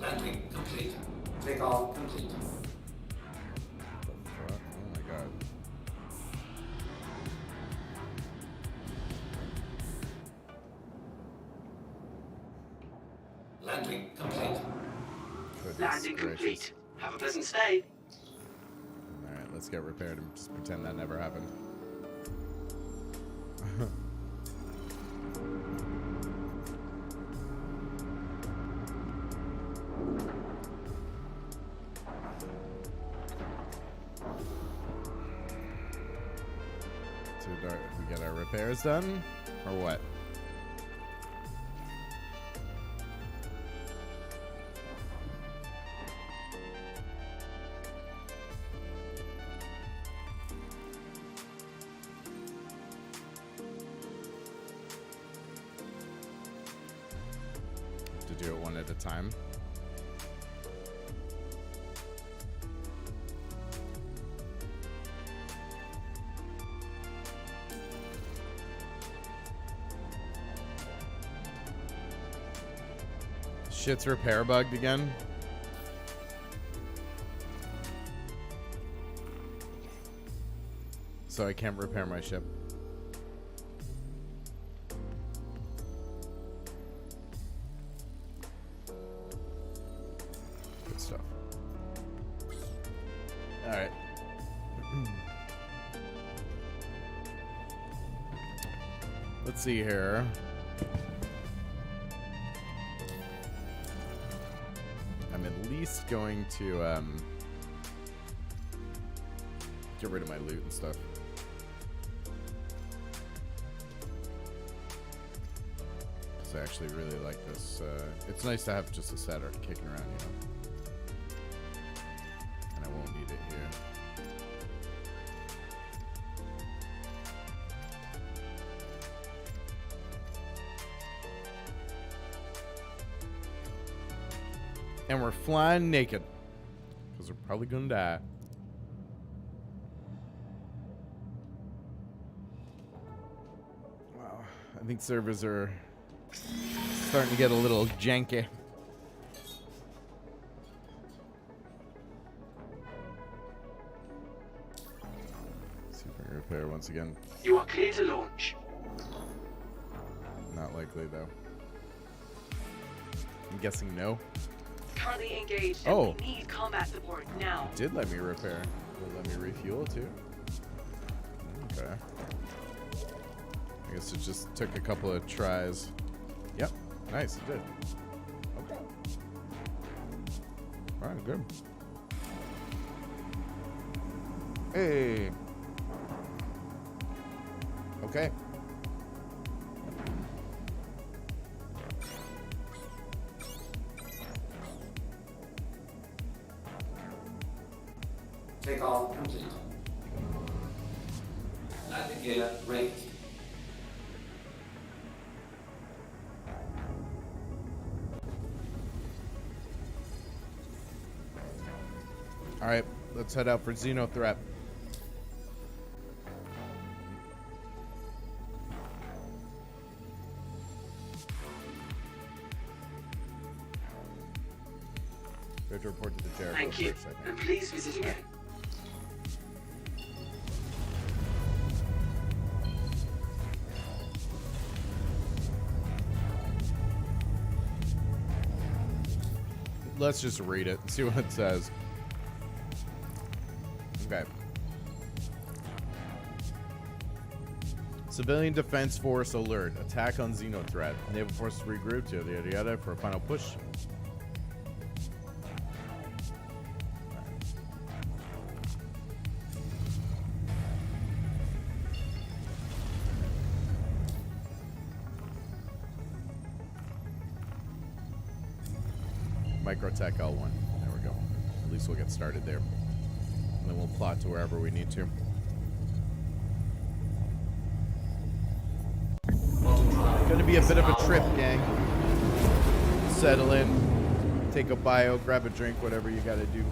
Landing complete. Takeoff complete. Oh my god. Landing complete. Goodness Landing gracious. complete. Have a pleasant stay. Alright, let's get repaired and just pretend that never happened. So we get our repairs done, or what? To do it one at a time. Shit's repair bugged again. So I can't repair my ship. Good stuff. Alright. Let's see here. I'm at least going to get rid of my loot and stuff. So I actually really like this. It's nice to have just a setter kicking around, you know. And I won't need it here. And we're flying naked. Because we're probably gonna die. Wow. I think servers are starting to get a little janky. See if I can repair once again. You are clear to launch. Not likely though. I'm guessing no. Currently engaged. Oh. And we need combat support now. Did let me repair. Will it let me refuel too? Okay. I guess it just took a couple of tries. Yep. Nice, it did. Okay. Alright, good. Hey. Okay. Takeoff complete. Landing gear raised. Alright, let's head out for Xeno Threat. We have to report to the Jericho Thank you. first, I think. And please visit again. Let's just read it and see what it says. Okay. Civilian Defense Force alert. Attack on Xeno threat. Naval forces regroup to yada yada for a final push. Microtech L1. There we go. At least we'll get started there. And then we'll plot to wherever we need to. Gonna be a bit of a trip, gang. Settle in, take a bio, grab a drink, whatever you gotta do.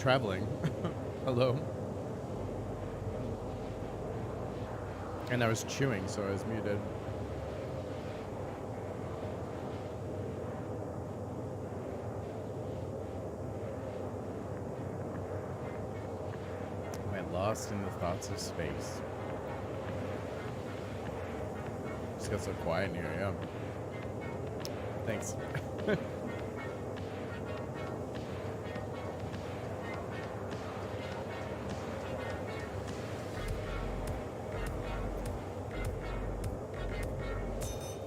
traveling. Hello. And I was chewing, so I was muted. Am I lost in the thoughts of space? Just got so quiet in here, yeah. Thanks.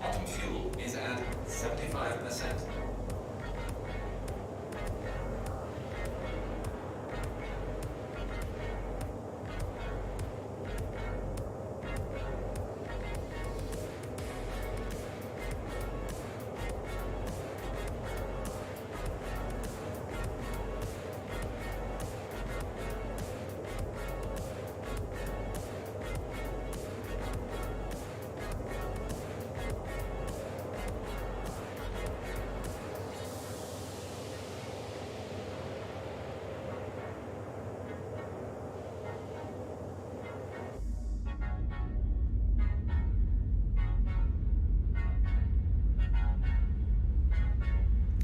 Autumn fuel is at 75%.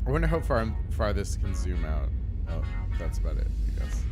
I wonder how far this can zoom out. Oh, that's about it, I guess.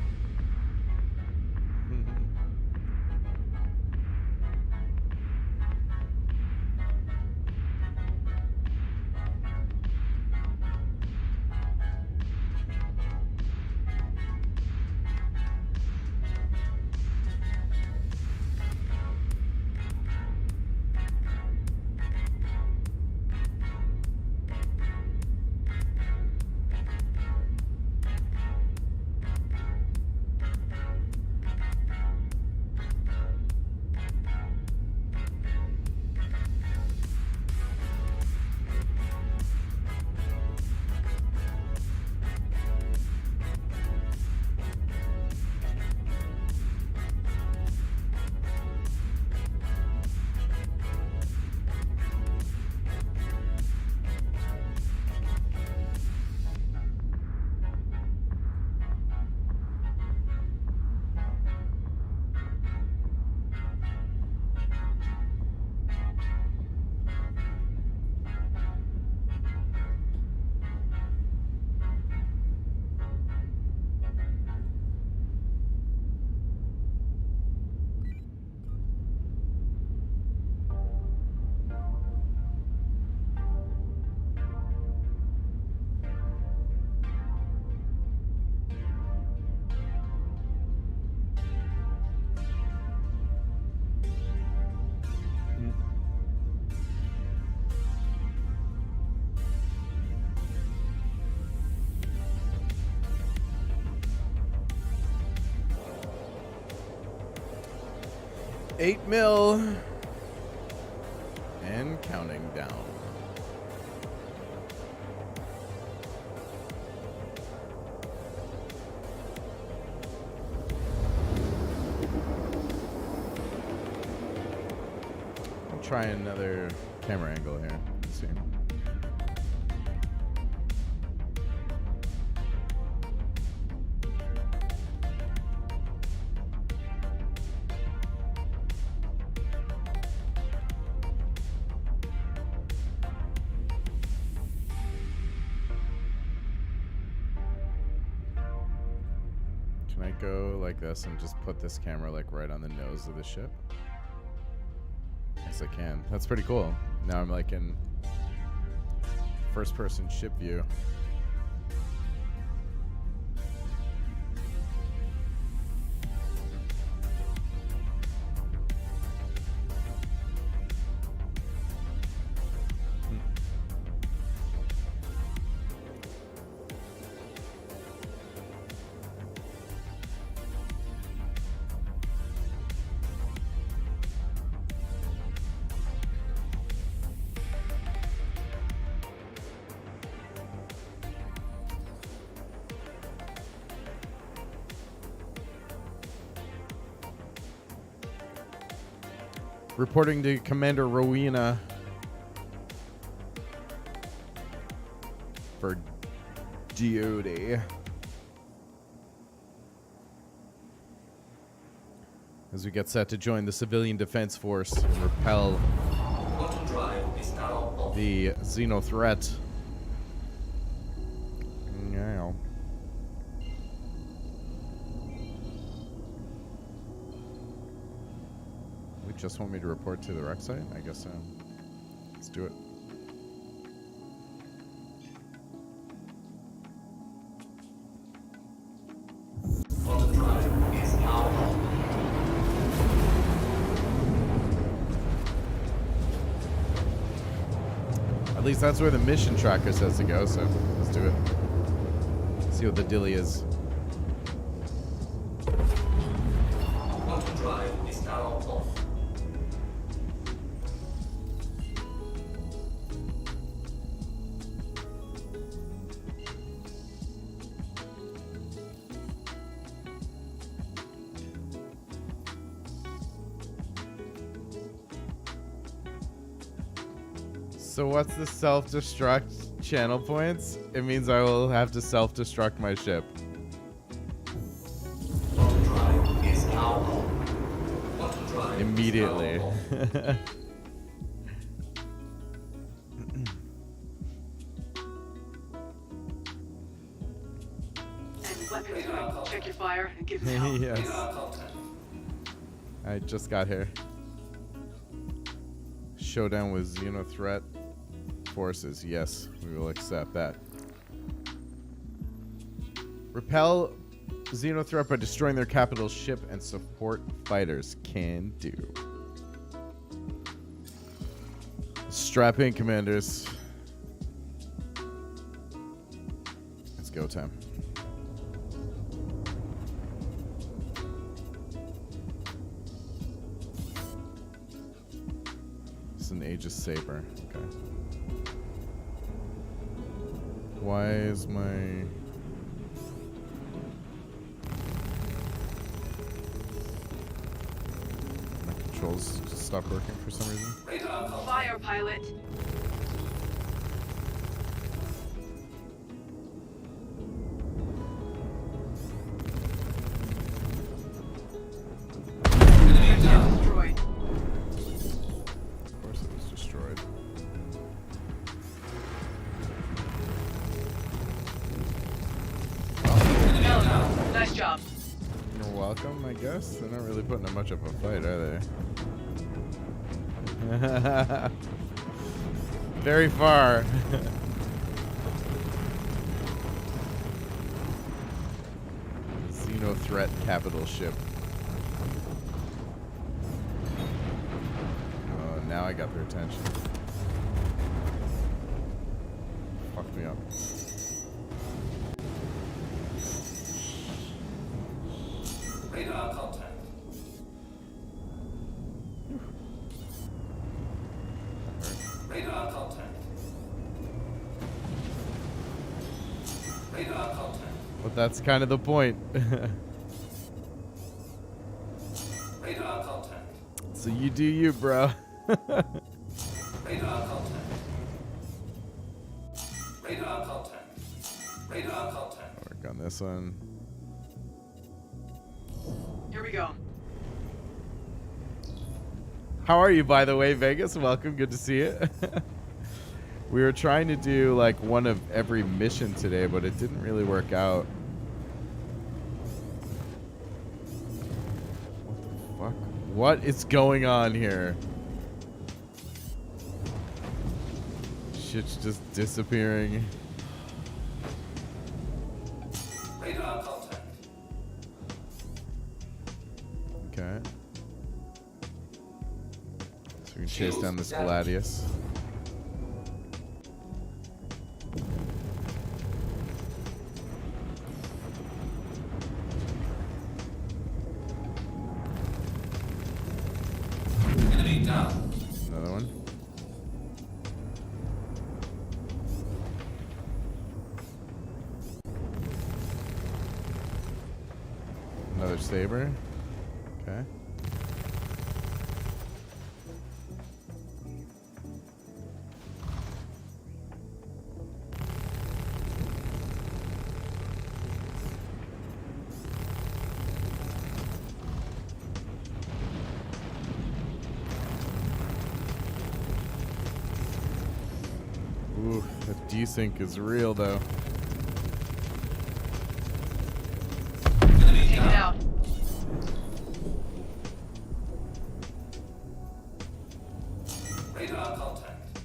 $8 mil and counting down. I'll try another camera angle here. Let's see. Can I go like this and just put this camera like right on the nose of the ship? Yes, I can. That's pretty cool. Now I'm like in first person ship view. Reporting to Commander Rowena for duty. as we get set to join the civilian defense force and repel Quantum drive is now off. the Xeno threat. Yeah. We just want me to report to the wreck site? I guess so. Let's do it. Quantum drive is now off. At least that's where the mission tracker says to go, so let's do it. See what the dilly is. Quantum drive is now off. So what's the self-destruct channel points? It means I will have to self-destruct my ship. Quantum drive is now off. Quantum drive Immediately. is now off. And weapons ready. Check your fire and give them help. Yes. Radar contact. I just got here. Showdown with Xeno threat forces. Yes, we will accept that. Repel Xeno threat by destroying their capital ship and support fighters. Can do. Strap in, commanders. It's go time. It's an Aegis Saber. Okay. Why is my controls just stopped working for some reason? Radar contact. Fire, pilot. Destroyed. Of course it was destroyed. Nice job. You're welcome, I guess. They're not really putting up much of a fight, are they? Very far. Xeno threat capital ship. Oh, now I got their attention. Fucked me up. Radar contact. Radar contact. Radar contact. But that's kind of the point. Radar contact. So you do you, bro. Radar contact. Radar contact. Radar contact. Work on this one. Here we go. How are you, by the way, Vegas? Welcome. Good to see you. We were trying to do like one of every mission today, but it didn't really work out. What the fuck? What is going on here? Shit's just disappearing. Radar contact. Okay. So we can chase down this Gladius. Enemy down. Another one. Another saber. Okay. That desync is real, though. Take it out. Radar contact.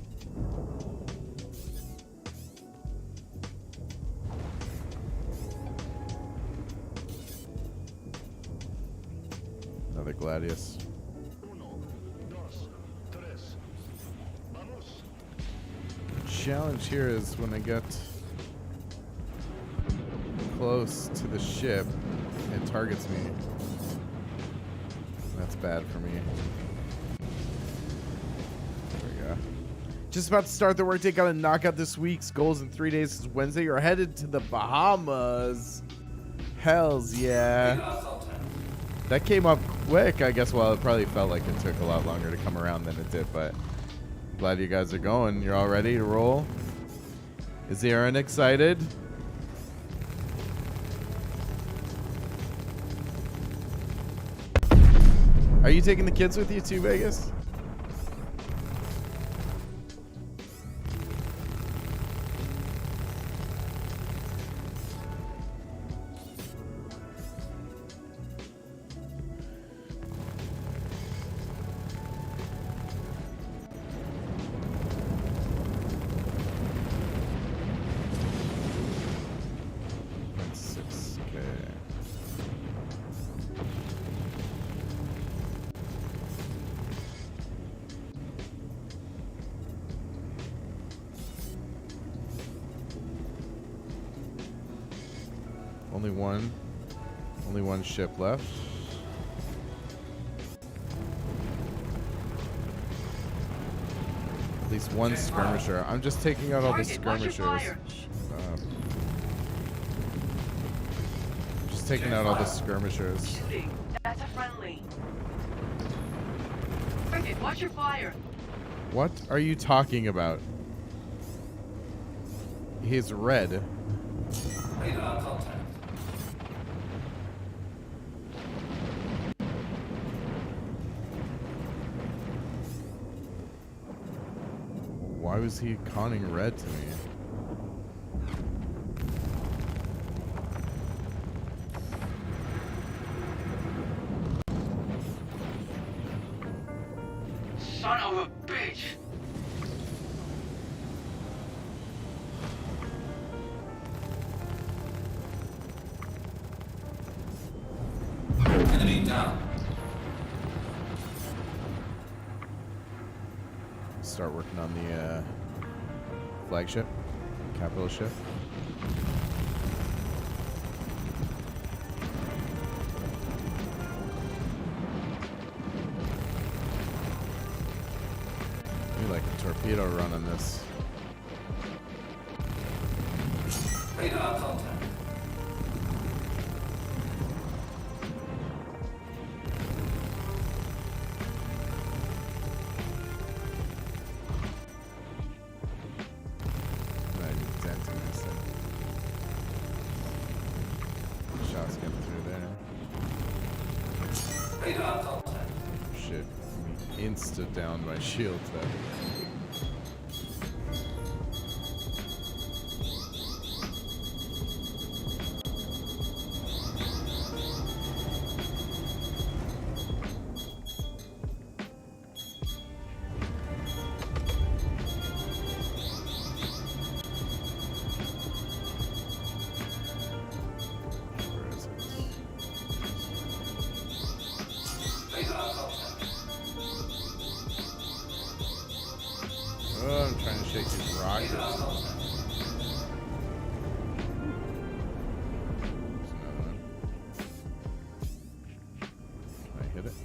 Another Gladius. The challenge here is when I get close to the ship, it targets me. That's bad for me. There we go. Just about to start the workday. Got to knock out this week's goals in 3 days. It's Wednesday. You're headed to the Bahamas. Hells yeah. Radar contact. That came up quick, I guess. Well, it probably felt like it took a lot longer to come around than it did, but I'm glad you guys are going. You're all ready to roll? Is Aaron excited? Are you taking the kids with you too, Vegas? That's 6K. Only one ship left. At least one skirmisher. I'm just taking out all the Target, watch your skirmishers. fire. Just taking out all the skirmishers. Shooting. That's a friendly. Target, watch your fire. What are you talking about? He's red. Radar contact. Why was he conning red to me? Son of a bitch! Enemy down. Start working on the flagship, capital ship. Maybe like a torpedo run on this. Radar contact. Not even denting this thing. Shots getting through there. Radar contact. Shit. Insta down my shield there. Where is it? Radar contact. Oh, I'm trying to shake these rockets. Radar contact. There's another one. Can I hit it?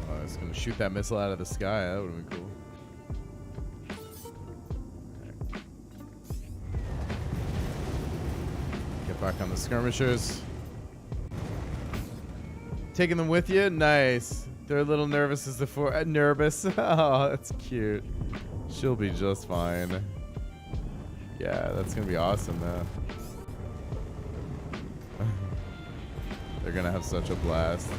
Oh, I was gonna shoot that missile out of the sky. That would have been cool. Okay. Get back on the skirmishers. Taking them with you? Nice. They're a little nervous as before. Nervous. Oh, that's cute. She'll be just fine. Yeah, that's gonna be awesome, though. They're gonna have such a blast.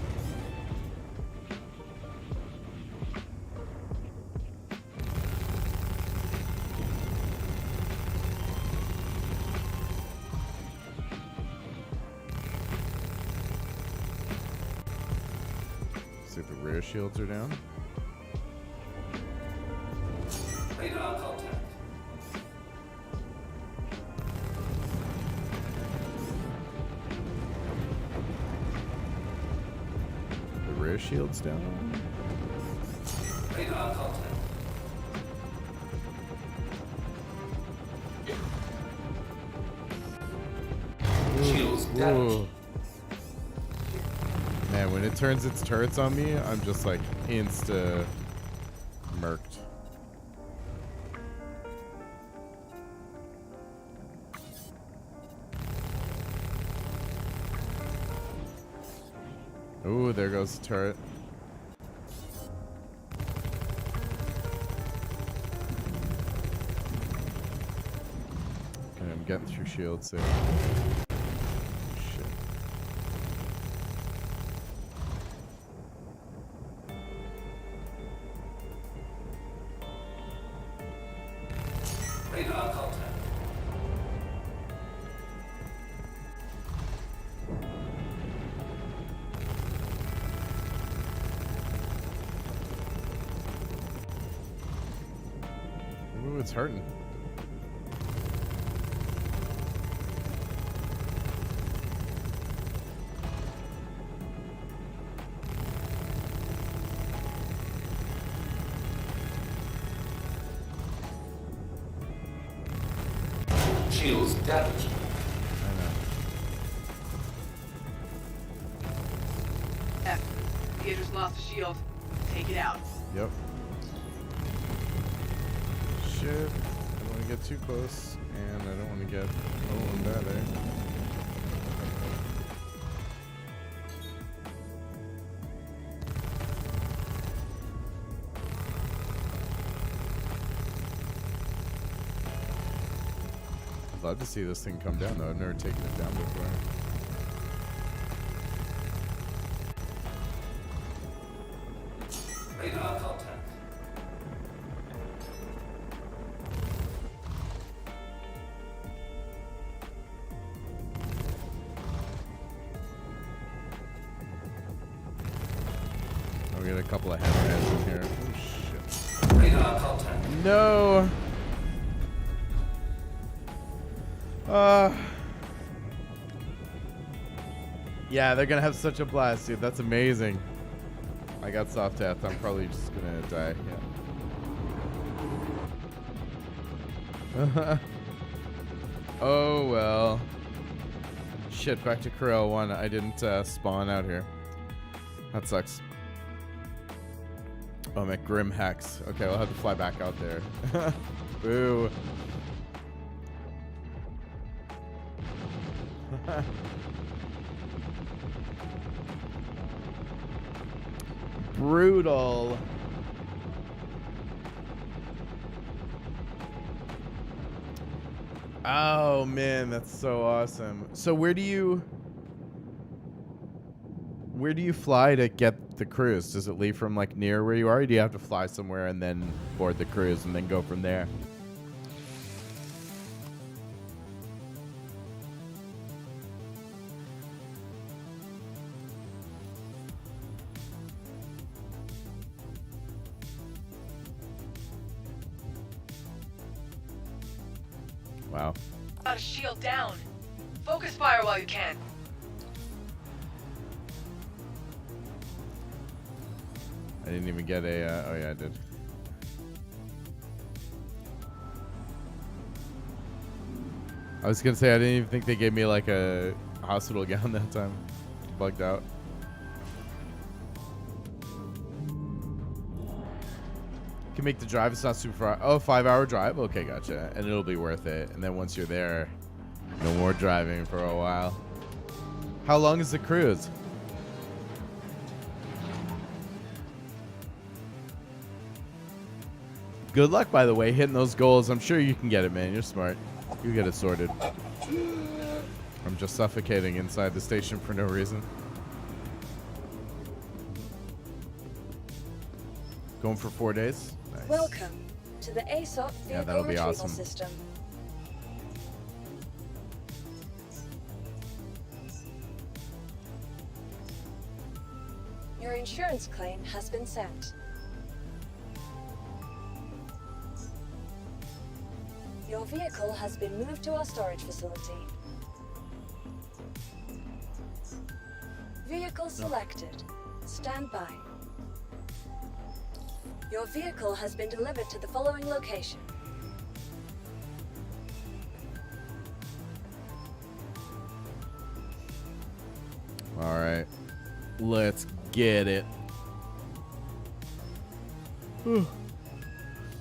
See if the rear shields are down. Radar contact. The rear shields down. Radar contact. Shields damaged. Whoa. Man, when it turns its turrets on me, I'm just like insta murked. Ooh, there goes the turret. Okay, I'm getting through shields there. Shit. Radar contact. Ooh, it's hurting. Shields damaged. I know. F. Theater's lost a shield. Take it out. Yep. Shit. I don't want to get too close, and I don't want to get in that, eh? I'd love to see this thing come down, though. I've never taken it down before. Radar contact. I'll get a couple of hammerheads in here. Oh, shit. Radar contact. No! Yeah, they're gonna have such a blast, dude. That's amazing. I got soft death. I'm probably just gonna die. Yeah. Oh well. Shit, back to Corel 1. I didn't spawn out here. That sucks. Oh, I'm at Grim Hex. Okay, we'll have to fly back out there. Boo. Brutal. Oh man, that's so awesome. So where do you fly to get the cruise? Does it leave from like near where you are, or do you have to fly somewhere and then board the cruise and then go from there? Wow. Got a shield down. Focus fire while you can. I didn't even get a, oh yeah, I did. I was gonna say, I didn't even think they gave me like a hospital gown that time. Bugged out. Can make the drive, it's not super far. Oh, 5-hour drive? Okay, gotcha. And it'll be worth it. And then once you're there, no more driving for a while. How long is the cruise? Good luck, by the way, hitting those goals. I'm sure you can get it, man. You're smart. You get it sorted. I'm just suffocating inside the station for no reason. Going for 4 days? Nice. Welcome to the ASOP Yeah, vehicle that'll be retrieval awesome. system. Your Your insurance claim has been sent. Your vehicle has been moved to our storage facility. Vehicle selected. Stand by. Your vehicle has been delivered to the following location. All right, let's get it.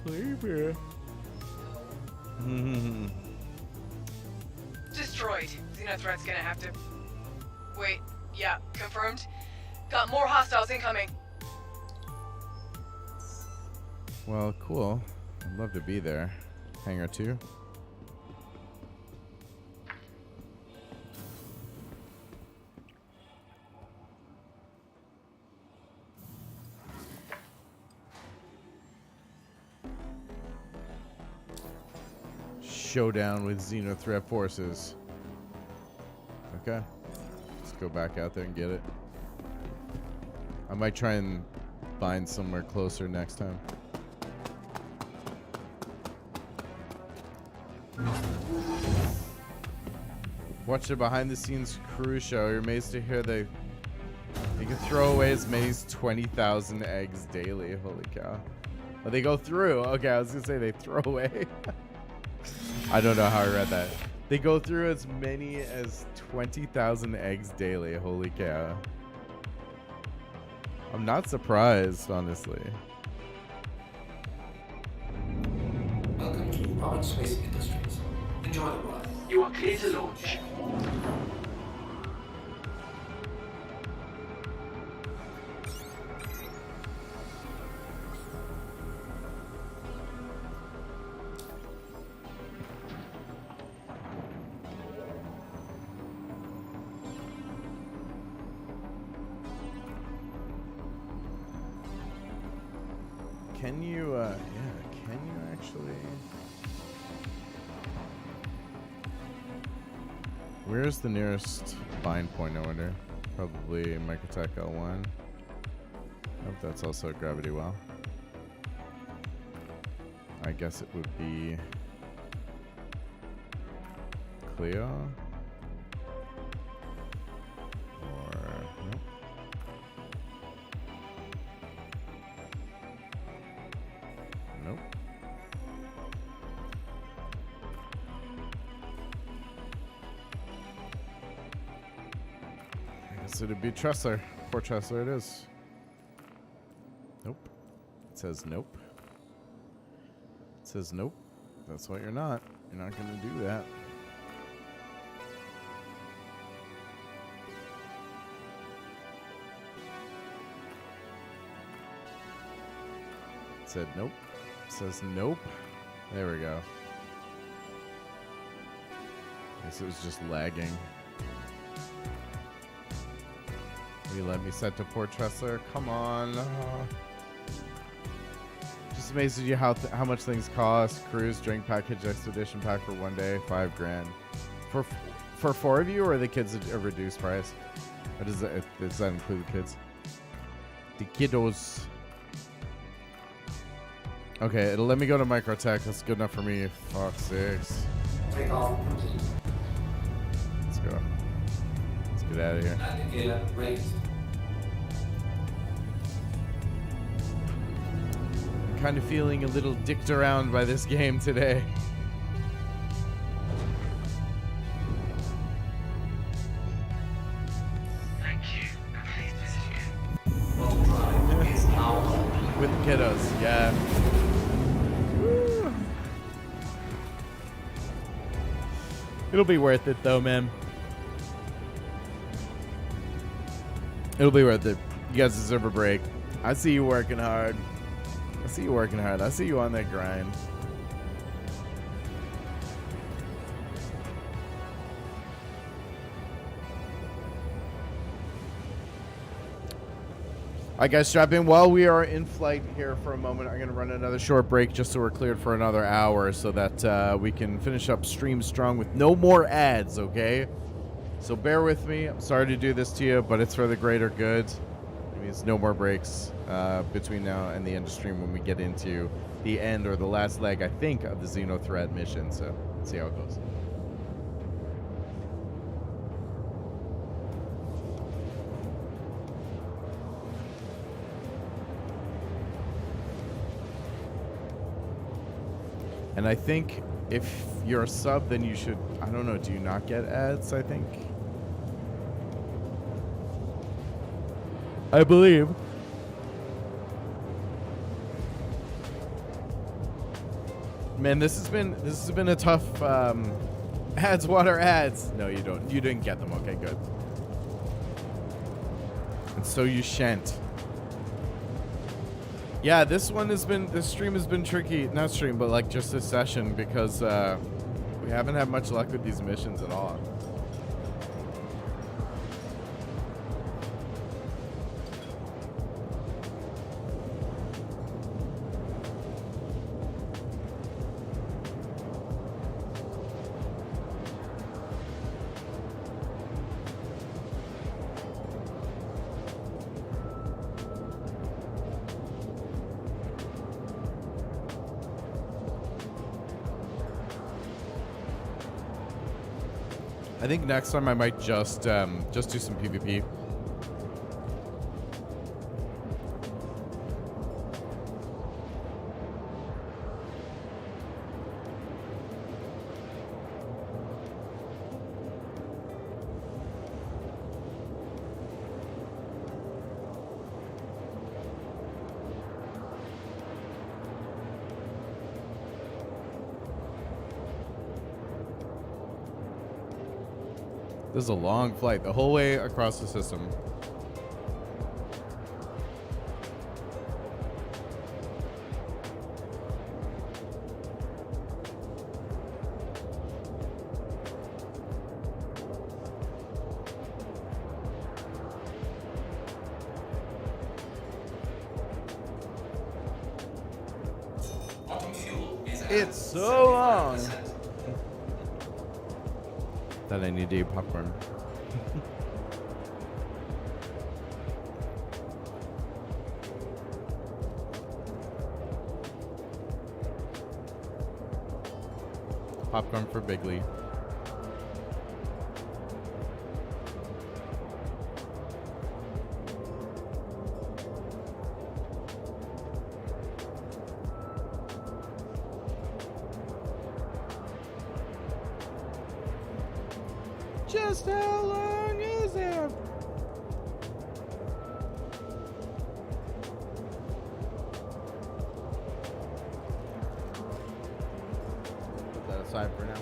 Sleepy. Destroyed. Xenothreat's gonna have to... Wait, yeah, confirmed. Got more hostiles incoming. Well, cool. I'd love to be there. Hangar 2. Showdown with Xenothreat forces. Okay. Let's go back out there and get it. I might try and find somewhere closer next time. Watch the behind the scenes crew show. You're amazed to hear they can throw away as many as 20,000 eggs daily. Holy cow. Oh, they go through. Okay, I was gonna say they throw away. I don't know how I read that. They go through as many as 20,000 eggs daily. Holy cow. I'm not surprised, honestly. Welcome to Robert Space Industries. Enjoy the ride. You are clear to launch. Can you, yeah, can you actually? Where's the nearest bind point, I wonder? Probably Microtech L1. I hope that's also a gravity well. I guess it would be Cleo. Or, nope. Nope. I guess it'd be Tressler. Poor Tressler it is. Nope. It says nope. It says nope. That's what you're not. You're not gonna do that. It said nope. It says nope. There we go. I guess it was just lagging. Will you let me set to Port Tressler? Come on. Just amazed at you how much things cost. Cruise, drink package, expedition pack for 1 day, $5 grand. For 4 of you, or are the kids a reduced price? Or does that include the kids? The kiddos. Okay, it'll let me go to Microtech. That's good enough for me. Fuck sakes. Take off complete. Let's go. Let's get out of here. Navigator raised. I'm kind of feeling a little dicked around by this game today. Thank you. I'm pleased to visit you. Long drive is now on. With the kiddos, yeah. Woo. It'll be worth it though, man. It'll be worth it. You guys deserve a break. I see you working hard. I see you working hard. I see you on that grind. All right, guys, strap in. While we are in flight here for a moment, I'm going to run another short break just so we're cleared for another hour so that we can finish up Stream Strong with no more ads, okay? So bear with me. I'm sorry to do this to you, but it's for the greater good. Give me Means no more breaks between now and the end of stream when we get into the end or the last leg, I think, of the Xenothread mission. So let's see how it goes. And I think if you're a sub, then you should, I don't know, do you not get ads, I think? I believe. Man, this has been a tough ads, water ads. No, you don't. You didn't get them. Okay, good. And so you shan't. Yeah, this stream has been tricky. Not stream, but like just this session because we haven't had much luck with these missions at all. I think next time I might just do some PvP. This is a long flight, the whole way across the system. Quantum fuel is at It's so long 75%. that I need to eat popcorn. Popcorn for Bigley. Just how long is it? Put that aside for now.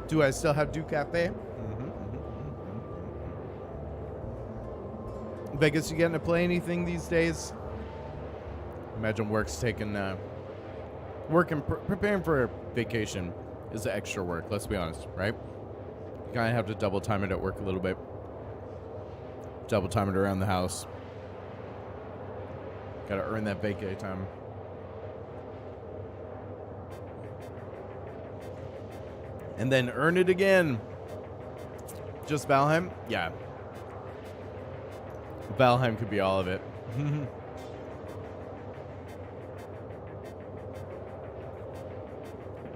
Do I still have Duke Cafe? Vegas, you getting to play anything these days? Imagine work's taking preparing for a vacation is extra work, let's be honest, right? You kind of have to double time it at work a little bit. Double time it around the house. Gotta earn that vacay time. And then earn it again. Just Valheim? Yeah. Valheim could be all of it.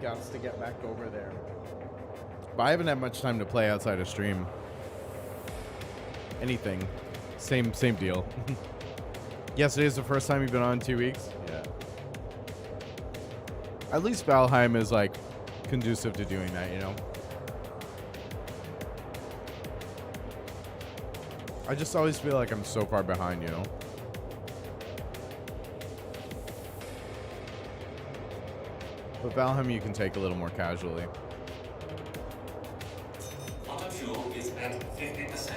Gots to get back over there. But I haven't had much time to play outside of stream. Anything. Same deal. Yesterday is the first time you've been on in 2 weeks? Yeah. At least Valheim is like conducive to doing that, you know? I just always feel like I'm so far behind, you know? But Valheim you can take a little more casually. Quantum fuel is at 50%.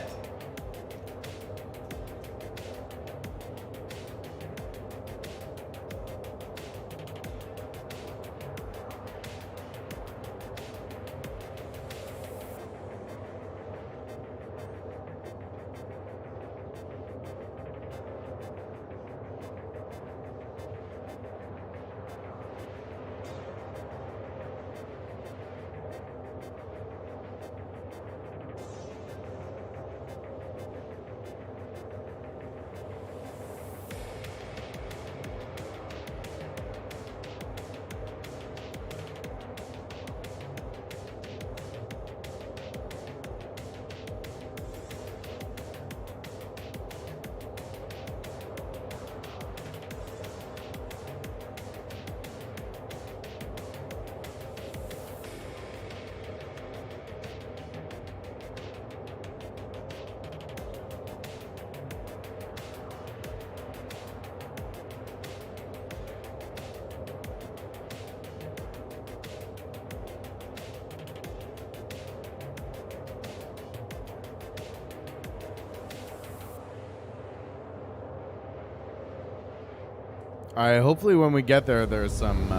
Alright, hopefully when we get there, there's some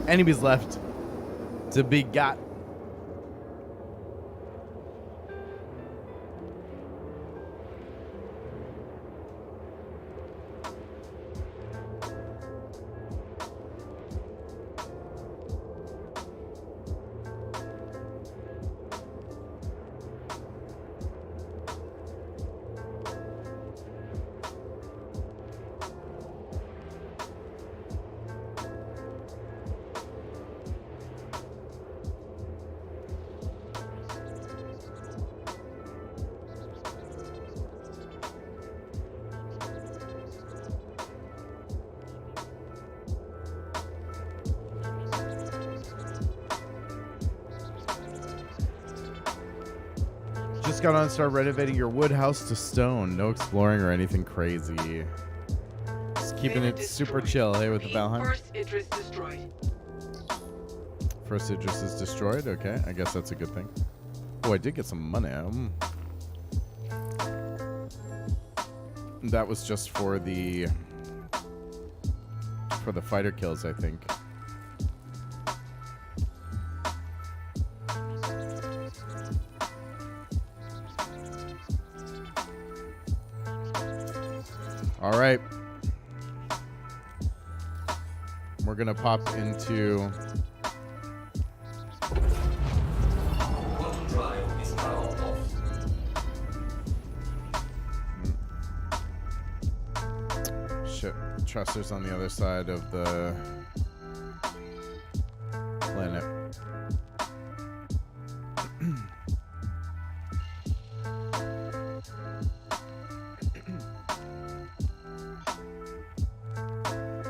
enemies left to be got. Just got on, start renovating your wood house to stone. No exploring or anything crazy. Just keeping it super chill. Hey, with the Valheim. First Idris destroyed. First Idris is destroyed. Okay, I guess that's a good thing. Oh, I did get some money. That was just for the fighter kills, I think. All right. We're going to pop into Quantum drive is now off. shit. Trusters on the other side of the planet.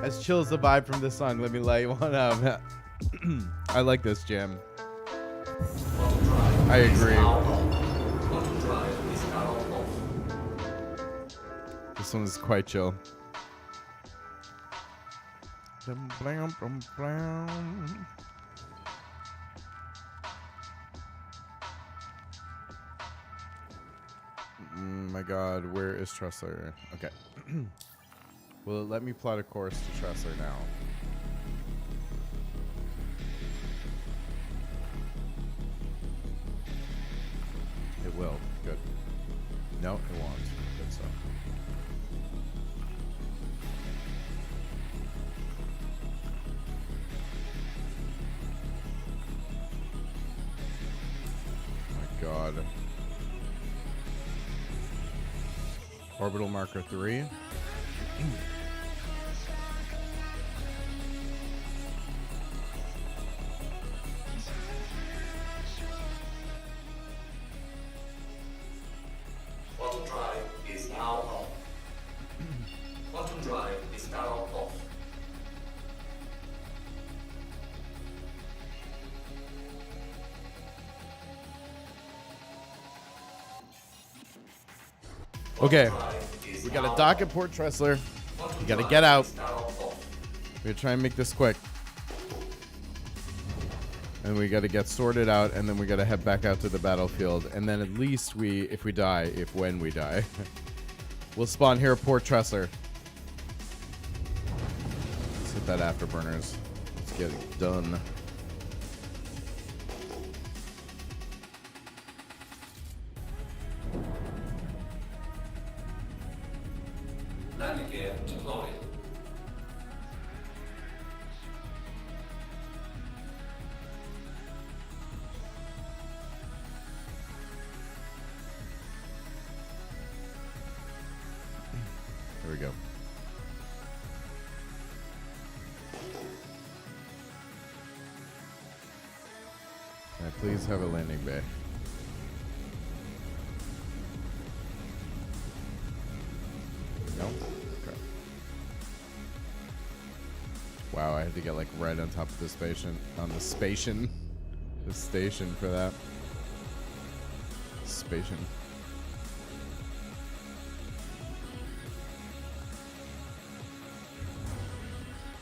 As chill as the vibe from this song, let me light one up. I like this jam. Quantum drive I is agree. now on. Quantum drive is now off. This one is quite chill. My god, where is Tressler? Okay. Well, let me plot a course to Tressler now. It will. Good. No, it won't. Good stuff. My god. Orbital marker 3. Quantum drive is now on. Quantum drive is now off. Okay. We got a dock at Port Tressler. We gotta get out. We're gonna try and make this quick. And we gotta get sorted out, and then we gotta head back out to the battlefield. And then at least if we die, when we die, we'll spawn here at Port Tressler. Let's hit that afterburners. Let's get it done. Landing gear deployed. There we go. Can I please have a landing bay? No? Okay. Wow, I had to get like right on top of the station, the station for that. Station.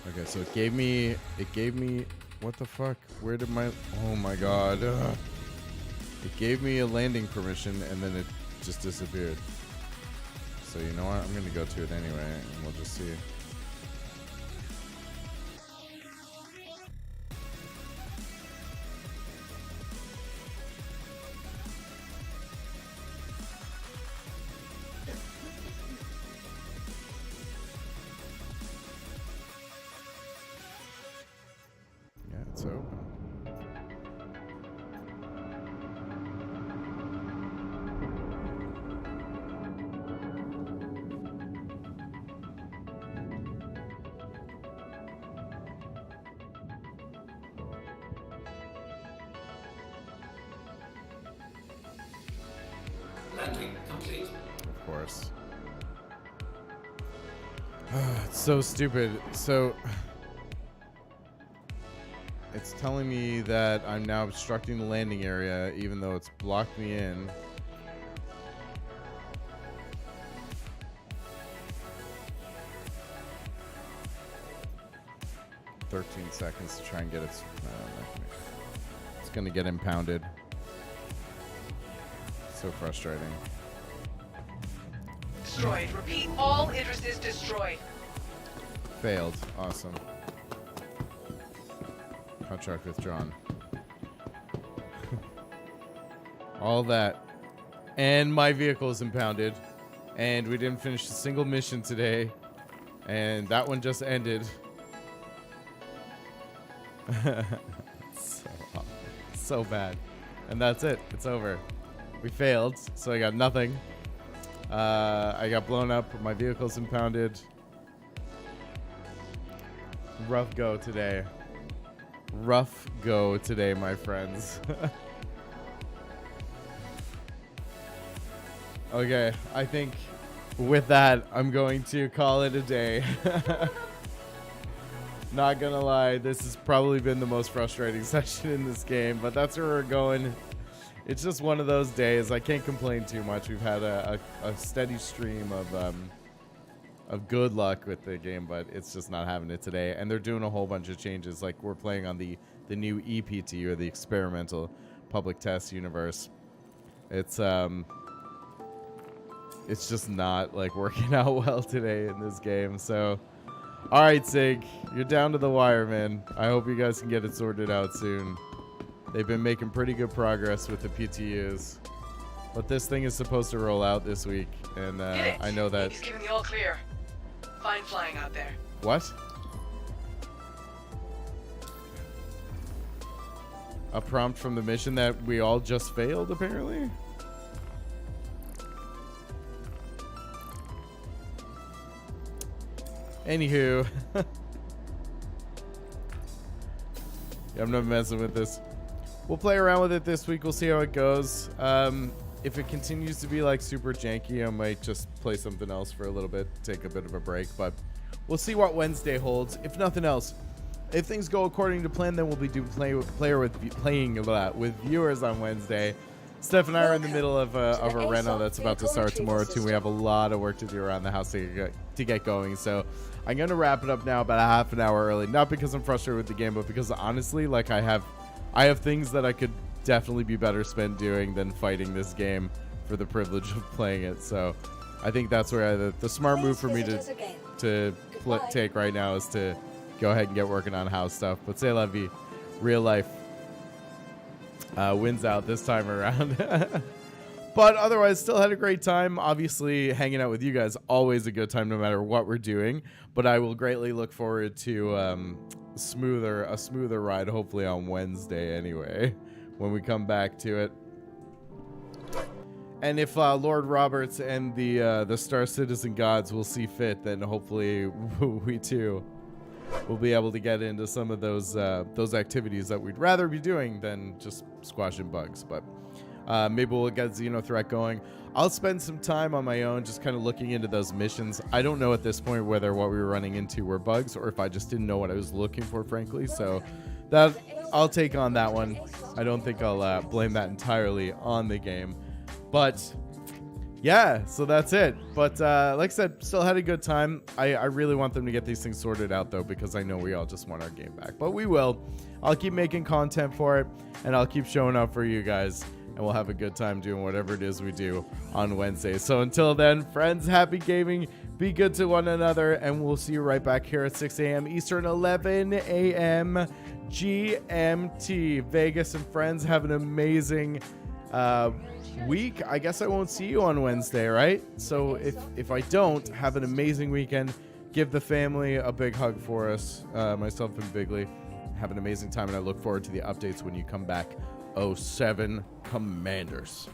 Okay, so it gave me, what the fuck? Where did my, oh my god. Ugh. It gave me a landing permission and then it just disappeared. So you know what? I'm gonna go to it anyway and we'll just see. course. It's so stupid. So it's telling me that I'm now obstructing the landing area, even though it's blocked me in. "13 seconds to try and get it." It's gonna get impounded. So frustrating. Destroyed. Repeat, all Idrises destroyed. Failed. Awesome. Contract withdrawn. All that. And my vehicle is impounded. And we didn't finish a single mission today. And that one just ended. So bad. And that's it. It's over. We failed. So I got nothing. I got blown up. My vehicle's impounded. Rough go today. Rough go today, my friends. Okay, I think with that, I'm going to call it a day. Not gonna lie, this has probably been the most frustrating session in this game, but that's where we're going. It's just one of those days. I can't complain too much. We've had a steady stream of good luck with the game, but it's just not having it today. And they're doing a whole bunch of changes. Like, we're playing on the new EPT, or the Experimental Public Test Universe. It's just not like working out well today in this game. So, all right, Sig, you're down to the wire, man. I hope you guys can get it sorted out soon. They've been making pretty good progress with the PTUs, but this thing is supposed to roll out this week, and I know that. He's giving the all clear. Fine flying out there. What? A prompt from the mission that we all just failed, apparently? Anywho. Yeah, I'm not messing with this. We'll play around with it this week. We'll see how it goes. If it continues to be like super janky, I might just play something else for a little bit, take a bit of a break, but we'll see what Wednesday holds. If nothing else, if things go according to plan, then we'll be playing with viewers on Wednesday. Steph and I are in the middle of a reno that's about to start tomorrow too. We have a lot of work to do around the house to get going, so I'm gonna wrap it up now about a half an hour early. Not because I'm frustrated with the game, but because honestly, like, I have things that I could definitely be better spent doing than fighting this game for the privilege of playing it. So I think that's where the smart move for me to take right now is to go ahead and get working on house stuff. But c'est la vie, real life wins out this time around. But otherwise, still had a great time. Obviously, hanging out with you guys, always a good time no matter what we're doing. But I will greatly look forward to a smoother ride, hopefully on Wednesday anyway, when we come back to it. And if Lord Roberts and the Star Citizen gods will see fit, then hopefully we too will be able to get into some of those activities that we'd rather be doing than just squashing bugs. But maybe we'll get Xenothreat going. I'll spend some time on my own just kind of looking into those missions. I don't know at this point whether what we were running into were bugs or if I just didn't know what I was looking for, frankly. So that I'll take on that one. I don't think I'll blame that entirely on the game. But yeah, so that's it. But like I said, still had a good time. I really want them to get these things sorted out, though, because I know we all just want our game back. But we will. I'll keep making content for it, and I'll keep showing up for you guys. And we'll have a good time doing whatever it is we do on Wednesday. So until then, friends, happy gaming. Be good to one another. And we'll see you right back here at 6 a.m. Eastern, 11 a.m. GMT. Vegas and friends, have an amazing week. I guess I won't see you on Wednesday, right? So if I don't, have an amazing weekend. Give the family a big hug for us, myself and Bigley. Have an amazing time, and I look forward to the updates when you come back. 07 Commanders.